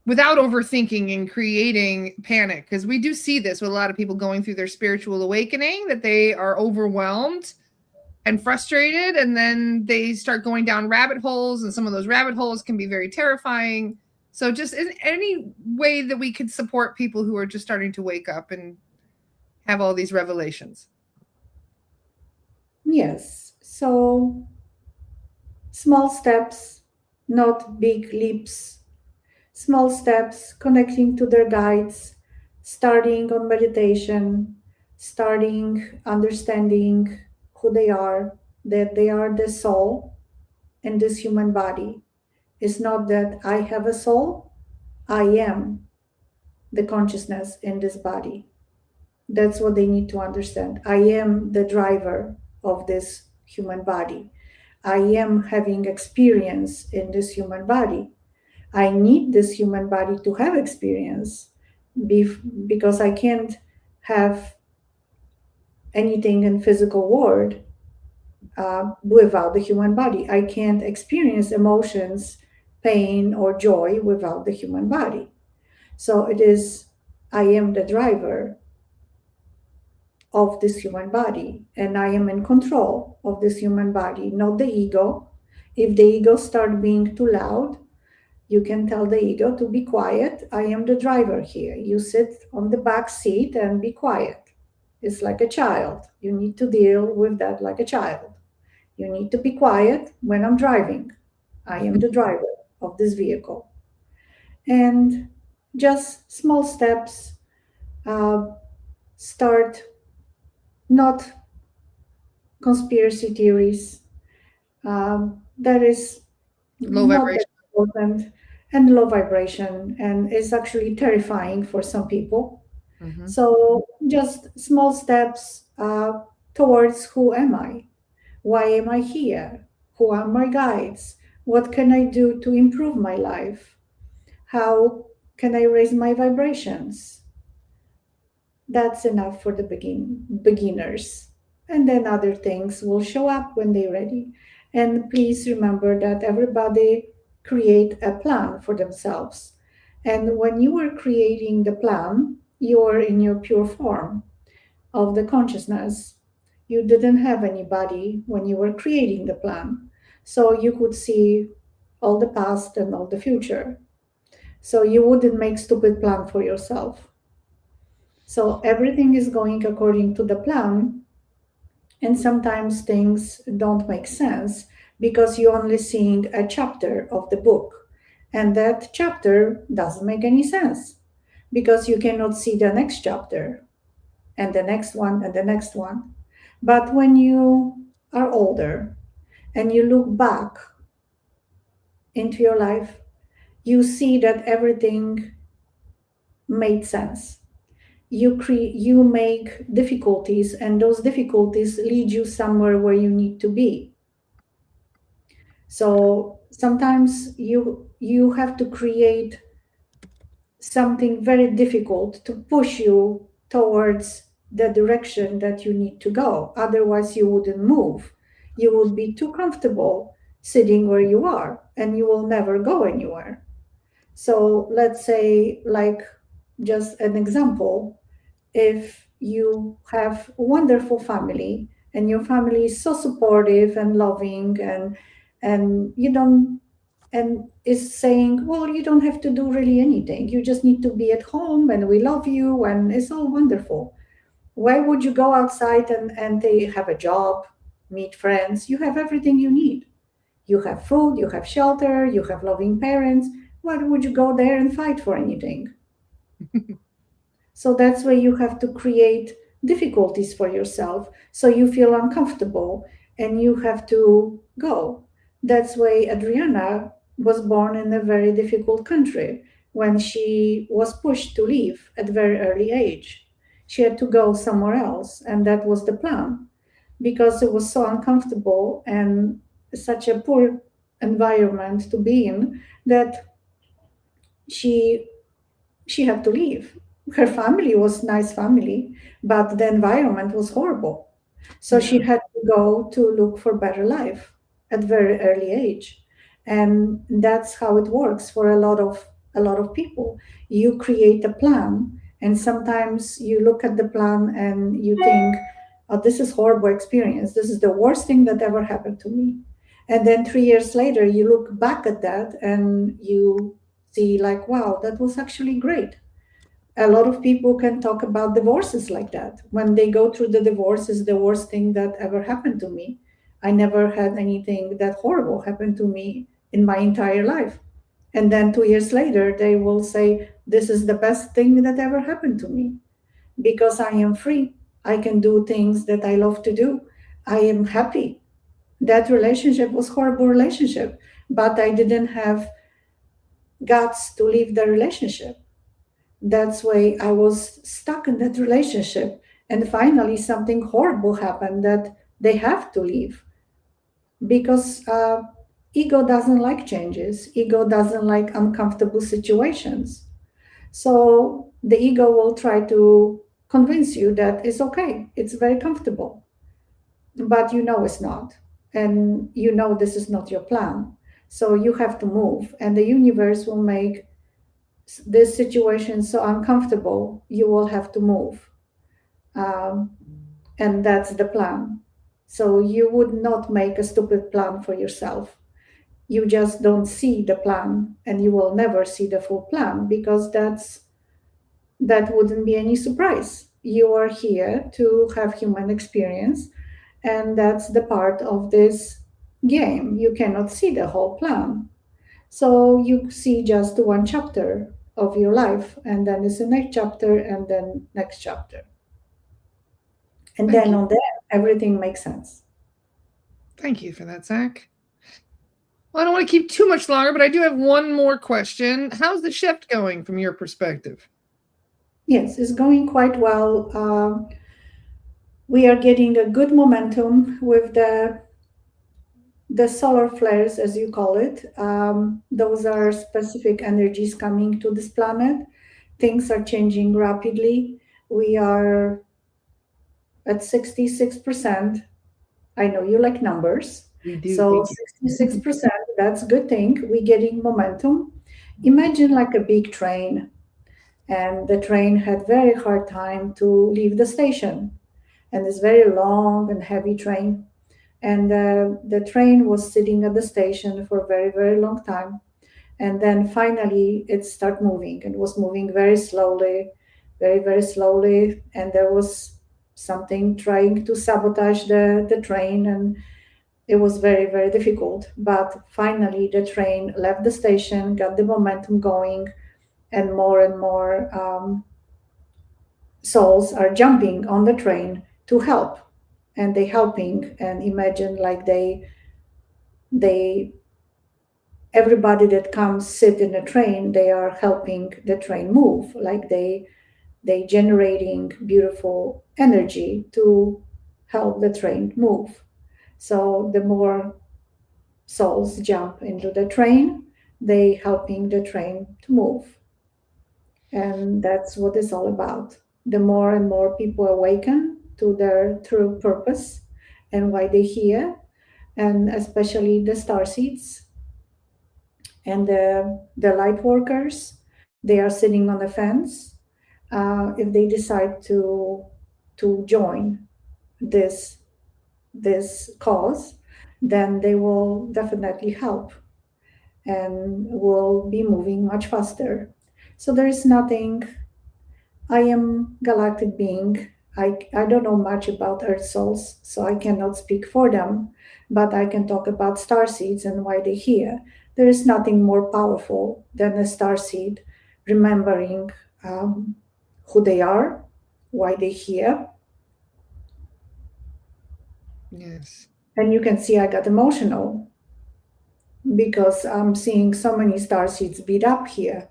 without overthinking and creating panic? Because we do see this with a lot of people going through their spiritual awakening, that they are overwhelmed and frustrated, and then they start going down rabbit holes, and some of those rabbit holes can be very terrifying. So just in any way that we could support people who are just starting to wake up and have all these revelations. Yes. So small steps, not big leaps. Small steps, connecting to their guides, starting on meditation, starting understanding who they are, that they are the soul in this human body. It's not that I have a soul, I am the consciousness in this body. That's what they need to understand. I am the driver of this human body. I am having experience in this human body. I need this human body to have experience because I can't have anything in physical world without the human body. I can't experience emotions pain or joy without the human body. So it is, I am the driver of this human body, and I am in control of this human body, not the ego. If the ego start being too loud, you can tell the ego to be quiet. I am the driver here. You sit on the back seat and be quiet. It's like a child. You need to deal with that like a child. You need to be quiet when I'm driving. I am the driver of this vehicle. And just small steps, uh, start not conspiracy theories. That is Low not that vibration. important, and low vibration, and is actually terrifying for some people. Mhm. So just small steps towards who am I? Why am I here? Who are my guides? What can I do to improve my life? How can I raise my vibrations? That's enough for the beginners. And then other things will show up when they're ready. And please remember that everybody create a plan for themselves. And when you are creating the plan, you are in your pure form of the consciousness. You didn't have anybody when you were creating the plan. So you could see all the past and all the future. So you wouldn't make stupid plan for yourself. So everything is going according to the plan, and sometimes things don't make sense because you're only seeing a chapter of the book, and that chapter doesn't make any sense because you cannot see the next chapter and the next one and the next one. But when you are older and you look back into your life, you see that everything made sense. You make difficulties, and those difficulties lead you somewhere where you need to be. So sometimes you have to create something very difficult to push you towards the direction that you need to go. Otherwise you wouldn't move. You would be too comfortable sitting where you are, and you will never go anywhere. So let's say, like, just an example, if you have a wonderful family and your family is so supportive and loving, and you don't, and is saying, well, you don't have to do really anything, you just need to be at home and we love you and it's all wonderful, why would you go outside and they have a job, meet friends, you have everything you need, you have food, you have shelter, you have loving parents, why would you go there and fight for anything? So that's where you have to create difficulties for yourself so you feel uncomfortable and you have to go. That's why Adrianna was born in a very difficult country when she was pushed to leave at a very early age. She had to go somewhere else, and that was the plan because it was so uncomfortable and such a poor environment to be in that she she had to leave. Her family was nice family, but the environment was horrible. So she Yeah. had to go to look for better life at very early age. And that's how it works for a lot of people. You create a plan, and sometimes you look at the plan and you think, oh, this is horrible experience. This is the worst thing that ever happened to me. And then 3 years later you look back at that and you see like, wow, that was actually great. A lot of people can talk about divorces like that. When they go through the divorce, is the worst thing that ever happened to me. I never had anything that horrible happen to me in my entire life. And then 2 years later, they will say, this is the best thing that ever happened to me because I am free. I can do things that I love to do. I am happy. That relationship was horrible relationship, but I didn't have guts to leave the relationship. That's why I was stuck in that relationship. And finally, something horrible happened that they have to leave because ego doesn't like changes. Ego doesn't like uncomfortable situations. So the ego will try to convince you that it's okay, it's very comfortable, but you know it's not. And you know this is not your plan. So you have to move, and the universe will make this situation so uncomfortable. You will have to move. Um, and that's the plan. So you would not make a stupid plan for yourself. You just don't see the plan, and you will never see the full plan, because that wouldn't be any surprise. You are here to have human experience, and that's the part of this game. You cannot see the whole plan. So you see just one chapter of your life, and then it's the next chapter, and then next chapter. And Thank then you. on that, everything makes sense. Thank you for that, Zach. Well, I don't want to keep too much longer, but I do have one more question. How's the shift going from your perspective? Yes, it's going quite well. We are getting a good momentum with the solar flares, as you call it. Those are specific energies coming to this planet. Things are changing rapidly. We are at 66%. I know you like numbers. We do. So Thank you. 66%, that's a good thing. We're getting momentum. Imagine like a big train, and the train had very hard time to leave the station. And it's very long and heavy train. And the train was sitting at the station for a very, very long time. And then finally it started moving, and was moving very slowly, very, very slowly. And there was something trying to sabotage the train, and it was very, very difficult. But finally the train left the station, got the momentum going, and more souls are jumping on the train to help. And they helping, and imagine like they everybody that comes sit in a train, they are helping the train move, like they generating beautiful energy to help the train move. So the more souls jump into the train, they helping the train to move. And that's what it's all about. The more and more people awaken to their true purpose and why they're here, and especially the star seeds and the light workers, they are sitting on the fence. If they decide to join this this cause, then they will definitely help and will be moving much faster. So there is nothing. I am galactic being. I don't know much about earth souls, so I cannot speak for them, but I can talk about star seeds and why they're here. There is nothing more powerful than a star seed remembering who they are, why they're here. Yes. And you can see I got emotional because I'm seeing so many star seeds beat up here.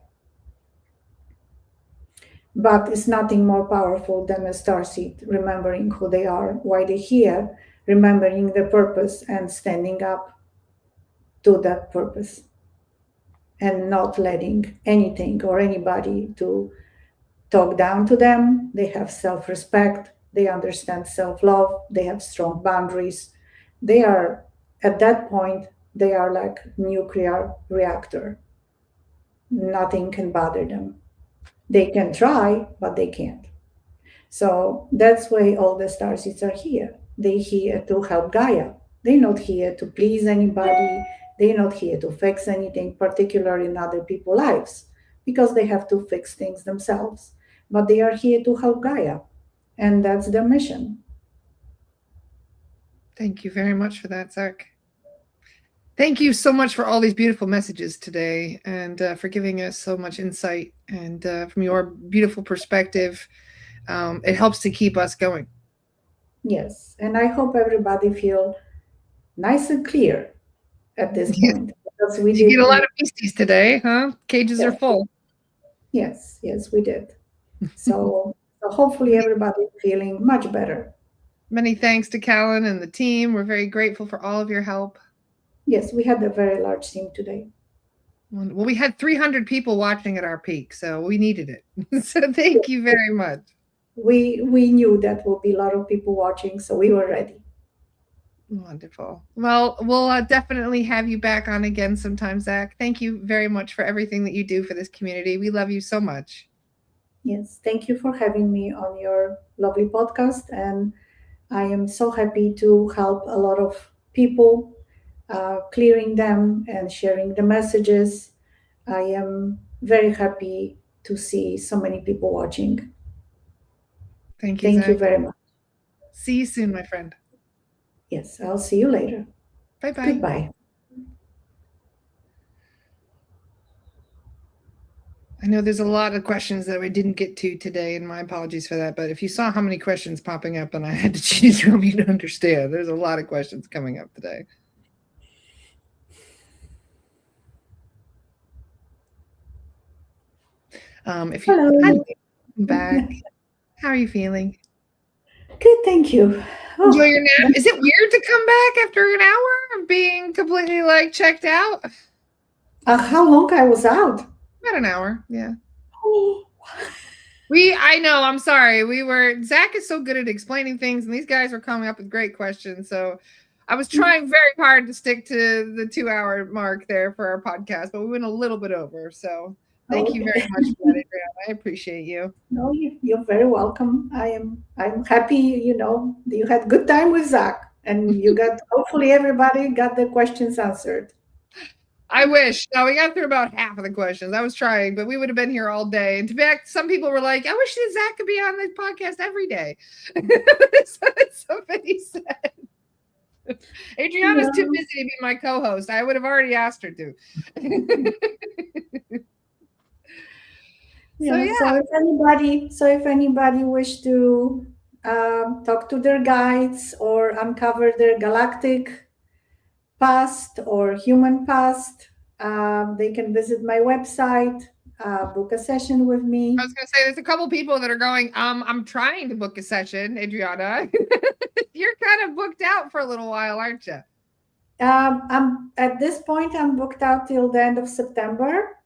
But it's nothing more powerful than a starseed remembering who they are, why they're here, remembering the purpose and standing up to that purpose, and not letting anything or anybody to talk down to them. They have self-respect, they understand self-love, they have strong boundaries. They are at that point, they are like nuclear reactor. Nothing can bother them. They can try, but they can't. So that's why all the starseeds are here. They're here to help Gaia. They're not here to please anybody. They're not here to fix anything particular in other people's lives, because they have to fix things themselves. But they are here to help Gaia, and that's their mission. Thank you very much for that, Zach. Thank you so much for all these beautiful messages today, and for giving us so much insight, and from your beautiful perspective. It helps to keep us going. Yes, and I hope everybody feel nice and clear at this point, because we Did you did. get a lot of beasties today, huh? Cages are Yes, full. yes, we did. So hopefully everybody feeling much better. Many thanks to Callan and the team. We're very grateful for all of your help. Yes, we had a very large team today. Well, we had 300 people watching at our peak, so we needed it. So thank you very much. We knew that will be a lot of people watching, so we were ready. Wonderful. Well, we'll definitely have you back on again sometime, Zach. Thank you very much for everything that you do for this community. We love you so much. Yes, thank you for having me on your lovely podcast. And I am so happy to help a lot of people, clearing them and sharing the messages. I am very happy to see so many people watching. Thank you, Thank you Zach. very much. See you soon, my friend. Yes, I'll see you later. Bye-bye. Goodbye. I know there's a lot of questions that we didn't get to today, and my apologies for that. But if you saw how many questions popping up, and I had to choose from, you to understand. There's a lot of questions coming up today. If you Hello. back, how are you feeling? Good, thank you. Enjoy your nap. Is it weird to come back after an hour of being completely like checked out? How long I was out? About an hour, yeah. Oh. I know, I'm sorry. Zach is so good at explaining things, and these guys were coming up with great questions. So I was trying very hard to stick to the 2-hour mark there for our podcast, but we went a little bit over. So thank you very much for that, Adrianna. I appreciate you. No, you're very welcome. I'm happy, you had good time with Zach, and hopefully everybody got the questions answered. I wish. No, we got through about half of the questions. I was trying, but we would have been here all day. And to fact, some people were like, I wish that Zach could be on the podcast every day. Somebody said. Adrianna's too busy to be my co-host. I would have already asked her to. So if anybody wish to talk to their guides or uncover their galactic past or human past, they can visit my website, book a session with me. I was going to say, there's a couple people that are going, I'm trying to book a session, Adrianna. You're kind of booked out for a little while, aren't you? I'm at this point, I'm booked out till the end of September,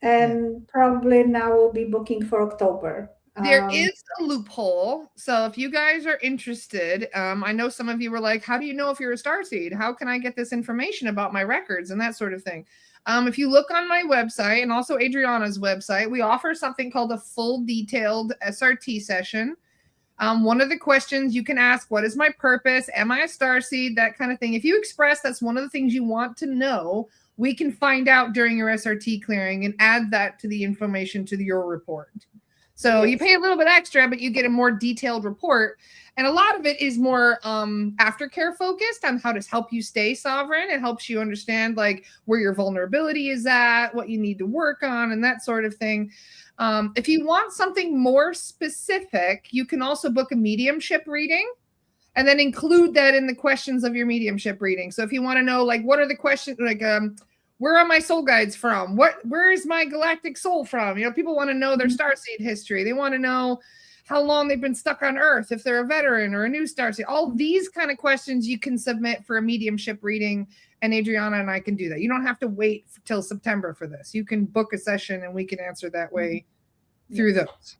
and probably now we'll be booking for October. There is a loophole. So if you guys are interested, I know some of you were like, how do you know if you're a starseed? How can I get this information about my records and that sort of thing? If you look on my website and also Adrianna's website, we offer something called a full detailed SRT session. One of the questions you can ask, what is my purpose? Am I a starseed? That kind of thing. If you express that's one of the things you want to know, we can find out during your SRT clearing and add that to the information to your report. So you pay a little bit extra, but you get a more detailed report. And a lot of it is more aftercare focused on how to help you stay sovereign. It helps you understand like where your vulnerability is at, what you need to work on, and that sort of thing. If you want something more specific, you can also book a mediumship reading and then include that in the questions of your mediumship reading. So if you want to know, like, what are the questions, like, where are my soul guides from? Where is my galactic soul from? People want to know their starseed history. They want to know how long they've been stuck on Earth, if they're a veteran or a new starseed. All these kind of questions you can submit for a mediumship reading, and Adrianna and I can do that. You don't have to wait till September for this. You can book a session and we can answer that way through those.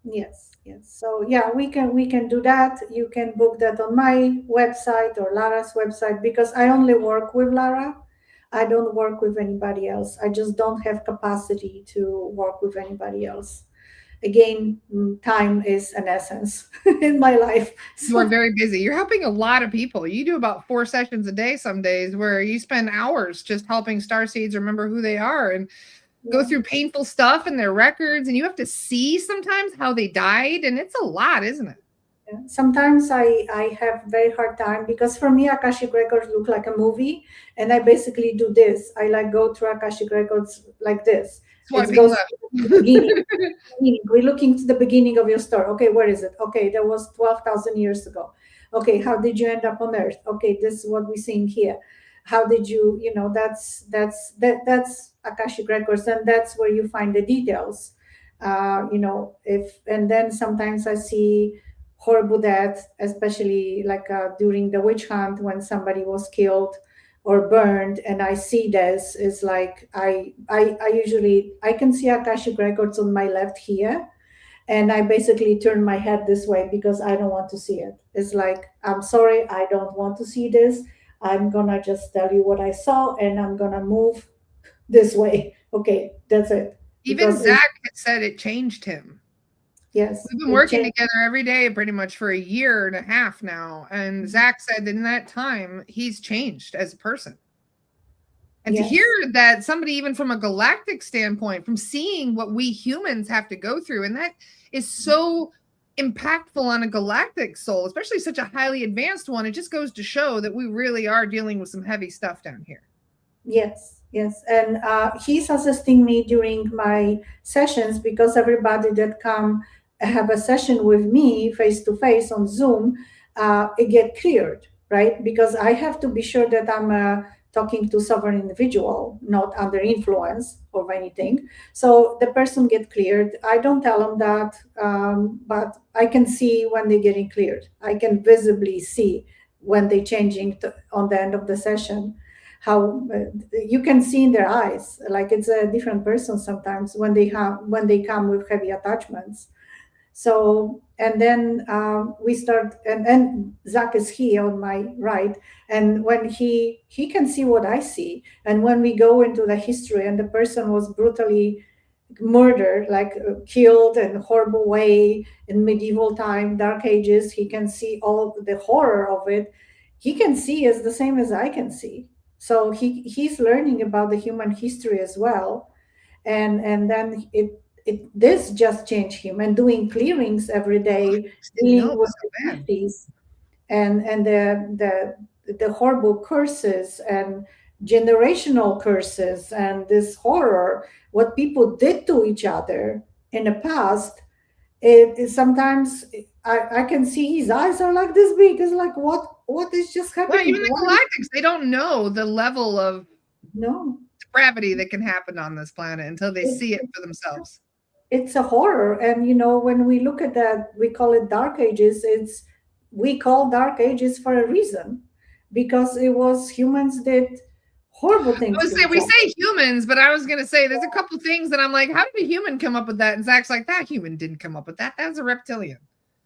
Yes. So yeah, we can do that. You can book that on my website or Lara's website, because I only work with Lara. I don't work with anybody else. I just don't have capacity to work with anybody else. Again, time is an essence in my life. You are very busy. You're helping a lot of people. You do about 4 sessions a day some days, where you spend hours just helping starseeds remember who they are and go through painful stuff in their records. And you have to see sometimes how they died. And it's a lot, isn't it? Sometimes I have very hard time, because for me Akashic records look like a movie, and I basically do this. I go through Akashic records like this. Swiping left. We're looking to the beginning of your story. Okay, where is it? Okay, that was 12,000 years ago. Okay, how did you end up on Earth? Okay, this is what we're seeing here. How did you, that's Akashic records, and that's where you find the details. And then sometimes I see horrible death, especially like during the witch hunt when somebody was killed or burned, and I see this is like I usually can see Akashic records on my left here, And I basically turn my head this way because I don't want to see it. It's like, I'm sorry, I don't want to see this. I'm gonna just tell you what I saw, and I'm gonna move this way. Okay, that's it. Even Because Zach had said it changed him. yes, We've been it working changed. together every day pretty much for a year and a half now. And Zach said that in that time, he's changed as a person. And to Yes. hear that somebody, even from a galactic standpoint, from seeing what we humans have to go through, and that is so impactful on a galactic soul, especially such a highly advanced one, it just goes to show that we really are dealing with some heavy stuff down here. Yes, yes. And he's assisting me during my sessions, because everybody that come have a session with me face to face on Zoom, it get cleared, right? Because I have to be sure that I'm talking to sovereign individual, not under influence of anything. So the person get cleared. I don't tell them that, but I can see when they're getting cleared. I can visibly see when they're changing on the end of the session. How you can see in their eyes, like it's a different person sometimes when they come with heavy attachments. So, and then we start, and Zach is here on my right, and when he can see what I see, and when we go into the history, and the person was brutally murdered, like killed in a horrible way in medieval time, dark ages, he can see all the horror of it. He can see as the same as I can see. So he's learning about the human history as well. And then this just changed him, and doing clearings every day, Didn't know dealing it with was so the bad. 50s, and the horrible curses and generational curses, and this horror, what people did to each other in the past. It sometimes I can see his eyes are like this big. It's like, what is just Well, happening? even the galactics, they don't know the level of No, depravity that can happen on this planet until they see it for themselves. it's a horror. And when we look at that, we call it dark ages. We call dark ages for a reason, because it was humans did horrible I things would to say each we other. say humans, but I was gonna say there's a couple things that I'm like, how did a human come up with that? And Zach's like, that human didn't come up with that. That was a reptilian.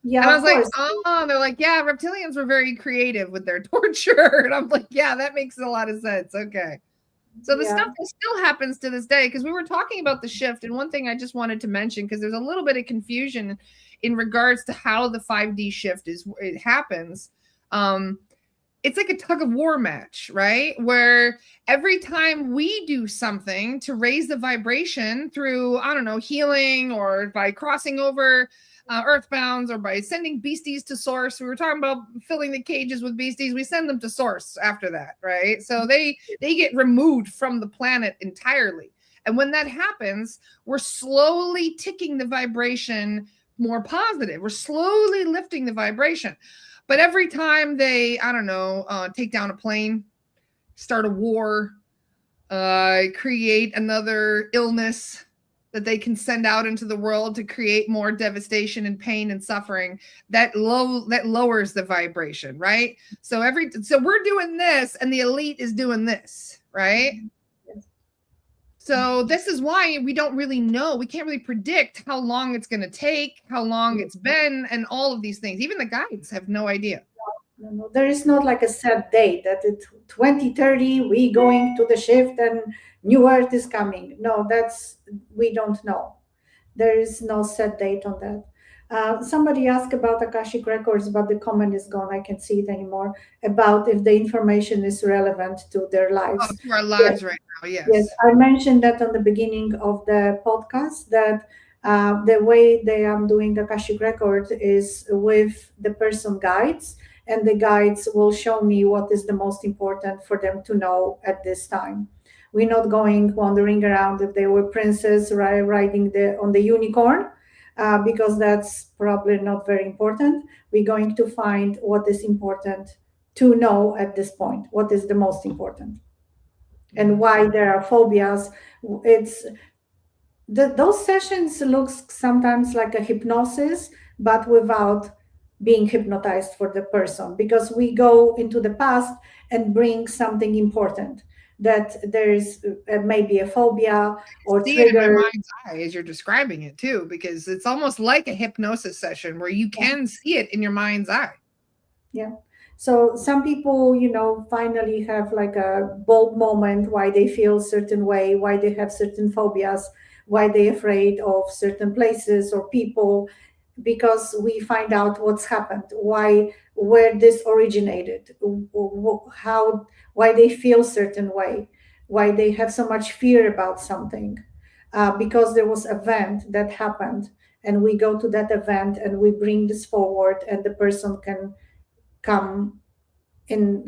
Yeah, And I of was like, course. oh, they're like, yeah, reptilians were very creative with their torture. And I'm like, yeah, that makes a lot of sense. Okay. So the Yeah. stuff that still happens to this day, because we were talking about the shift, and one thing I just wanted to mention, because there's a little bit of confusion in regards to how the 5D shift it happens. It's like a tug of war match, right? Where every time we do something to raise the vibration through, I don't know, healing, or by crossing over earthbounds, or by sending beasties to source. We were talking about filling the cages with beasties. We send them to source after that, right? So they get removed from the planet entirely. And when that happens, we're slowly ticking the vibration more positive. We're slowly lifting the vibration. But every time they, I don't know, take down a plane, start a war, create another illness that they can send out into the world to create more devastation and pain and suffering, that lowers the vibration, right? So we're doing this, and the elite is doing this, right? So this is why we don't really know. We can't really predict how long it's going to take, how long it's been, and all of these things. Even the guides have no idea. No, there is not like a set date that it 2030 we going to the shift and new earth is coming. No, we don't know. There is no set date on that. Somebody asked about Akashic records, but the comment is gone. I can't see it anymore. About if the information is relevant to their lives. To our lives right now, yes. Yes, I mentioned that on the beginning of the podcast, that the way they are doing Akashic record is with the person guides, and the guides will show me what is the most important for them to know at this time. We're not going wandering around if they were princes riding on the unicorn, because that's probably not very important. We're going to find what is important to know at this point, what is the most important, and why there are phobias. It's those sessions looks sometimes like a hypnosis, but without being hypnotized for the person, because we go into the past and bring something important. that there's maybe a phobia or See it in my trigger. mind's eye as you're describing it too, because it's almost like a hypnosis session where you can see it in your mind's eye. Yeah. So some people, finally have like a bold moment why they feel certain way, why they have certain phobias, why they're afraid of certain places or people, because we find out what's happened, where this originated, how, why they feel certain way, why they have so much fear about something, because there was event that happened, and we go to that event and we bring this forward, and the person can come in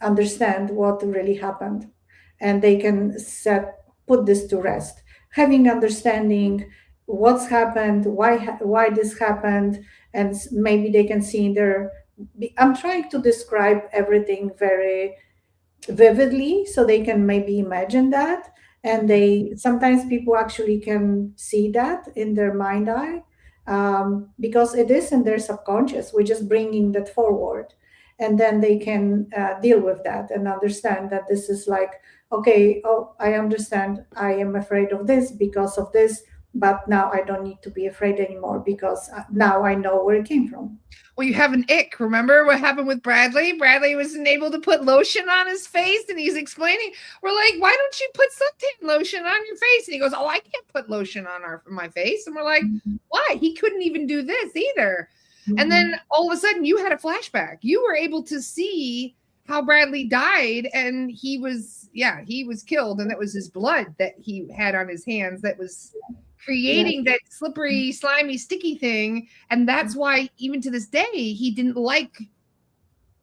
understand what really happened, and they can put this to rest, having understanding what's happened, why this happened, and maybe they can see in their. I'm trying to describe everything very vividly so they can maybe imagine that, and they sometimes people actually can see that in their mind eye, because it is in their subconscious. We're just bringing that forward, and then they can deal with that and understand that this is like, okay, oh, I understand, I am afraid of this because of this, but now I don't need to be afraid anymore because now I know where it came from. Well, you have an ick. Remember what happened with Bradley? Bradley wasn't able to put lotion on his face, and he's explaining. We're like, why don't you put suntan lotion on your face? And he goes, oh, I can't put lotion on my face. And we're like, why? He couldn't even do this either. And then all of a sudden you had a flashback. You were able to see how Bradley died, and he was killed, and that was his blood that he had on his hands that was creating that slippery, slimy, sticky thing. And that's why even to this day, he didn't like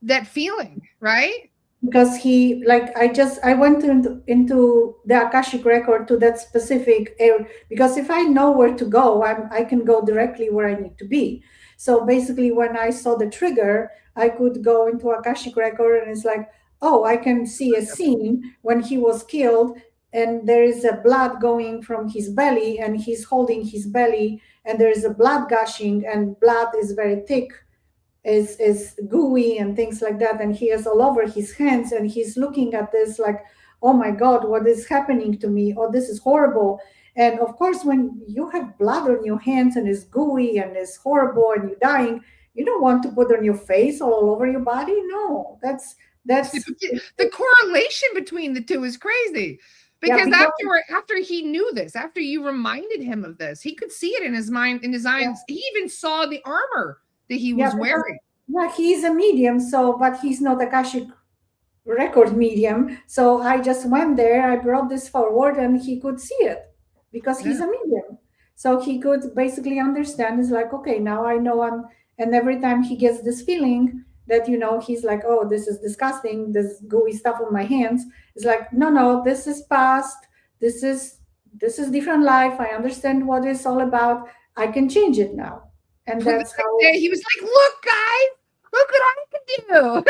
that feeling, right? Because he, like, I went into the Akashic record to that specific area, because if I know where to go, I can go directly where I need to be. So basically when I saw the trigger, I could go into Akashic record, and it's like, oh, I can see a scene when he was killed, and there is a blood going from his belly, and he's holding his belly, and there is a blood gushing, and blood is very thick, is gooey and things like that, and he is all over his hands, and he's looking at this like, oh my god, what is happening to me? Oh, this is horrible. And of course, when you have blood on your hands and it's gooey and it's horrible and you're dying, you don't want to put on your face all over your body. No, that's the correlation between the two is crazy. Because after he knew this, after you reminded him of this, he could see it in his mind, in his eyes. He even saw the armor that he was wearing. Yeah, he's a medium, but he's not Akashic record medium. So I just went there, I brought this forward, and he could see it because he's a medium. So he could basically understand. It's like, okay, now I know and every time he gets this feeling that, he's like, oh, this is disgusting, this gooey stuff on my hands. It's like, no, this is past. This is different life. I understand what it's all about. I can change it now. And that's how he was like, look, guys, look what I can do.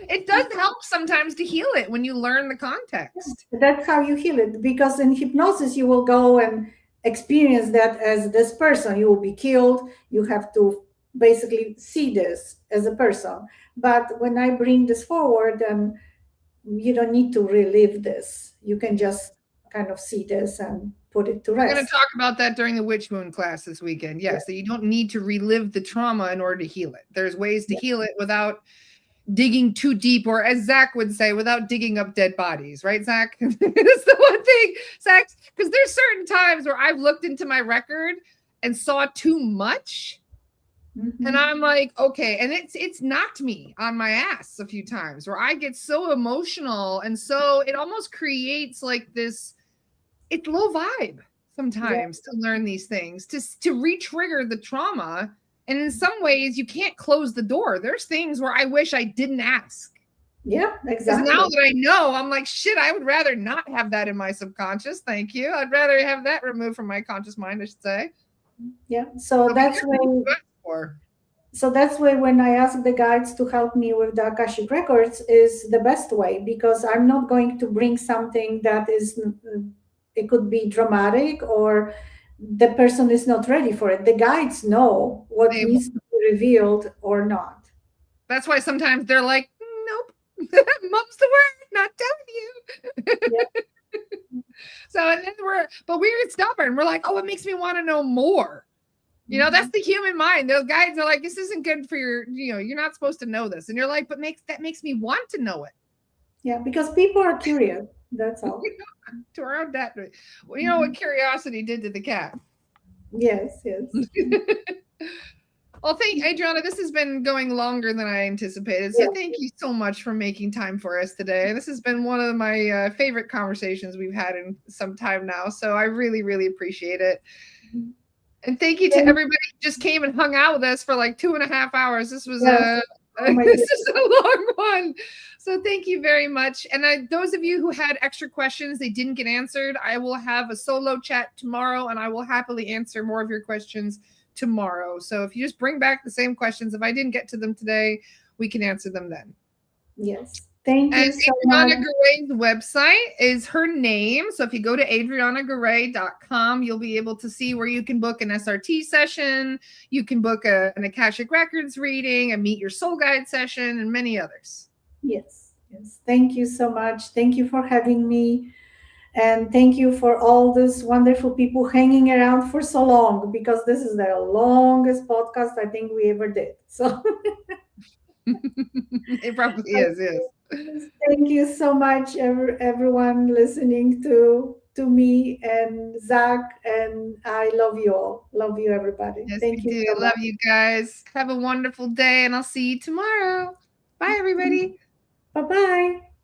It does help sometimes to heal it when you learn the context. That's how you heal it, because in hypnosis you will go and experience that as this person. You will be killed. You have to basically see this as a person. But when I bring this forward, then you don't need to relive this. You can just kind of see this and put it to rest. We're going to talk about that during the Witch Moon class this weekend. Yes, that you don't need to relive the trauma in order to heal it. There's ways to heal it without digging too deep, or as Zach would say, without digging up dead bodies, right, Zach? That's the one thing, Zach, because there's certain times where I've looked into my record and saw too much. And I'm like, okay, and it's knocked me on my ass a few times where I get so emotional, and so it almost creates like this, it's low vibe sometimes to learn these things, to re-trigger the trauma. And in some ways, you can't close the door. There's things where I wish I didn't ask. Yeah, exactly. Now that I know, I'm like, shit, I would rather not have that in my subconscious. Thank you. I'd rather have that removed from my conscious mind, I should say. Yeah, so that's why when I ask the guides to help me with the Akashic records is the best way, because I'm not going to bring something that is, it could be dramatic, or the person is not ready for it. The guides know what needs to be revealed or not. That's why sometimes they're like, nope, Mum's the word, not telling you. Yeah. So, and then we're stubborn. We're like, oh, it makes me want to know more. You know, that's the human mind. Those guys are like, this isn't good for your, you're not supposed to know this. And you're like, but that makes me want to know it. Yeah, because people are curious. That's all. To our own death. Well, you know what curiosity did to the cat. Yes, yes. Well, Adrianna, this has been going longer than I anticipated. So thank you so much for making time for us today. This has been one of my favorite conversations we've had in some time now. So I really, really appreciate it. And thank you to everybody who just came and hung out with us for like 2.5 hours. This was this is a long one. So thank you very much. And those of you who had extra questions they didn't get answered, I will have a solo chat tomorrow, and I will happily answer more of your questions tomorrow. So if you just bring back the same questions, if I didn't get to them today, we can answer them then. Yes. Thank you so much. Adrianna Garay's website is her name. So if you go to adriannagaray.com, you'll be able to see where you can book an SRT session. You can book an Akashic Records reading, a Meet Your Soul Guide session, and many others. Yes. Yes. Thank you so much. Thank you for having me. And thank you for all these wonderful people hanging around for so long, because this is the longest podcast I think we ever did. So it probably is, yes. Thank you so much, everyone listening to me and Zach, and I love you all. Love you, everybody. Yes, Thank you. So love you guys. Have a wonderful day, and I'll see you tomorrow. Bye, everybody. Bye-bye.